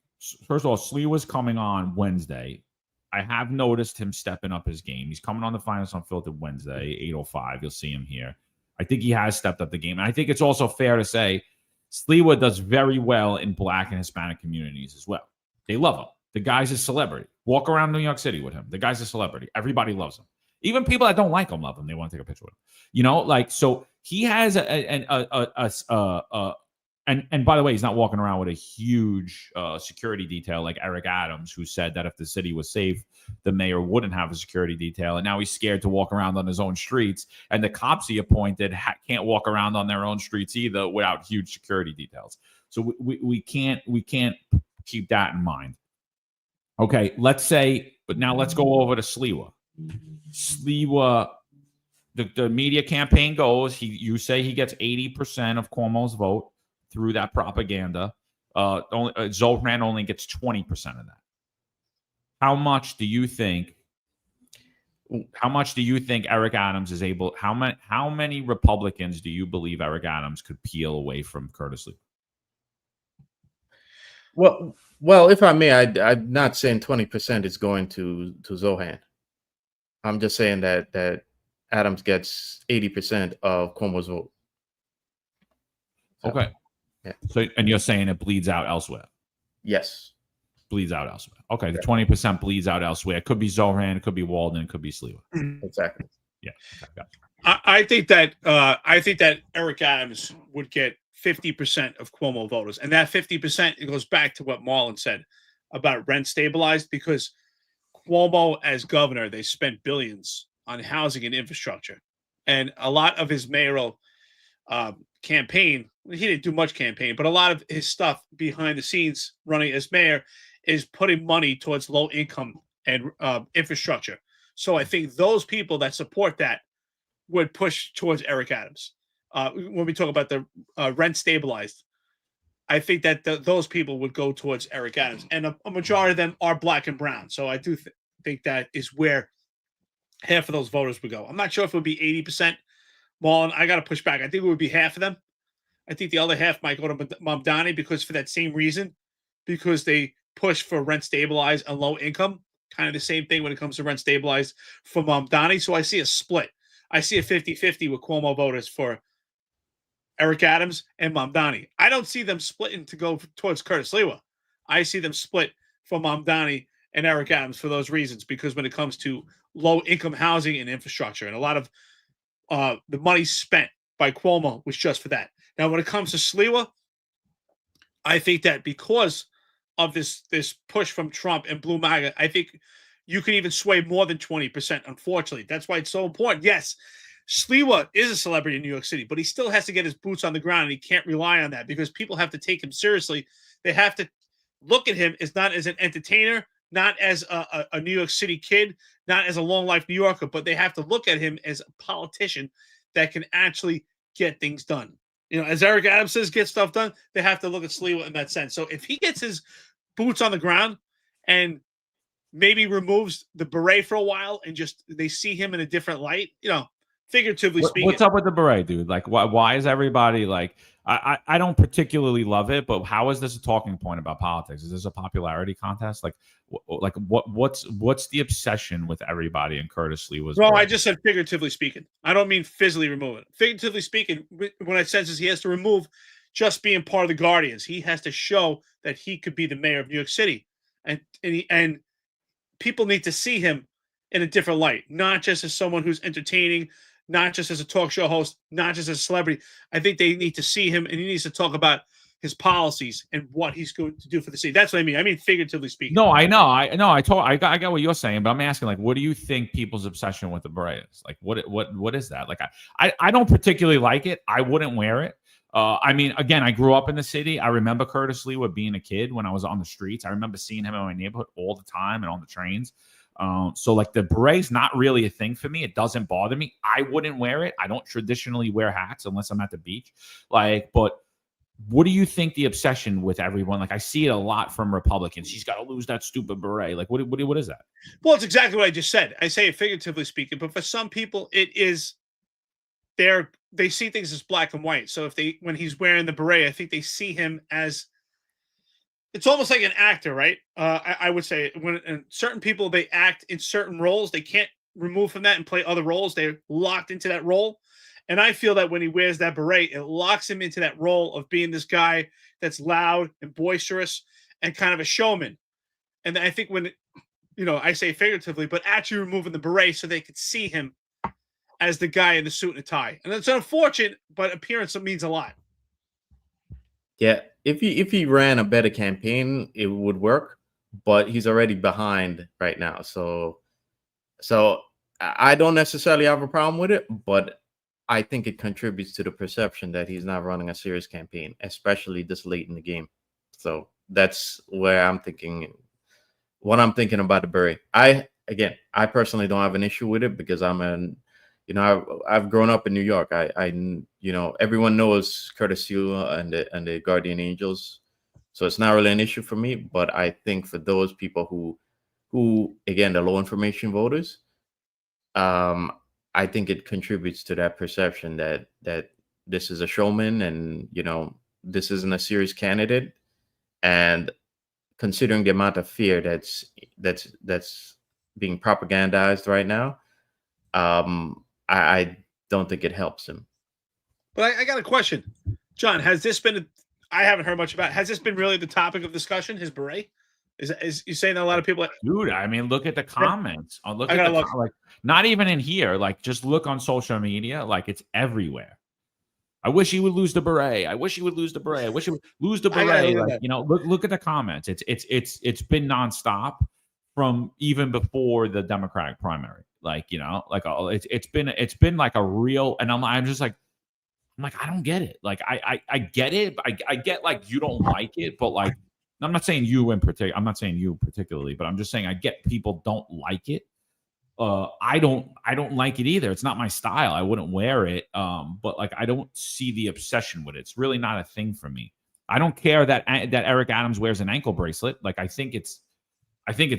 Speaker 2: first of all, Slee was coming on Wednesday. I have noticed him stepping up his game. He's coming on the Finals Unfiltered Wednesday, 8:05. You'll see him here. I think he has stepped up the game. And I think it's also fair to say Sleewa does very well in Black and Hispanic communities as well. They love him. The guy's a celebrity. Walk around New York City with him. The guy's a celebrity. Everybody loves him. Even people that don't like him love him. They want to take a picture with him. You know, like, so he has And by the way, he's not walking around with a huge security detail like Eric Adams, who said that if the city was safe, the mayor wouldn't have a security detail. And now he's scared to walk around on his own streets. And the cops he appointed can't walk around on their own streets either without huge security details. So we can't keep that in mind. Okay, let's say, but now let's go over to Sliwa. Sliwa, the media campaign goes. You say he gets 80% of Cuomo's vote through that propaganda. Zohran only gets 20% of that. How much do you think Eric Adams is able? How many Republicans do you believe Eric Adams could peel away from Curtis Lee?
Speaker 4: Well, if I may, I'm not saying 20% is going to Zohran. I'm just saying that Adams gets 80% of Cuomo's vote. So,
Speaker 2: Okay.
Speaker 4: Yeah.
Speaker 2: So, and you're saying it bleeds out elsewhere?
Speaker 4: Yes.
Speaker 2: Bleeds out elsewhere. Okay, the 20% bleeds out elsewhere. It could be Zohran, it could be Walden, it could be Sliwa.
Speaker 4: Exactly.
Speaker 2: Yeah. Okay,
Speaker 3: I think that Eric Adams would get 50% of Cuomo voters, and that 50% it goes back to what Marlon said about rent stabilized, because Cuomo as governor, they spent billions on housing and infrastructure, and a lot of his mayoral campaign, he didn't do much campaign, but a lot of his stuff behind the scenes running as mayor is putting money towards low income and infrastructure. So I think those people that support that would push towards Eric Adams. When we talk about the rent stabilized, I think that those people would go towards Eric Adams, and a majority of them are black and brown. So I do think that is where half of those voters would go. I'm not sure if it would be 80%. Marlon, I got to push back. I think it would be half of them. I think the other half might go to Mamdani because for that same reason, because they push for rent stabilized and low income. Kind of the same thing when it comes to rent stabilized for Mamdani. So I see a split. I see a 50-50 with Cuomo voters for Eric Adams and Mamdani. I don't see them splitting to go towards Curtis Sliwa. I see them split for Mamdani and Eric Adams for those reasons, because when it comes to low income housing and infrastructure, and a lot of the money spent by Cuomo was just for that. Now, when it comes to Sliwa, I think that because of this push from Trump and Blue MAGA, I think you can even sway more than 20%, unfortunately. That's why it's so important. Yes, Sliwa is a celebrity in New York City, but he still has to get his boots on the ground, and he can't rely on that because people have to take him seriously. They have to look at him as not as an entertainer, not as a New York City kid, not as a long-life New Yorker, but they have to look at him as a politician that can actually get things done. You know, as Eric Adams says, get stuff done, they have to look at Sliwa in that sense. So if he gets his boots on the ground and maybe removes the beret for a while and just they see him in a different light, you know, figuratively speaking.
Speaker 2: What's up with the beret, dude? Like, why is everybody like? I don't particularly love it, but how is this a talking point about politics? Is this a popularity contest? Like what's the obsession with everybody in Curtis Sliwa's?
Speaker 3: Well, I just said figuratively speaking. I don't mean physically remove it. Figuratively speaking, what it says is he has to remove just being part of the Guardians. He has to show that he could be the mayor of New York City, and people need to see him in a different light, not just as someone who's entertaining, not just as a talk show host, not just as a celebrity. I think they need to see him, and he needs to talk about his policies and what he's going to do for the city. That's what I mean. I mean, figuratively speaking.
Speaker 2: No, I know. I got what you're saying, but I'm asking, like, what do you think people's obsession with the beret is? Like, what is that? Like, I don't particularly like it. I wouldn't wear it. I mean, again, I grew up in the city. I remember Curtis Sliwa being a kid when I was on the streets. I remember seeing him in my neighborhood all the time and on the trains. So like the beret's not really a thing for me. It doesn't bother me. I wouldn't wear it. I don't traditionally wear hats unless I'm at the beach. Like, but what do you think the obsession with everyone? Like, I see it a lot from Republicans. He's got to lose that stupid beret. Like, what is that?
Speaker 3: Well, it's exactly what I just said. I say it figuratively speaking, but for some people, it is they see things as black and white. So when he's wearing the beret, I think they see him as, it's almost like an actor, right? I would say when certain people, they act in certain roles, they can't remove from that and play other roles. They're locked into that role. And I feel that when he wears that beret, it locks him into that role of being this guy that's loud and boisterous and kind of a showman. And I think when, I say figuratively, but actually removing the beret so they could see him as the guy in the suit and tie. And it's unfortunate, but appearance means a lot.
Speaker 4: Yeah, if he ran a better campaign, it would work, but he's already behind right now. So I don't necessarily have a problem with it, but I think it contributes to the perception that he's not running a serious campaign, especially this late in the game. So that's where I'm thinking what I'm thinking about the beret. I personally don't have an issue with it because I've grown up in New York. Everyone knows Curtis Sewa and the Guardian Angels, so it's not really an issue for me. But I think for those people who again, the low information voters, I think it contributes to that perception that this is a showman and this isn't a serious candidate. And considering the amount of fear that's being propagandized right now, I don't think it helps him.
Speaker 3: But I got a question, John. Has this been? I haven't heard much about. Has this been really the topic of discussion? His beret? Is you saying that a lot of people?
Speaker 2: Dude, I mean, look at the comments. Like, not even in here. Like, just look on social media. Like, it's everywhere. I wish he would lose the beret. I wish he would lose the beret. I wish he would lose the beret. Like, look at the comments. It's been nonstop from even before the Democratic primary. Like, it's been like a real. And I'm just like, I don't get it. Like, I get it. I get like you don't like it, but like, I'm not saying you in particular. I'm not saying you particularly, but I'm just saying I get people don't like it. I don't like it either. It's not my style. I wouldn't wear it. But like, I don't see the obsession with it. It's really not a thing for me. I don't care that Eric Adams wears an ankle bracelet. Like, I think it's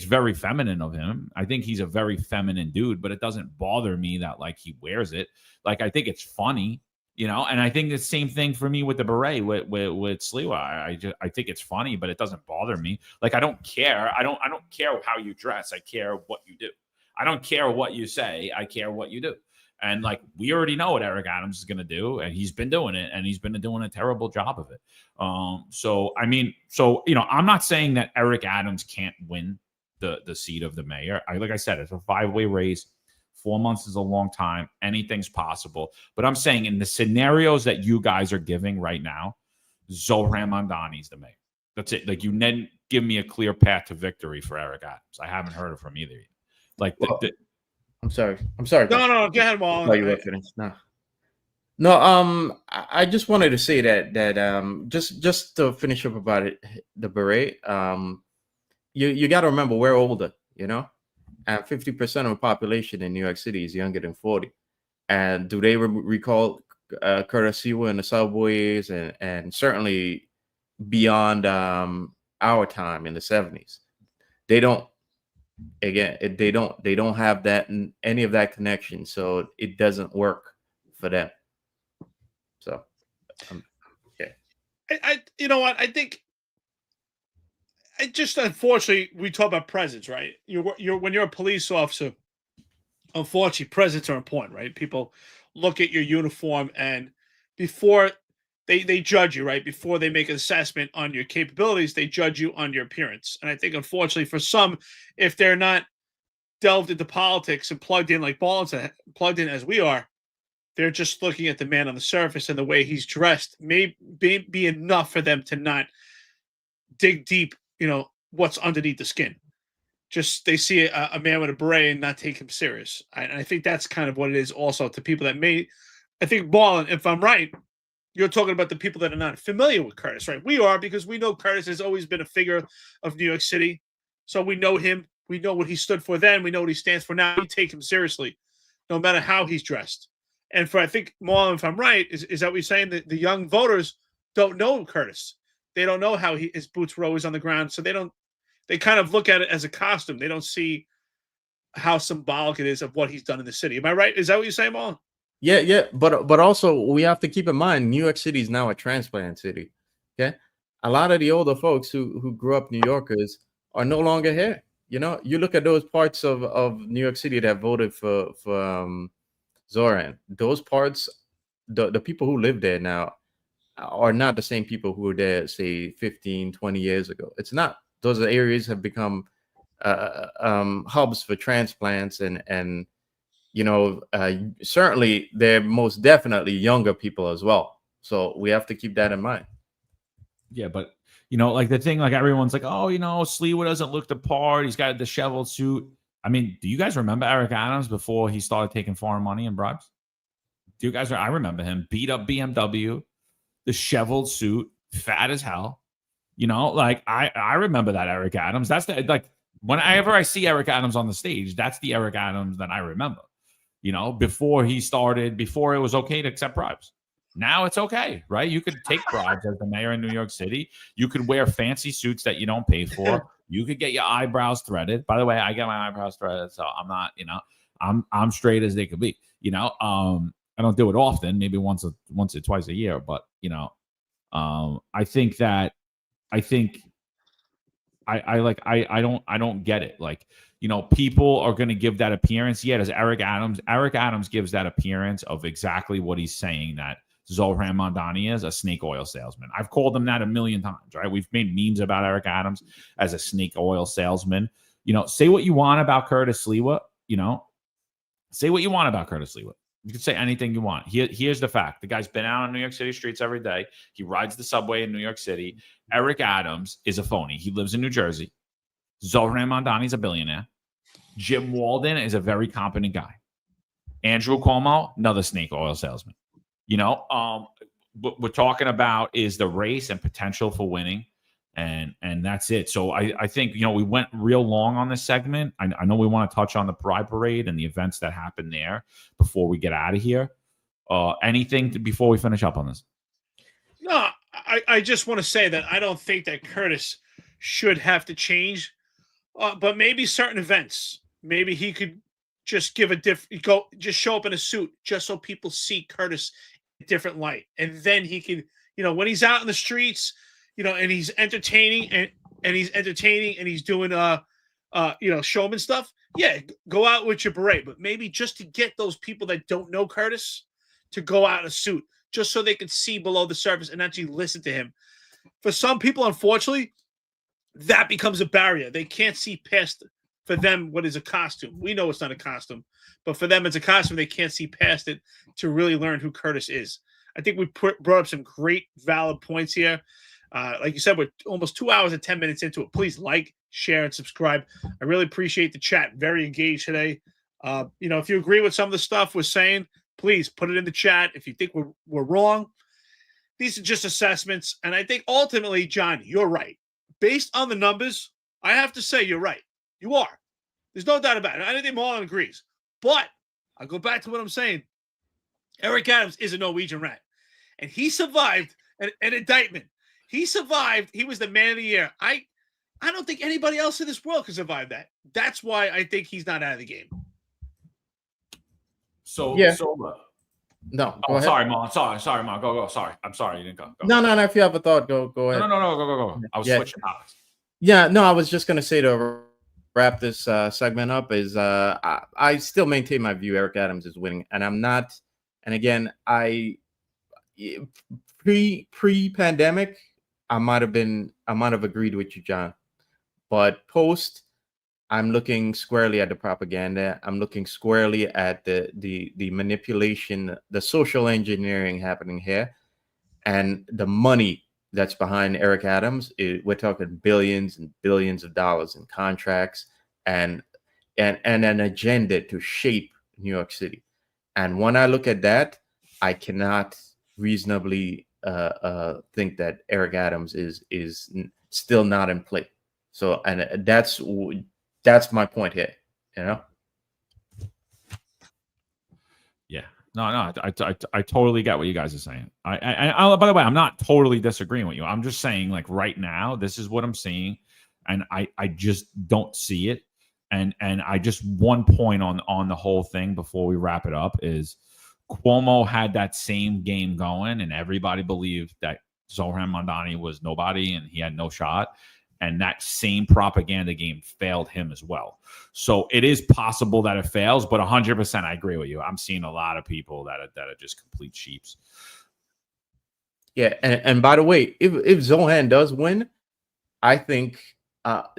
Speaker 2: very feminine of him. I think he's a very feminine dude, but it doesn't bother me that like he wears it. Like, I think it's funny, and I think the same thing for me with the beret with Sliwa. I think it's funny, but it doesn't bother me. Like, I don't care. I don't care how you dress. I care what you do. I don't care what you say. I care what you do. And like, we already know what Eric Adams is going to do, and he's been doing it, and he's been doing a terrible job of it. I'm not saying that Eric Adams can't win the seat of the mayor. Like I said, it's a 5-way race. 4 months is a long time. Anything's possible. But I'm saying in the scenarios that you guys are giving right now, Zohran Mandani is the mayor. That's it. Like, you didn't give me a clear path to victory for Eric Adams. I haven't heard it from either. Like,
Speaker 4: I'm sorry.
Speaker 3: No, go ahead, Marlon.
Speaker 4: No, you were finished. No. I just wanted to say that just to finish up about it, the beret. You got to remember we're older, and 50% of the population in New York City is younger than 40. And do they recall Curtis Sewa in the subways and certainly beyond our time in the 70s? They don't. Again, they don't have that any of that connection, so it doesn't work for them. So, yeah.
Speaker 3: I you know what? I think I just, unfortunately, we talk about presence, right? You're when you're a police officer, unfortunately, presence are important, right? People look at your uniform, and before they judge you, right? Before they make an assessment on your capabilities, they judge you on your appearance. And I think, unfortunately, for some, if they're not delved into politics and plugged in like balls, plugged in as we are, they're just looking at the man on the surface, and the way he's dressed may be enough for them to not dig deep, what's underneath the skin. Just they see a man with a beret and not take him serious. And I think that's kind of what it is also to people that may, I think, Marlon, if I'm right, you're talking about the people that are not familiar with Curtis, right? We are, because we know Curtis has always been a figure of New York City. So we know him. We know what he stood for then. We know what he stands for now. We take him seriously, no matter how he's dressed. And I think, Marlon, if I'm right, is that what you're saying? That the young voters don't know Curtis. They don't know how his boots were always on the ground. So they kind of look at it as a costume. They don't see how symbolic it is of what he's done in the city. Am I right? Is that what you're saying, Marlon?
Speaker 4: Yeah. But also we have to keep in mind, New York City is now a transplant city. Okay. A lot of the older folks who grew up New Yorkers are no longer here. You look at those parts of New York City that voted for Zohran. Those parts, the people who live there now are not the same people who were there, say, 15, 20 years ago. It's not. Those areas have become hubs for transplants and certainly they're most definitely younger people as well. So we have to keep that in mind.
Speaker 2: Yeah, but like the thing, like everyone's like, oh, Sliwa doesn't look the part. He's got a disheveled suit. I mean, do you guys remember Eric Adams before he started taking foreign money and bribes? Do you guys? I remember him, beat up BMW, disheveled suit, fat as hell. Like I remember that Eric Adams. That's Whenever I see Eric Adams on the stage, that's the Eric Adams that I remember. Before it was okay to accept bribes. Now it's okay, right? You could take bribes as the mayor in New York City. You could wear fancy suits that you don't pay for. You could get your eyebrows threaded. By the way, I get my eyebrows threaded, so I'm not, I'm straight as they could be. I don't do it often, maybe once or twice a year, but I don't get it. Like, people are going to give that appearance. Yeah, does Eric Adams gives that appearance of exactly what he's saying, that Zohran Mandani is, a snake oil salesman. I've called him that a million times, right? We've made memes about Eric Adams as a snake oil salesman. Say what you want about Curtis Lewa, say what you want about Curtis Lewa. You can say anything you want. Here's the fact. The guy's been out on New York City streets every day. He rides the subway in New York City. Eric Adams is a phony. He lives in New Jersey. Zohran Mandani is a billionaire. Jim Walden is a very competent guy. Andrew Cuomo, another snake oil salesman. What we're talking about is the race and potential for winning. And that's it. So I think, we went real long on this segment. I know we want to touch on the Pride Parade and the events that happened there before we get out of here. Anything before we finish up on this?
Speaker 3: No, I just want to say that I don't think that Curtis should have to change, but maybe certain events, maybe he could just give just show up in a suit just so people see Curtis in a different light. And then he can, when he's out in the streets, and he's entertaining and he's doing showman stuff. Yeah, go out with your beret, but maybe just to get those people that don't know Curtis to go out in a suit, just so they can see below the surface and actually listen to him. For some people, unfortunately, that becomes a barrier. They can't see past, for them, what is a costume. We know it's not a costume, but for them, it's a costume. They can't see past it to really learn who Curtis is. I think we brought up some great, valid points here. Like you said, we're almost 2 hours and 10 minutes into it. Please like, share, and subscribe. I really appreciate the chat. Very engaged today. If you agree with some of the stuff we're saying, please put it in the chat. If you think we're wrong, these are just assessments. And I think ultimately, John, you're right. Based on the numbers, I have to say you're right. You are. There's no doubt about it. I think Marlon agrees. But I'll go back to what I'm saying. Eric Adams is a Norwegian rat. And he survived an indictment. He survived. He was the man of the year. I don't think anybody else in this world can survive that. That's why I think he's not out of the game.
Speaker 2: So
Speaker 4: no.
Speaker 2: Sorry, Mom. Sorry, Mom. Go. Sorry. I'm sorry you didn't go.
Speaker 4: No. If you have a thought, go ahead.
Speaker 2: No. Go. I was switching topics.
Speaker 4: Yeah. No, I was just gonna say to wrap this segment up is I still maintain my view. Eric Adams is winning, and I'm not. And again, pre-pandemic, I might have agreed with you, John, but post, I'm looking squarely at the propaganda. I'm looking squarely at the manipulation, the social engineering happening here, and the money that's behind Eric Adams. We're talking billions and billions of dollars in contracts and an agenda to shape New York City. And when I look at that, I cannot reasonably think that Eric Adams is still not in play. So, and that's my point here,
Speaker 2: Yeah, no, I totally get what you guys are saying. I by the way, I'm not totally disagreeing with you. I'm just saying, like, right now, this is what I'm seeing, and I just don't see it. And I just, one point on the whole thing before we wrap it up is Cuomo had that same game going, and everybody believed that Zohran Mandani was nobody and he had no shot. And that same propaganda game failed him as well. So it is possible that it fails, but 100% I agree with you. I'm seeing a lot of people that are just complete sheeps.
Speaker 4: Yeah, and by the way, if Zohran does win, I think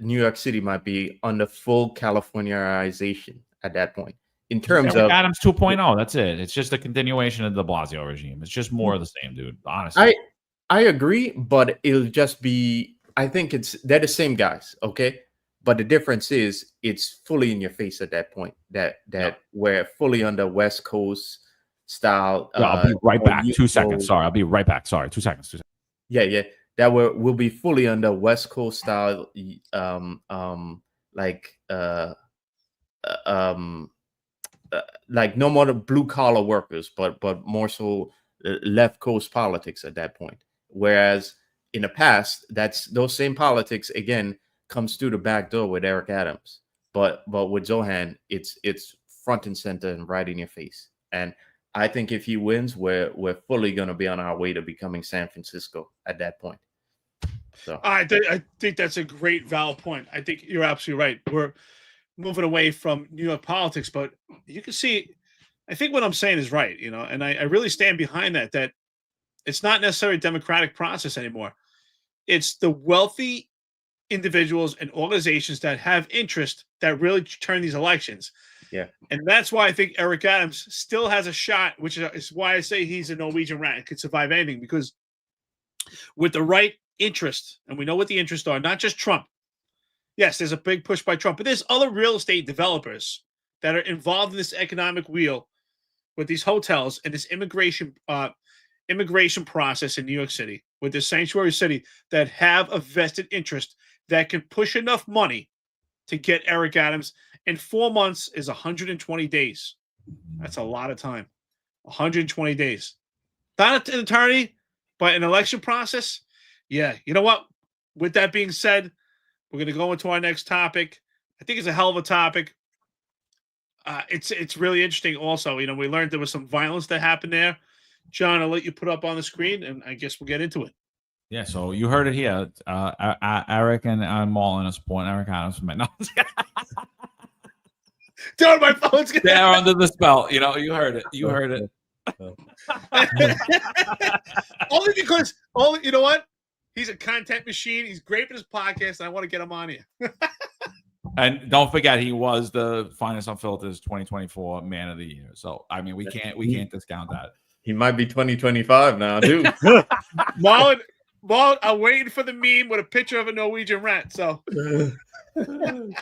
Speaker 4: New York City might be under full Californiaization at that point. In terms of
Speaker 2: Adams 2.0, that's it. It's just a continuation of the Blasio regime. It's just more of the same, dude. Honestly,
Speaker 4: I agree, but it'll just be. I think they're the same guys, okay? But the difference is it's fully in your face at that point. That we're fully under West Coast style.
Speaker 2: I'll be right back. 2 seconds. Sorry, I'll be right back. Sorry, 2 seconds.
Speaker 4: Yeah. That we'll be fully under West Coast style like like no more the blue collar workers, but more so left coast politics at that point. Whereas in the past, that's those same politics again comes through the back door with Eric Adams, but with Zohran, it's front and center and right in your face. And I think if he wins, we're fully going to be on our way to becoming San Francisco at that point. So
Speaker 3: I think that's a great valid point. I think you're absolutely right. We're moving away from New York politics, but you can see, I think what I'm saying is right, and I really stand behind that it's not necessarily a democratic process anymore. It's the wealthy individuals and organizations that have interest that really turn these elections.
Speaker 4: Yeah.
Speaker 3: And that's why I think Eric Adams still has a shot, which is why I say he's a Norwegian rat and could survive anything, because with the right interest, and we know what the interests are, not just Trump. Yes, there's a big push by Trump, but there's other real estate developers that are involved in this economic wheel with these hotels and this immigration process in New York City, with this sanctuary city, that have a vested interest that can push enough money to get Eric Adams. And 4 months is 120 days. That's a lot of time. 120 days. Not an attorney, but an election process. Yeah, you know what? With that being said, we're going to go into our next topic. I think it's a hell of a topic. It's really interesting also. We learned there was some violence that happened there. John, I'll let you put up on the screen, and I guess we'll get into it.
Speaker 2: Yeah, so you heard it here. Eric and Marlon are supporting Eric Adams. No.
Speaker 3: Dude, my phone's gonna.
Speaker 2: They're under the spell. You heard it. You heard it.
Speaker 3: Only because, you know what? He's a content machine. He's great for his podcast, and I want to get him on here.
Speaker 2: And don't forget, he was the Finest Unfiltered 2024 Man of the Year. So I mean, we can't discount that.
Speaker 4: he might be 2025 now, too.
Speaker 3: Marlon, I'm waiting for the meme with a picture of a Norwegian rat. So.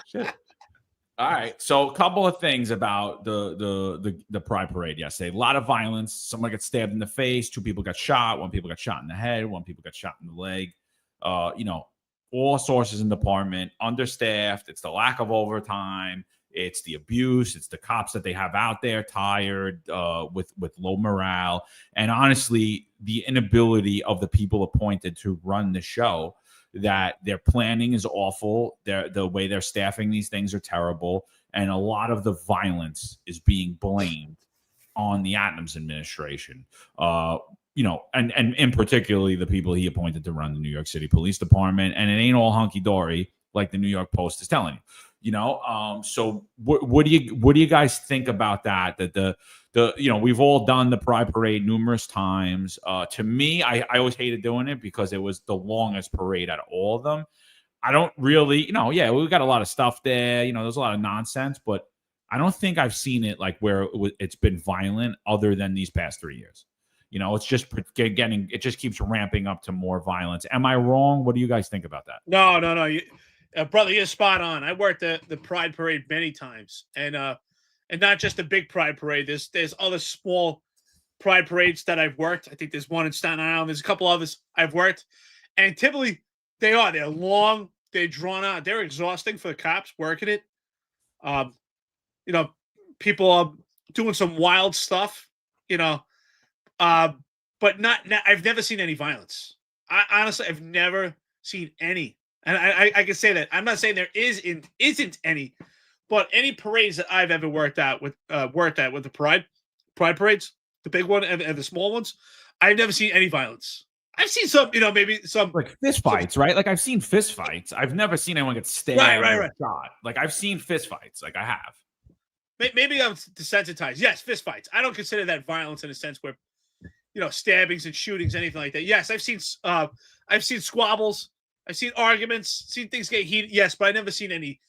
Speaker 2: Shit. All right, so a couple of things about the Pride Parade yesterday. A lot of violence. Someone got stabbed in the face. 2 people got shot. 1 people got shot in the head. 1 people got shot in the leg. All sources in the department, understaffed. It's the lack of overtime. It's the abuse. It's the cops that they have out there tired, with low morale, and honestly, the inability of the people appointed to run the show. That their planning is awful. The way they're staffing these things are terrible. And a lot of the violence is being blamed on the Adams administration. And in particularly the people he appointed to run the New York City Police Department. And it ain't all hunky-dory like the New York Post is telling you. So what do you guys think about that? That we've all done the Pride Parade numerous times. To me, I always hated doing it because it was the longest parade out of all of them. I don't really, we got a lot of stuff there. There's a lot of nonsense, but I don't think I've seen it like where it's been violent other than these past 3 years. It's just it just keeps ramping up to more violence. Am I wrong? What do you guys think about that?
Speaker 3: No. Brother, you're spot on. I worked the Pride Parade many times, and not just the big Pride Parade. There's other small Pride Parades that I've worked. I think there's one in Staten Island. There's a couple others I've worked, and typically they're long, they're drawn out, they're exhausting for the cops working it. People are doing some wild stuff, but not. I've never seen any violence. Honestly, I've never seen any. And I can say that. I'm not saying there isn't any, but any parades that I've ever worked at with the Pride parades, the big one and the small ones, I've never seen any violence. I've seen some, maybe some
Speaker 2: like fist fights, right? Like I've seen fist fights. I've never seen anyone get stabbed or shot. Like I've seen fist fights. Like I have.
Speaker 3: Maybe I'm desensitized. Yes, fist fights. I don't consider that violence in a sense where, stabbings and shootings, anything like that. Yes, I've seen squabbles. I've seen arguments, seen things get heated. Yes, but I've never seen any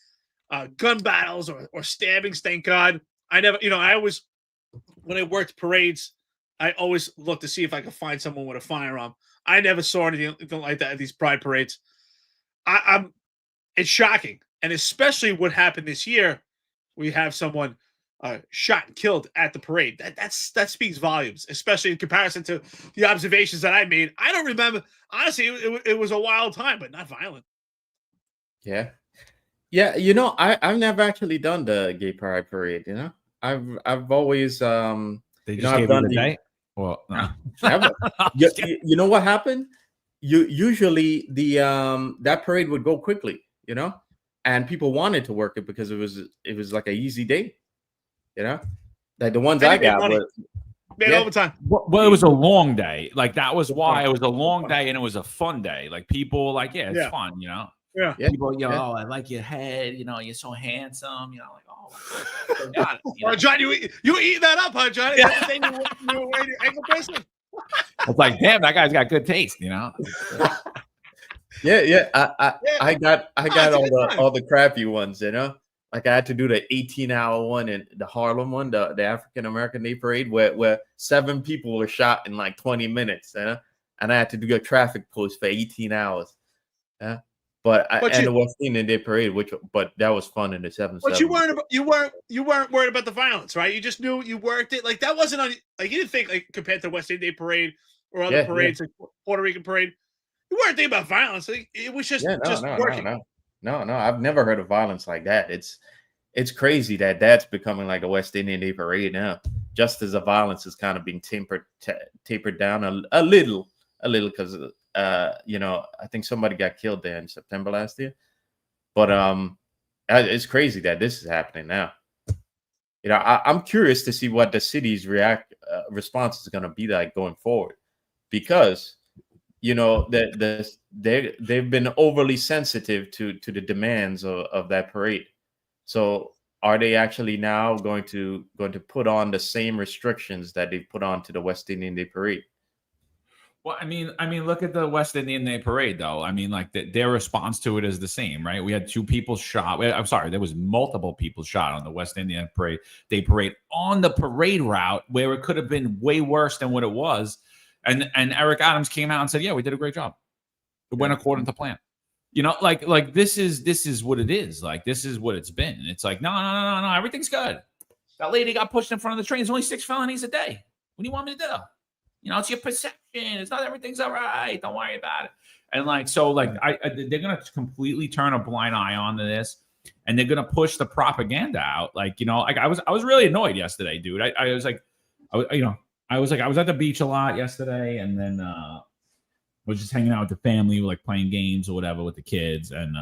Speaker 3: gun battles or stabbings. Thank God. I never, I always, when I worked parades, I always looked to see if I could find someone with a firearm. I never saw anything like that at these Pride parades. It's shocking. And especially what happened this year, we have someone shot and killed at the parade. That speaks volumes, especially in comparison to the observations that I made. I don't remember. Honestly, it was a wild time, but not violent.
Speaker 4: Yeah. Yeah, I've never actually done the gay pride parade. I've always
Speaker 2: They just
Speaker 4: I've
Speaker 2: gave you
Speaker 4: done
Speaker 2: the
Speaker 4: the
Speaker 2: day. Well, no.
Speaker 4: never.
Speaker 2: I'm
Speaker 4: You,
Speaker 2: just kidding.
Speaker 4: you know what happened? Usually that parade would go quickly, and people wanted to work it because it was like an easy day, like the ones
Speaker 3: And
Speaker 4: I
Speaker 3: you made
Speaker 4: got
Speaker 3: money.
Speaker 4: were
Speaker 3: Made
Speaker 4: yeah.
Speaker 3: overtime.
Speaker 2: Well, it was a long day. Like that was
Speaker 4: Good
Speaker 2: why
Speaker 4: point.
Speaker 2: it was a long
Speaker 4: point.
Speaker 2: day, and it was a fun day. Like people were like, yeah, it's
Speaker 3: Yeah.
Speaker 2: fun,
Speaker 3: Yeah.
Speaker 4: Yeah,
Speaker 2: People,
Speaker 4: yeah.
Speaker 2: I like your head. You're so handsome. Like, oh, got it.
Speaker 3: Oh, John, you eat that up, huh, John? Is that the thing you were wearing your ankle bracelet?
Speaker 2: It's like, damn, that guy's got good taste.
Speaker 4: Yeah.
Speaker 3: Yeah.
Speaker 4: I got
Speaker 3: it's a good time.
Speaker 4: all the crappy ones, Like I had to do the 18-hour one and the Harlem one, the African American Day Parade, where 7 people were shot in like 20 minutes, and I had to do a traffic post for 18 hours. Yeah. And the West Indian Day Parade, but that was fun in the 7-7.
Speaker 3: But you weren't worried about the violence, right? You just knew you worked it. Like that wasn't on. Like you didn't think like compared to West Indian Day Parade or other parades like Puerto Rican parade, you weren't thinking about violence. Like, it was just working.
Speaker 4: No. I've never heard of violence like that. It's crazy that that's becoming like a West Indian Day Parade now. Just as the violence is kind of being tapered down a little because I think somebody got killed there in September last year. But it's crazy that this is happening now. I'm curious to see what the city's response is going to be like going forward, because they've been overly sensitive to the demands of that parade. So are they actually now going to put on the same restrictions that they put on to the West Indian Day Parade?
Speaker 2: Well, I mean, look at the West Indian Day Parade, though. I mean, like their response to it is the same, right? We had 2 people shot. I'm sorry, there was multiple people shot on the West Indian Day Parade on the parade route, where it could have been way worse than what it was. And Eric Adams came out and said, "Yeah, we did a great job. It went according to plan." Like this is what it is. Like this is what it's been. It's like no, everything's good. That lady got pushed in front of the train. There's only 6 felonies a day. What do you want me to do? It's your perception. It's not everything's all right. Don't worry about it. And they're gonna completely turn a blind eye onto this, and they're gonna push the propaganda out. I was really annoyed yesterday, dude. I was at the beach a lot yesterday, and then was just hanging out with the family, like playing games or whatever with the kids, and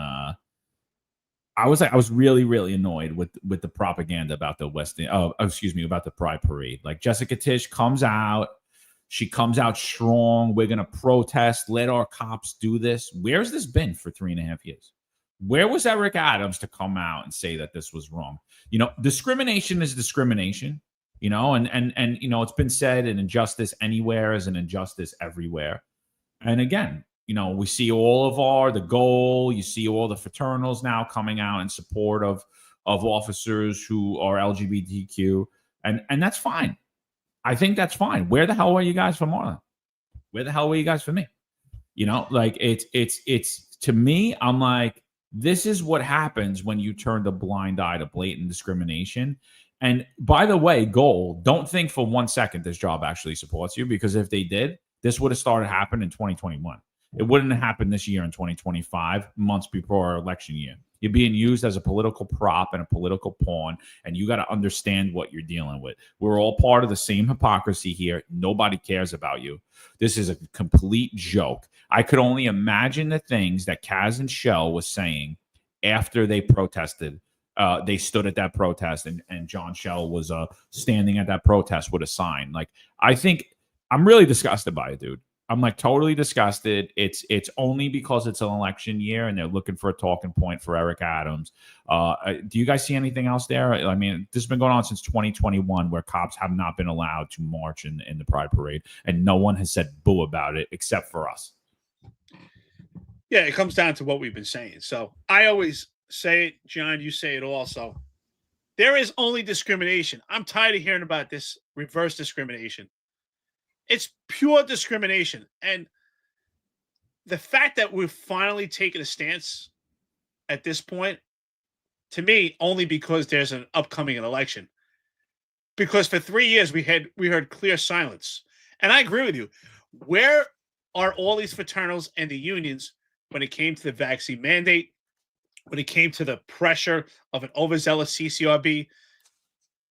Speaker 2: I was really, really annoyed with the propaganda about the about the Pride Parade. Like Jessica Tisch comes out. She comes out strong. We're going to protest. Let our cops do this. Where's this been for 3.5 years? Where was Eric Adams to come out and say that this was wrong? Discrimination is discrimination, and it's been said, an injustice anywhere is an injustice everywhere. And again, we see all of the goal. You see all the fraternals now coming out in support of officers who are LGBTQ, and that's fine. I think that's fine. Where the hell were you guys for Marlon? Where the hell were you guys for me? It's to me, I'm like, this is what happens when you turn a blind eye to blatant discrimination. And by the way, goal, don't think for 1 second this job actually supports you, because if they did, this would have started happening in 2021. It wouldn't have happened this year in 2025, months before our election year. You're being used as a political prop and a political pawn, and you got to understand what you're dealing with. We're all part of the same hypocrisy here. Nobody cares about you. This is a complete joke. I could only imagine the things that Kaz and Shell was saying after they protested. They stood at that protest, and John Shell was standing at that protest with a sign. Like, I think I'm really disgusted by it, dude. I'm like totally disgusted. It's only because it's an election year and they're looking for a talking point for Eric Adams. Do you guys see anything else there? I mean, this has been going on since 2021, where cops have not been allowed to march in the Pride Parade, and no one has said boo about it except for us.
Speaker 3: Yeah, it comes down to what we've been saying. So I always say it, John, you say it also. There is only discrimination. I'm tired of hearing about this reverse discrimination. It's pure discrimination. And the fact that we've finally taken a stance at this point, to me, only because there's an upcoming election. Because for 3 years we heard clear silence. And I agree with you. Where are all these fraternals and the unions when it came to the vaccine mandate, when it came to the pressure of an overzealous CCRB.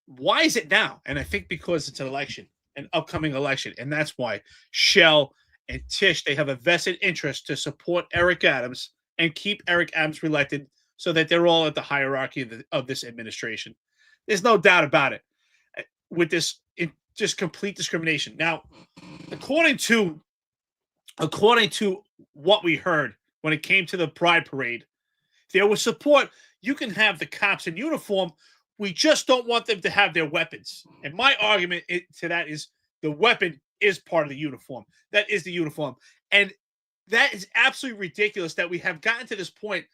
Speaker 3: Why is it now? And I think because it's an election, an upcoming election. And that's why Shell and Tish, they have a vested interest to support Eric Adams and keep Eric Adams reelected so that they're all at the hierarchy of this administration. There's no doubt about it with this just complete discrimination. Now, according to what we heard when it came to the Pride Parade, there was support. You can have the cops in uniform. We just don't want them to have their weapons. And my argument to that is the weapon is part of the uniform. That is the uniform. And that is absolutely ridiculous that we have gotten to this point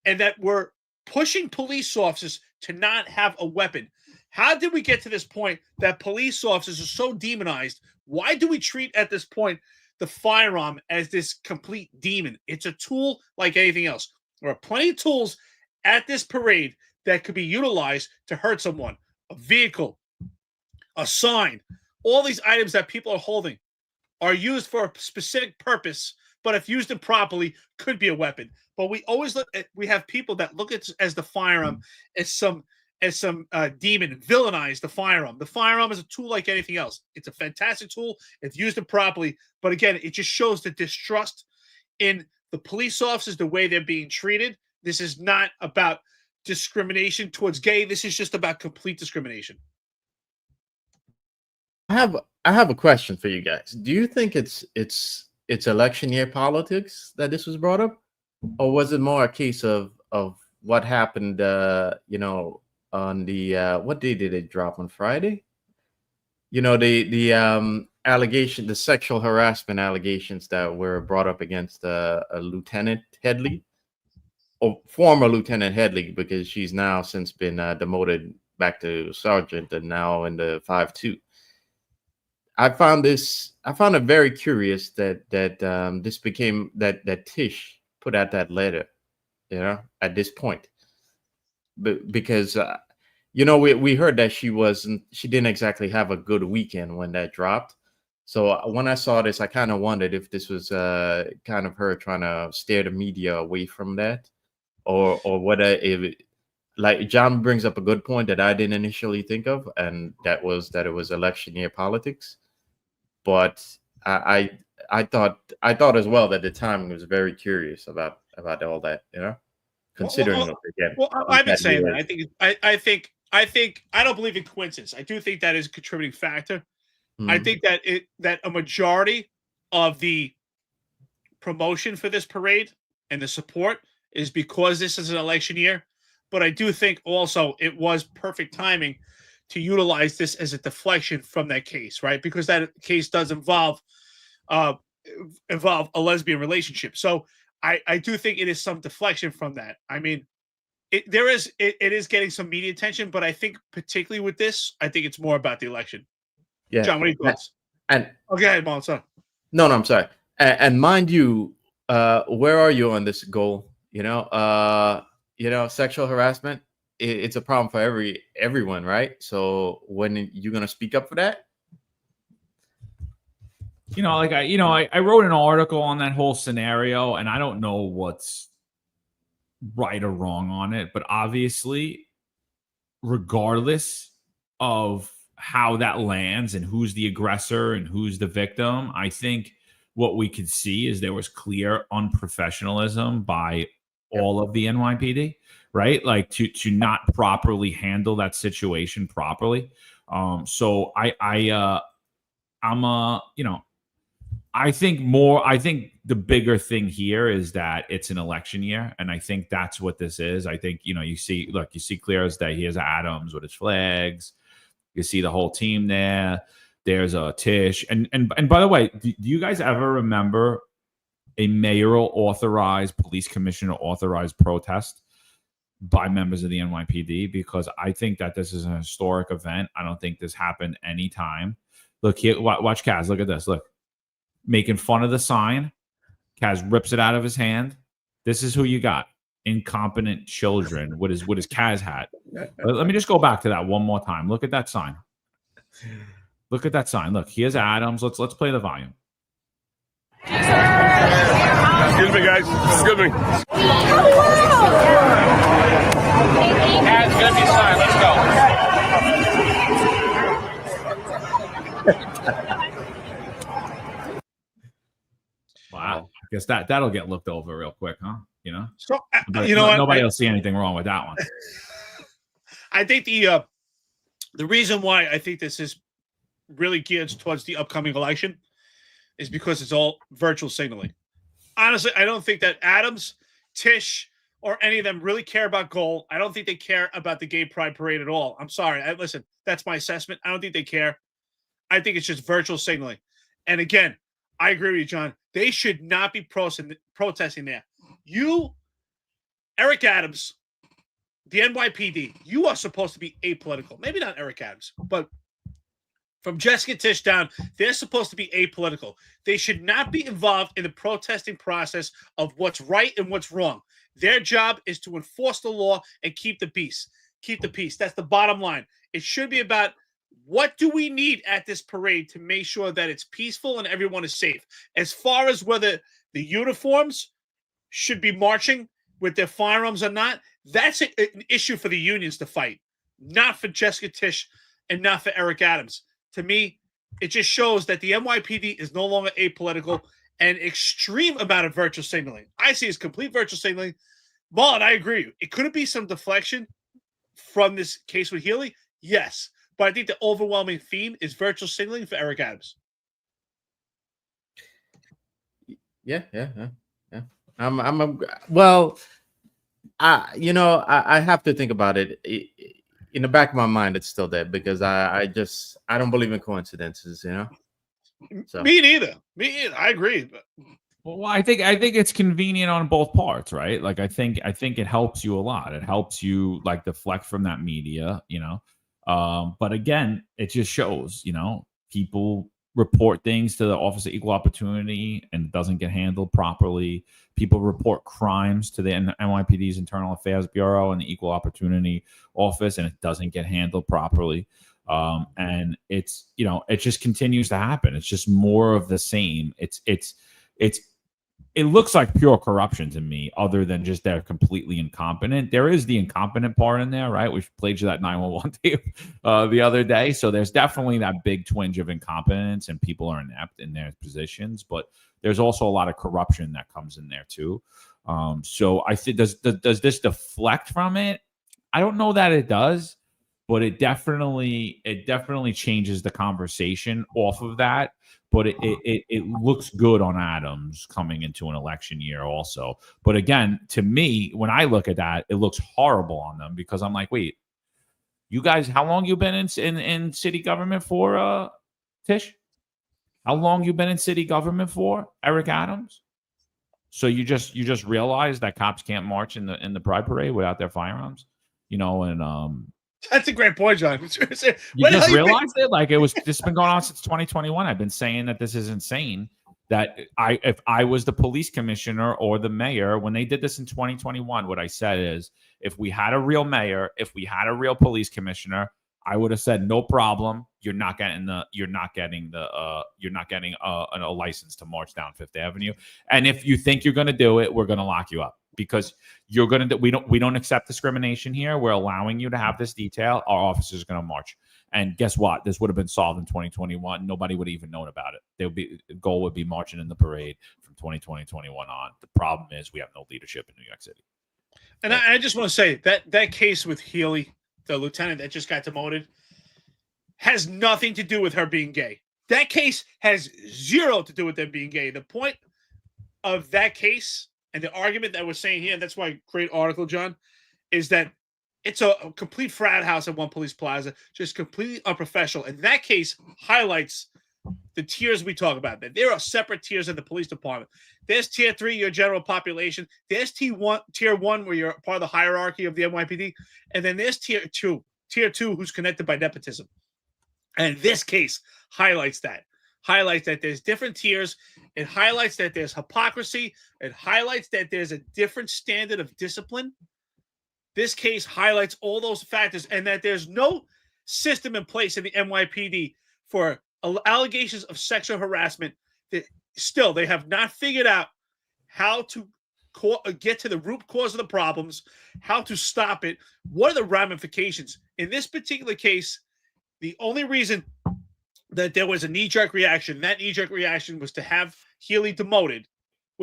Speaker 3: and that we're pushing police officers to not have a weapon. How did we get to this point that police officers are so demonized? Why do we treat at this point the firearm as this complete demon? It's a tool like anything else. There are plenty of tools at this parade that could be utilized to hurt someone. A vehicle, a sign, all these items that people are holding are used for a specific purpose, but if used improperly, could be a weapon. But we always we have people that look at as the firearm as some demon, villainize the firearm. The firearm is a tool like anything else. It's a fantastic tool if used improperly. But again, it just shows the distrust in the police officers, the way they're being treated. This is not about discrimination towards gay. This is just about complete discrimination.
Speaker 4: I have a question for you guys. Do you think it's election year politics that this was brought up, or was it more a case of what happened? On the what day did it drop on Friday? The allegation, the sexual harassment allegations that were brought up against a Lieutenant Headley, or former Lieutenant Headley, because she's now since been demoted back to sergeant and now in the 5-2. I found it very curious that this became that Tish put out that letter, at this point, because we heard that she didn't exactly have a good weekend when that dropped. So when I saw this, I kind of wondered if this was kind of her trying to steer the media away from that, or whether like John brings up a good point that I didn't initially think of, and that it was election year politics. But I thought as well that the timing was very curious about all that, considering again.
Speaker 3: Well, I've been saying that. I think I don't believe in coincidence. I do think that is a contributing factor. I think that a majority of the promotion for this parade and the support is because this is an election year. But I do think also it was perfect timing to utilize this as a deflection from that case, right? Because that case does involve a lesbian relationship. So I do think it is some deflection from that. I mean, it is getting some media attention, but I think particularly with this, I think it's more about the election. Yeah. John, what are your thoughts? Okay, Marlon, sorry. No,
Speaker 4: I'm sorry. And mind you, where are you on this goal? Sexual harassment, it's a problem for everyone, right? So when you're going to speak up for that?
Speaker 2: I wrote an article on that whole scenario, and I don't know what's right or wrong on it, but obviously, regardless of how that lands and who's the aggressor and who's the victim, I think what we could see is there was clear unprofessionalism by all of the NYPD, right? Like to not properly handle that situation properly. So I think the bigger thing here is that it's an election year, and I think that's what this is. I think you see clear as day. Here's Adams with his flags. You see the whole team there. There's a Tish, and by the way, do you guys ever remember a mayoral authorized, police commissioner authorized protest by members of the NYPD? Because I think that this is an historic event. I don't think this happened anytime. Look here, watch Kaz. Look at this. Look, making fun of the sign. Kaz rips it out of his hand. This is who you got. Incompetent children with his Kaz hat. Let me just go back to that one more time. Look at that sign. Look at that sign. Look, here's Adams. Let's play the volume.
Speaker 7: Excuse me, guys. Excuse me.
Speaker 2: guess that'll get looked over real quick, huh?
Speaker 3: So
Speaker 2: But
Speaker 3: you know what?
Speaker 2: nobody will see anything wrong with that one.
Speaker 3: I think the reason why I think this is really geared towards the upcoming election is because it's all virtual signaling. Honestly, I don't think that Adams, Tisch, or any of them really care about goal. I don't think they care about the gay pride parade at all. I'm sorry. Listen, that's my assessment. I don't think they care. I think it's just virtual signaling. And again, I agree with you, John. They should not be protesting there. You, Eric Adams, the NYPD, you are supposed to be apolitical. Maybe not Eric Adams, but from Jessica Tisch down, they're supposed to be apolitical. They should not be involved in the protesting process of what's right and what's wrong. Their job is to enforce the law and keep the peace. Keep the peace. That's the bottom line. It should be about what do we need at this parade to make sure that it's peaceful and everyone is safe. As far as whether the uniforms should be marching with their firearms or not, that's an issue for the unions to fight, not for Jessica Tisch and not for Eric Adams. To me, it just shows that the NYPD is no longer apolitical and extreme amount of virtual signaling. I see as complete virtual signaling. Marlon, I agree. It could be some deflection from this case with Healy. Yes. But I think the overwhelming theme is virtual signaling for Eric Adams.
Speaker 4: Yeah. I have to think about it. In the back of my mind, it's still there because I don't believe in coincidences, So.
Speaker 3: Me neither. I agree. But
Speaker 2: Well, I think it's convenient on both parts, right? Like I think it helps you a lot. It helps you like deflect from that media, But again, it just shows, people report things to the Office of Equal Opportunity and it doesn't get handled properly. People report crimes to the NYPD's Internal Affairs Bureau and the Equal Opportunity Office, and it doesn't get handled properly. And it's, it just continues to happen. It's just more of the same. It looks like pure corruption to me, other than just they're completely incompetent. There is the incompetent part in there, right? We played you that 911 tape the other day. So there's definitely that big twinge of incompetence and people are inept in their positions, but there's also a lot of corruption that comes in there too. So I think, does this deflect from it? I don't know that it does, but it definitely changes the conversation off of that. But it looks good on Adams coming into an election year also. But again, to me, when I look at that, it looks horrible on them because I'm like, wait, you guys, how long you been in city government for, Tisch? How long you been in city government for, Eric Adams? So you just realized that cops can't march in the Pride Parade without their firearms, and
Speaker 3: that's a great point, John.
Speaker 2: You just realized it? Like this has been going on since 2021. I've been saying that this is insane. That if I was the police commissioner or the mayor, when they did this in 2021, what I said is, if we had a real mayor, if we had a real police commissioner, I would have said, no problem. You're not getting a license to march down Fifth Avenue. And if you think you're going to do it, we're going to lock you up. Because you're going to, we don't accept discrimination here. We're allowing you to have this detail. Our officers are going to march. And guess what? This would have been solved in 2021. Nobody would have even known about it. The goal would be marching in the parade from 2020, 21 on. The problem is we have no leadership in New York City.
Speaker 3: And I just want to say that case with Healy, the lieutenant that just got demoted, has nothing to do with her being gay. That case has zero to do with them being gay. The point of that case and the argument that we're saying here, and that's why great article, John, is that it's a complete frat house at One Police Plaza, just completely unprofessional. And that case highlights the tiers we talk about. That there are separate tiers in the police department. There's tier 3, your general population. There's tier 1, where you're part of the hierarchy of the NYPD. And then there's tier 2, who's connected by nepotism. And this case highlights that. Highlights that there's different tiers. It highlights that there's hypocrisy. It highlights that there's a different standard of discipline. This case highlights all those factors, and that there's no system in place in the NYPD for allegations of sexual harassment. That still, they have not figured out how to get to the root cause of the problems, how to stop it. What are the ramifications? In this particular case, the only reason that there was a knee-jerk reaction, that knee-jerk reaction was to have Healy demoted,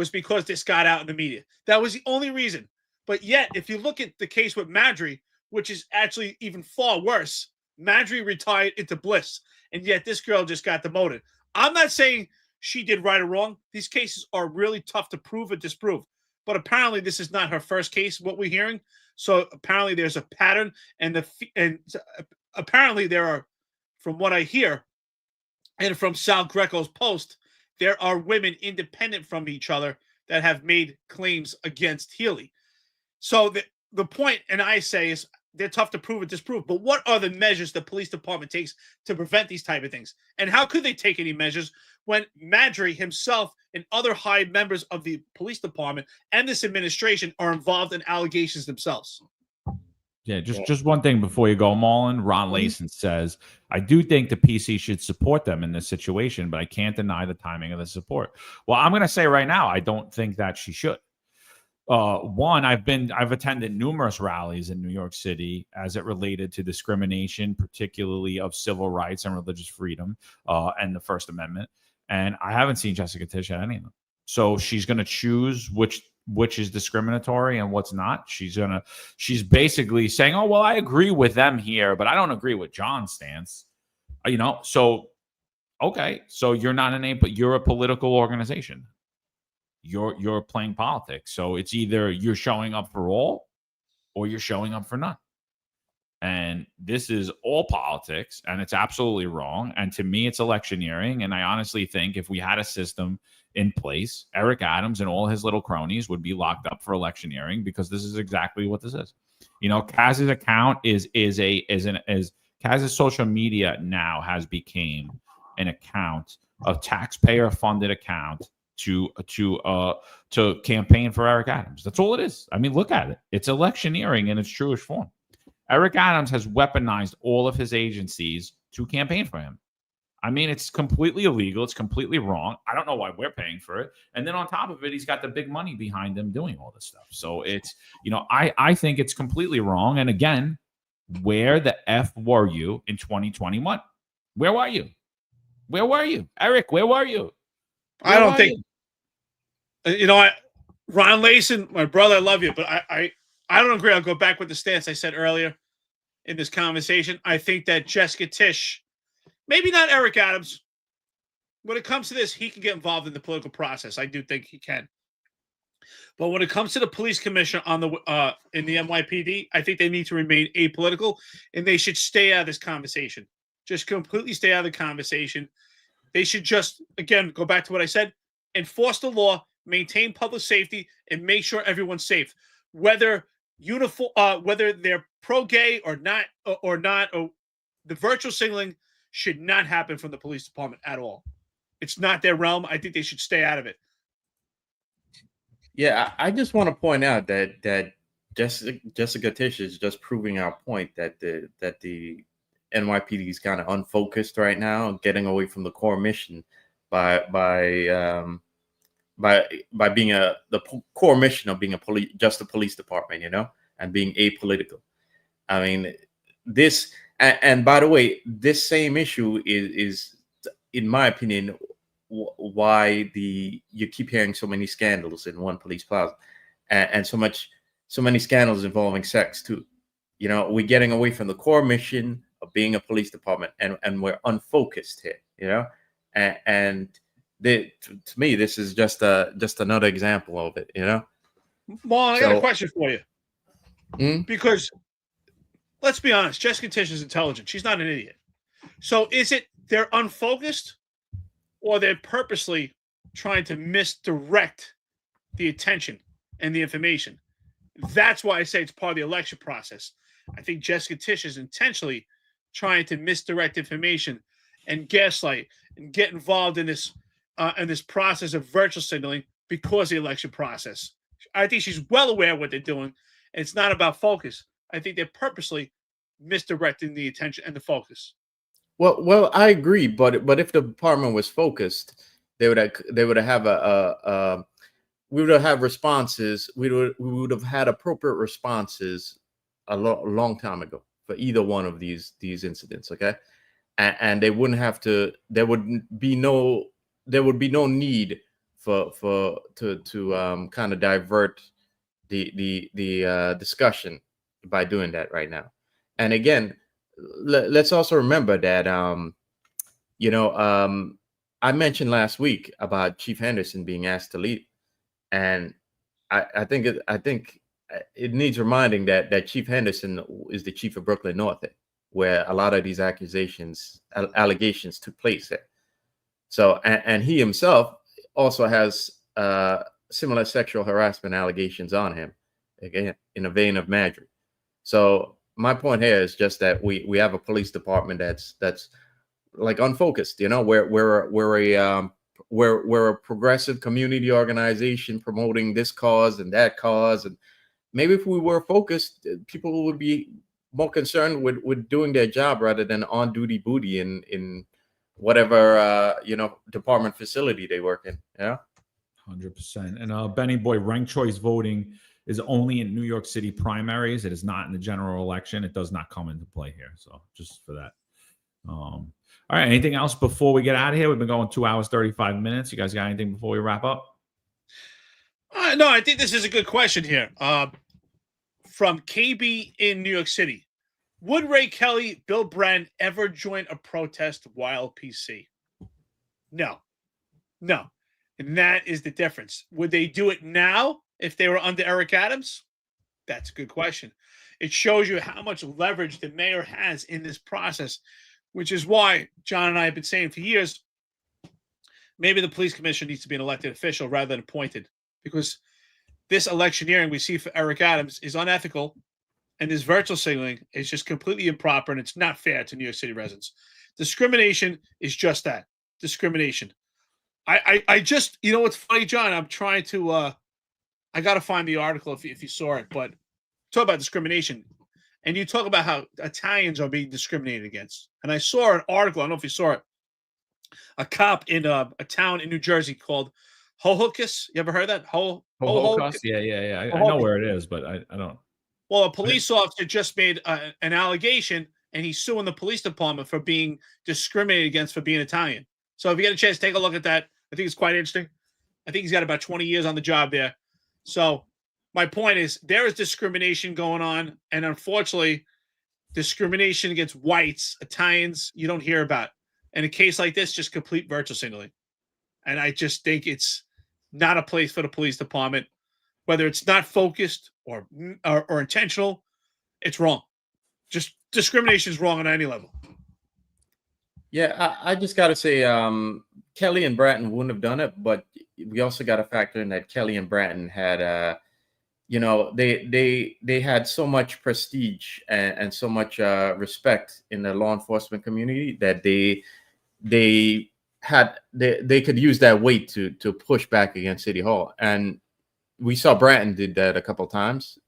Speaker 3: was because this got out in the media. That was the only reason. But yet, if you look at the case with Mandani, which is actually even far worse, Mandani retired into bliss, and yet this girl just got demoted. I'm not saying she did right or wrong. These cases are really tough to prove or disprove. But apparently, this is not her first case, what we're hearing. So apparently, there's a pattern, and apparently there are, from what I hear, and from Sal Greco's post, there are women independent from each other that have made claims against Healy. So the point, and I say, is they're tough to prove or disprove. But what are the measures the police department takes to prevent these type of things? And how could they take any measures when Mandani himself and other high members of the police department and this administration are involved in allegations themselves?
Speaker 2: Yeah, just one thing before you go, Marlon. Ron Layson says, I do think the PC should support them in this situation, but I can't deny the timing of the support. Well, I'm going to say right now, I don't think that she should. One, I've attended numerous rallies in New York City as it related to discrimination, particularly of civil rights and religious freedom, and the First Amendment. And I haven't seen Jessica Tisch at any of them. So she's going to choose which is discriminatory and what's not. She's basically saying, oh, well, I agree with them here, but I don't agree with John's stance. So, okay. So you're not but you're a political organization. You're playing politics. So it's either you're showing up for all or you're showing up for none. And this is all politics, and it's absolutely wrong. And to me, it's electioneering. And I honestly think if we had a system in place, Eric Adams and all his little cronies would be locked up for electioneering, because this is exactly what this is. Kaz's account Kaz's social media now has become an account, a taxpayer-funded account to campaign for Eric Adams. That's all it is. I mean, look at it. It's electioneering in its truest form. Eric Adams has weaponized all of his agencies to campaign for him. I mean, it's completely illegal. It's completely wrong. I don't know why we're paying for it. And then on top of it, he's got the big money behind him doing all this stuff. So it's, I think it's completely wrong. And again, where the F were you in 2021? Where were you? Where were you? Eric, where were you?
Speaker 3: I don't think, Ron Layson, my brother, I love you, but I don't agree. I'll go back with the stance I said earlier in this conversation. I think that Jessica Tisch, maybe not Eric Adams, when it comes to this, he can get involved in the political process. I do think he can. But when it comes to the police commissioner in the NYPD, I think they need to remain apolitical, and they should stay out of this conversation. Just completely stay out of the conversation. They should just, again, go back to what I said, enforce the law, maintain public safety, and make sure everyone's safe. Whether they're pro-gay or not, or the virtual signaling should not happen from the police department at all. It's not their realm. I think they should stay out of it.
Speaker 4: Yeah, I just want to point out that Jessica Tisch is just proving our point that the NYPD is kind of unfocused right now, getting away from the core mission by being the core mission of being just a police department, and being apolitical. I mean, this, and by the way, this same issue is in my opinion, why you keep hearing so many scandals in one police plaza, and so many scandals involving sex too. We're getting away from the core mission of being a police department, and we're unfocused here. And to me, this is just another example of it.
Speaker 3: Marlon, I got a question for you. Because let's be honest, Jessica Tisch is intelligent. She's not an idiot. So is it they're unfocused, or they're purposely trying to misdirect the attention and the information? That's why I say it's part of the election process. I think Jessica Tisch is intentionally trying to misdirect information and gaslight and get involved in this process of virtual signaling because of the election process. I think she's well aware of what they're doing. And it's not about focus. I think they're purposely misdirecting the attention and the focus.
Speaker 4: Well, I agree, but if the department was focused, we would have responses. We would have had appropriate responses a long time ago for either one of these incidents. Okay, and they wouldn't have to. There would be no need to kind of divert the discussion by doing that right now. And again, let's also remember that I mentioned last week about Chief Henderson being asked to leave, and I think it needs reminding that Chief Henderson is the chief of Brooklyn North, where a lot of these allegations took place at. So, and he himself also has similar sexual harassment allegations on him, again, in a vein of Madrid. So my point here is just that we have a police department that's like unfocused, we're a progressive community organization promoting this cause and that cause. And maybe if we were focused, people would be more concerned with doing their job rather than on duty booty in whatever department facility they work in. Yeah.
Speaker 2: 100%. And Benny Boy, ranked choice voting is only in New York City primaries. It is not in the general election. It does not come into play here. So just for that. All right. Anything else before we get out of here? We've been going 2 hours, 35 minutes. You guys got anything before we wrap up?
Speaker 3: No, I think this is a good question here. From KB in New York City. Would Ray Kelly, Bill Bratton ever join a protest while PC? No. And that is the difference. Would they do it now if they were under Eric Adams? That's a good question. It shows you how much leverage the mayor has in this process, which is why John and I have been saying for years, maybe the police commissioner needs to be an elected official rather than appointed, because this electioneering we see for Eric Adams is unethical, and this virtual signaling is just completely improper, and it's not fair to New York City residents. Discrimination is just that, discrimination. I just, what's funny, John? I'm trying to, I got to find the article if you saw it, but talk about discrimination. And you talk about how Italians are being discriminated against. And I saw an article, I don't know if you saw it, a cop in a town in New Jersey called Hohokus. You ever heard that?
Speaker 2: Hohokus? Yeah. I know where it is, but I don't.
Speaker 3: Well, a police officer just made an allegation, and he's suing the police department for being discriminated against for being Italian. So if you get a chance, take a look at that. I think it's quite interesting. I think he's got about 20 years on the job there. So my point is there is discrimination going on, and unfortunately, discrimination against whites, Italians, you don't hear about. In a case like this, just complete virtual signaling. And I just think it's not a place for the police department. Whether it's not focused or intentional, it's wrong. Just discrimination is wrong on any level.
Speaker 4: Yeah, I just got to say, Kelly and Bratton wouldn't have done it, but we also got to factor in that Kelly and Bratton had, they had so much prestige and so much respect in the law enforcement community that they could use that weight to push back against City Hall. And we saw Bratton did that a couple of times.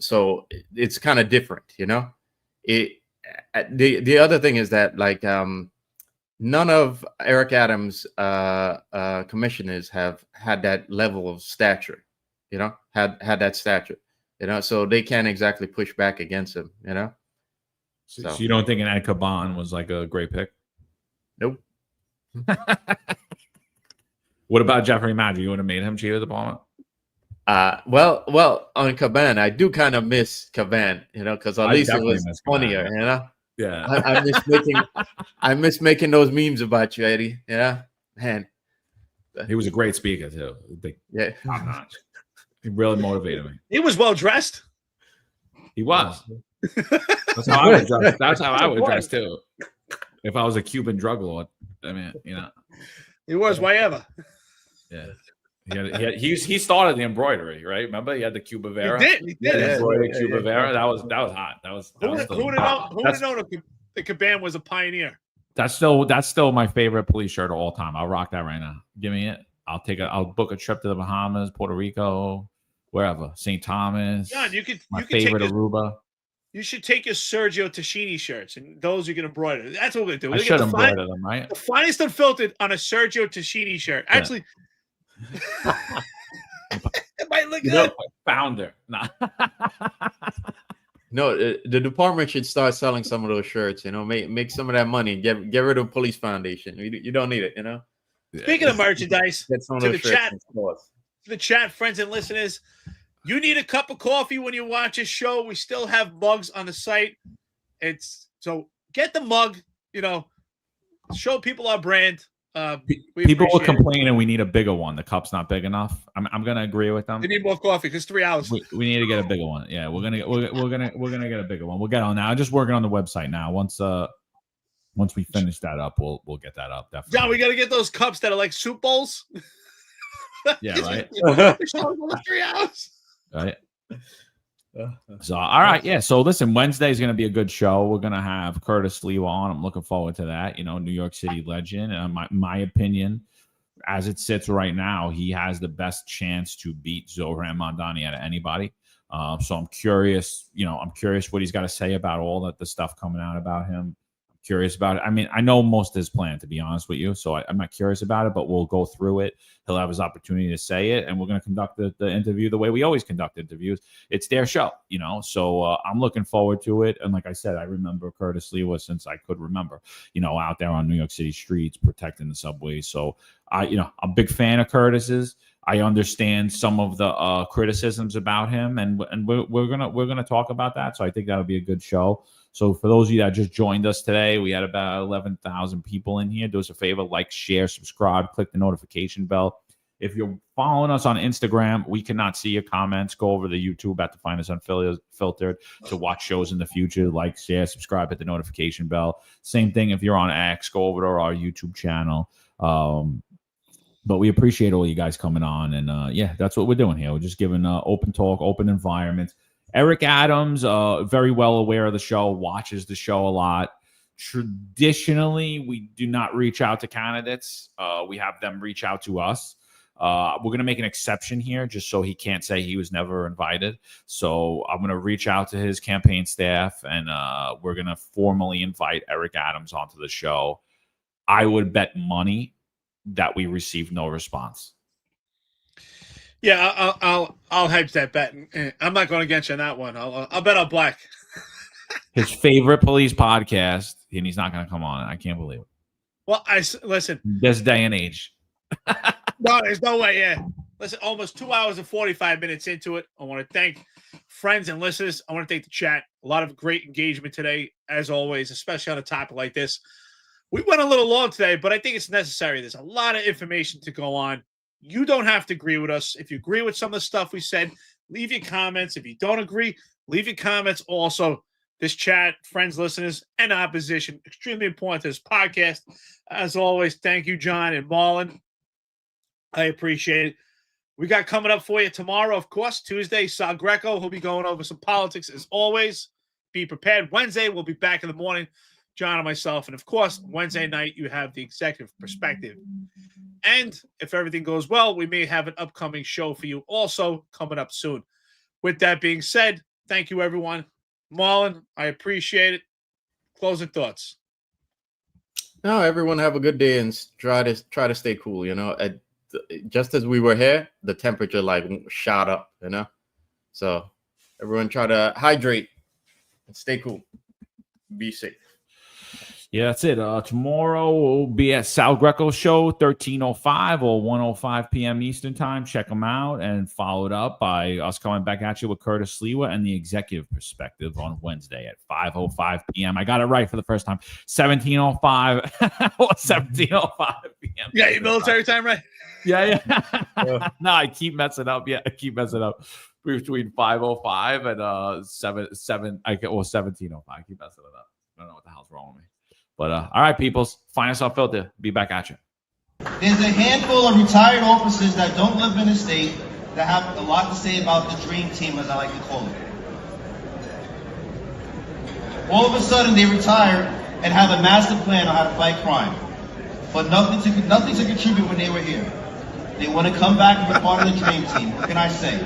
Speaker 4: So it's kind of different, The other thing is that none of Eric Adams' commissioners have had that level of stature, had that stature, so they can't exactly push back against him,
Speaker 2: So you don't think an Ed Caban was like a great pick?
Speaker 4: Nope.
Speaker 2: What about Jeffrey Madge? You would have made him chief of the department?
Speaker 4: Well, on Caban, I do kind of miss Caban, because at least it was funnier,
Speaker 2: Yeah.
Speaker 4: I miss making those memes about you, Eddie. Yeah, man.
Speaker 2: He was a great speaker too.
Speaker 4: Yeah,
Speaker 2: top notch. He really motivated me.
Speaker 3: He was well dressed.
Speaker 2: He was. That's how I would dress. That's how I would dress too. If I was a Cuban drug lord, I mean,
Speaker 3: He was. Why ever?
Speaker 2: Yeah. He started the embroidery, right? Remember, he had the Cuba Vera.
Speaker 3: He did.
Speaker 2: Embroidery Cuba Vera. That was hot. Who
Speaker 3: would have known the Caban was a pioneer?
Speaker 2: That's still my favorite police shirt of all time. I'll rock that right now. Give me it. I'll book a trip to the Bahamas, Puerto Rico, wherever. St. Thomas.
Speaker 3: John, you could
Speaker 2: favorite Aruba.
Speaker 3: You should take your Sergio Tacchini shirts, and those you can embroider. That's what we're going to do.
Speaker 2: I should embroider them, right?
Speaker 3: The finest unfiltered on a Sergio Tacchini shirt. Actually, it might look good.
Speaker 2: Founder. Nah.
Speaker 4: No, the department should start selling some of those shirts. Make some of that money. Get rid of Police Foundation. You don't need it.
Speaker 3: Speaking of merchandise,
Speaker 4: Get some of
Speaker 3: to
Speaker 4: those
Speaker 3: the
Speaker 4: shirts
Speaker 3: chat,
Speaker 4: in stores.
Speaker 3: the chat, friends and listeners, you need a cup of coffee when you watch a show. We still have mugs on the site. So get the mug, show people our brand.
Speaker 2: People will complain and we need a bigger one. The cup's not big enough. I'm gonna agree with them.
Speaker 3: They need more coffee because 3 hours.
Speaker 2: We need to get a bigger one. Yeah, we're gonna get a bigger one. We'll get on now. I'm just working on the website now. Once we finish that up, we'll get that up. Definitely.
Speaker 3: John, we got to get those cups that are like soup bowls.
Speaker 2: Yeah, right.
Speaker 3: The show is 3 hours.
Speaker 2: Right. So, all right, yeah. So, listen, Wednesday is going to be a good show. We're going to have Curtis Lewa on. I'm looking forward to that. New York City legend. My opinion, as it sits right now, he has the best chance to beat Zohran Mandani out of anybody. So I'm curious. I'm curious what he's got to say about all the stuff coming out about him. Curious about it. I mean, I know most of his plan, to be honest with you, so I'm not curious about it, but we'll go through it. He'll have his opportunity to say it, and we're going to conduct the interview the way we always conduct interviews. It's their show, so I'm looking forward to it. And like I said, I remember Curtis Lewa since I could remember, out there on New York City streets protecting the subways. So I'm a big fan of Curtis's. I understand some of the criticisms about him, and we're gonna talk about that. So I think that'll be a good show. So for those of you that just joined us today, we had about 11,000 people in here. Do us a favor, like, share, subscribe, click the notification bell. If you're following us on Instagram, we cannot see your comments. Go over to YouTube at the Find Us Unfiltered to watch shows in the future. Like, share, subscribe, hit the notification bell. Same thing if you're on X, go over to our YouTube channel. But we appreciate all you guys coming on. And, that's what we're doing here. We're just giving open talk, open environment. Eric Adams, very well aware of the show, watches the show a lot. Traditionally, we do not reach out to candidates. We have them reach out to us. We're going to make an exception here just so he can't say he was never invited. So I'm going to reach out to his campaign staff, and we're going to formally invite Eric Adams onto the show. I would bet money that we receive no response.
Speaker 3: Yeah, I'll hedge that bet. I'm not going against you on that one. I'll bet on black.
Speaker 2: His favorite police podcast, and he's not going to come on. I can't believe it.
Speaker 3: Well, listen.
Speaker 2: This day and age.
Speaker 3: No, there's no way. Yeah, listen. Almost 2 hours and 45 minutes into it. I want to thank friends and listeners. I want to thank the chat. A lot of great engagement today, as always, especially on a topic like this. We went a little long today, but I think it's necessary. There's a lot of information to go on. You don't have to agree with us. If you agree with some of the stuff we said, leave your comments. If you don't agree, leave your comments. Also, this chat, friends, listeners, and opposition, extremely important to this podcast. As always, thank you, John and Marlon. I appreciate it. We got coming up for you tomorrow, of course, Tuesday, Sal Greco. He'll be going over some politics as always. Be prepared. Wednesday, we'll be back in the morning, John and myself. And, of course, Wednesday night, you have the executive perspective. And if everything goes well, we may have an upcoming show for you also coming up soon. With that being said, thank you, everyone. Marlon, I appreciate it. Closing thoughts.
Speaker 4: No, everyone have a good day and try to stay cool. Just as we were here, the temperature shot up. So everyone try to hydrate and stay cool. Be safe.
Speaker 2: Yeah, that's it. Tomorrow we'll be at Sal Greco's show, 13:05 or 1:05 p.m. Eastern time. Check them out, and followed up by us coming back at you with Curtis Lewa and the executive perspective on Wednesday at 5:05 p.m. I got it right for the first time. 17:05 or 17:05 p.m.
Speaker 3: Yeah, your military time, right?
Speaker 2: Yeah. No, I keep messing up. Yeah, I keep messing up. Between 5:05 and 17:05. I keep messing it up. I don't know what the hell's wrong with me. But all right, peoples, Find Us Unfiltered. Be back at you.
Speaker 7: There's a handful of retired officers that don't live in the state that have a lot to say about the dream team, as I like to call it. All of a sudden, they retire and have a master plan on how to fight crime, but nothing to contribute when they were here. They want to come back and be part of the dream team. What can I say?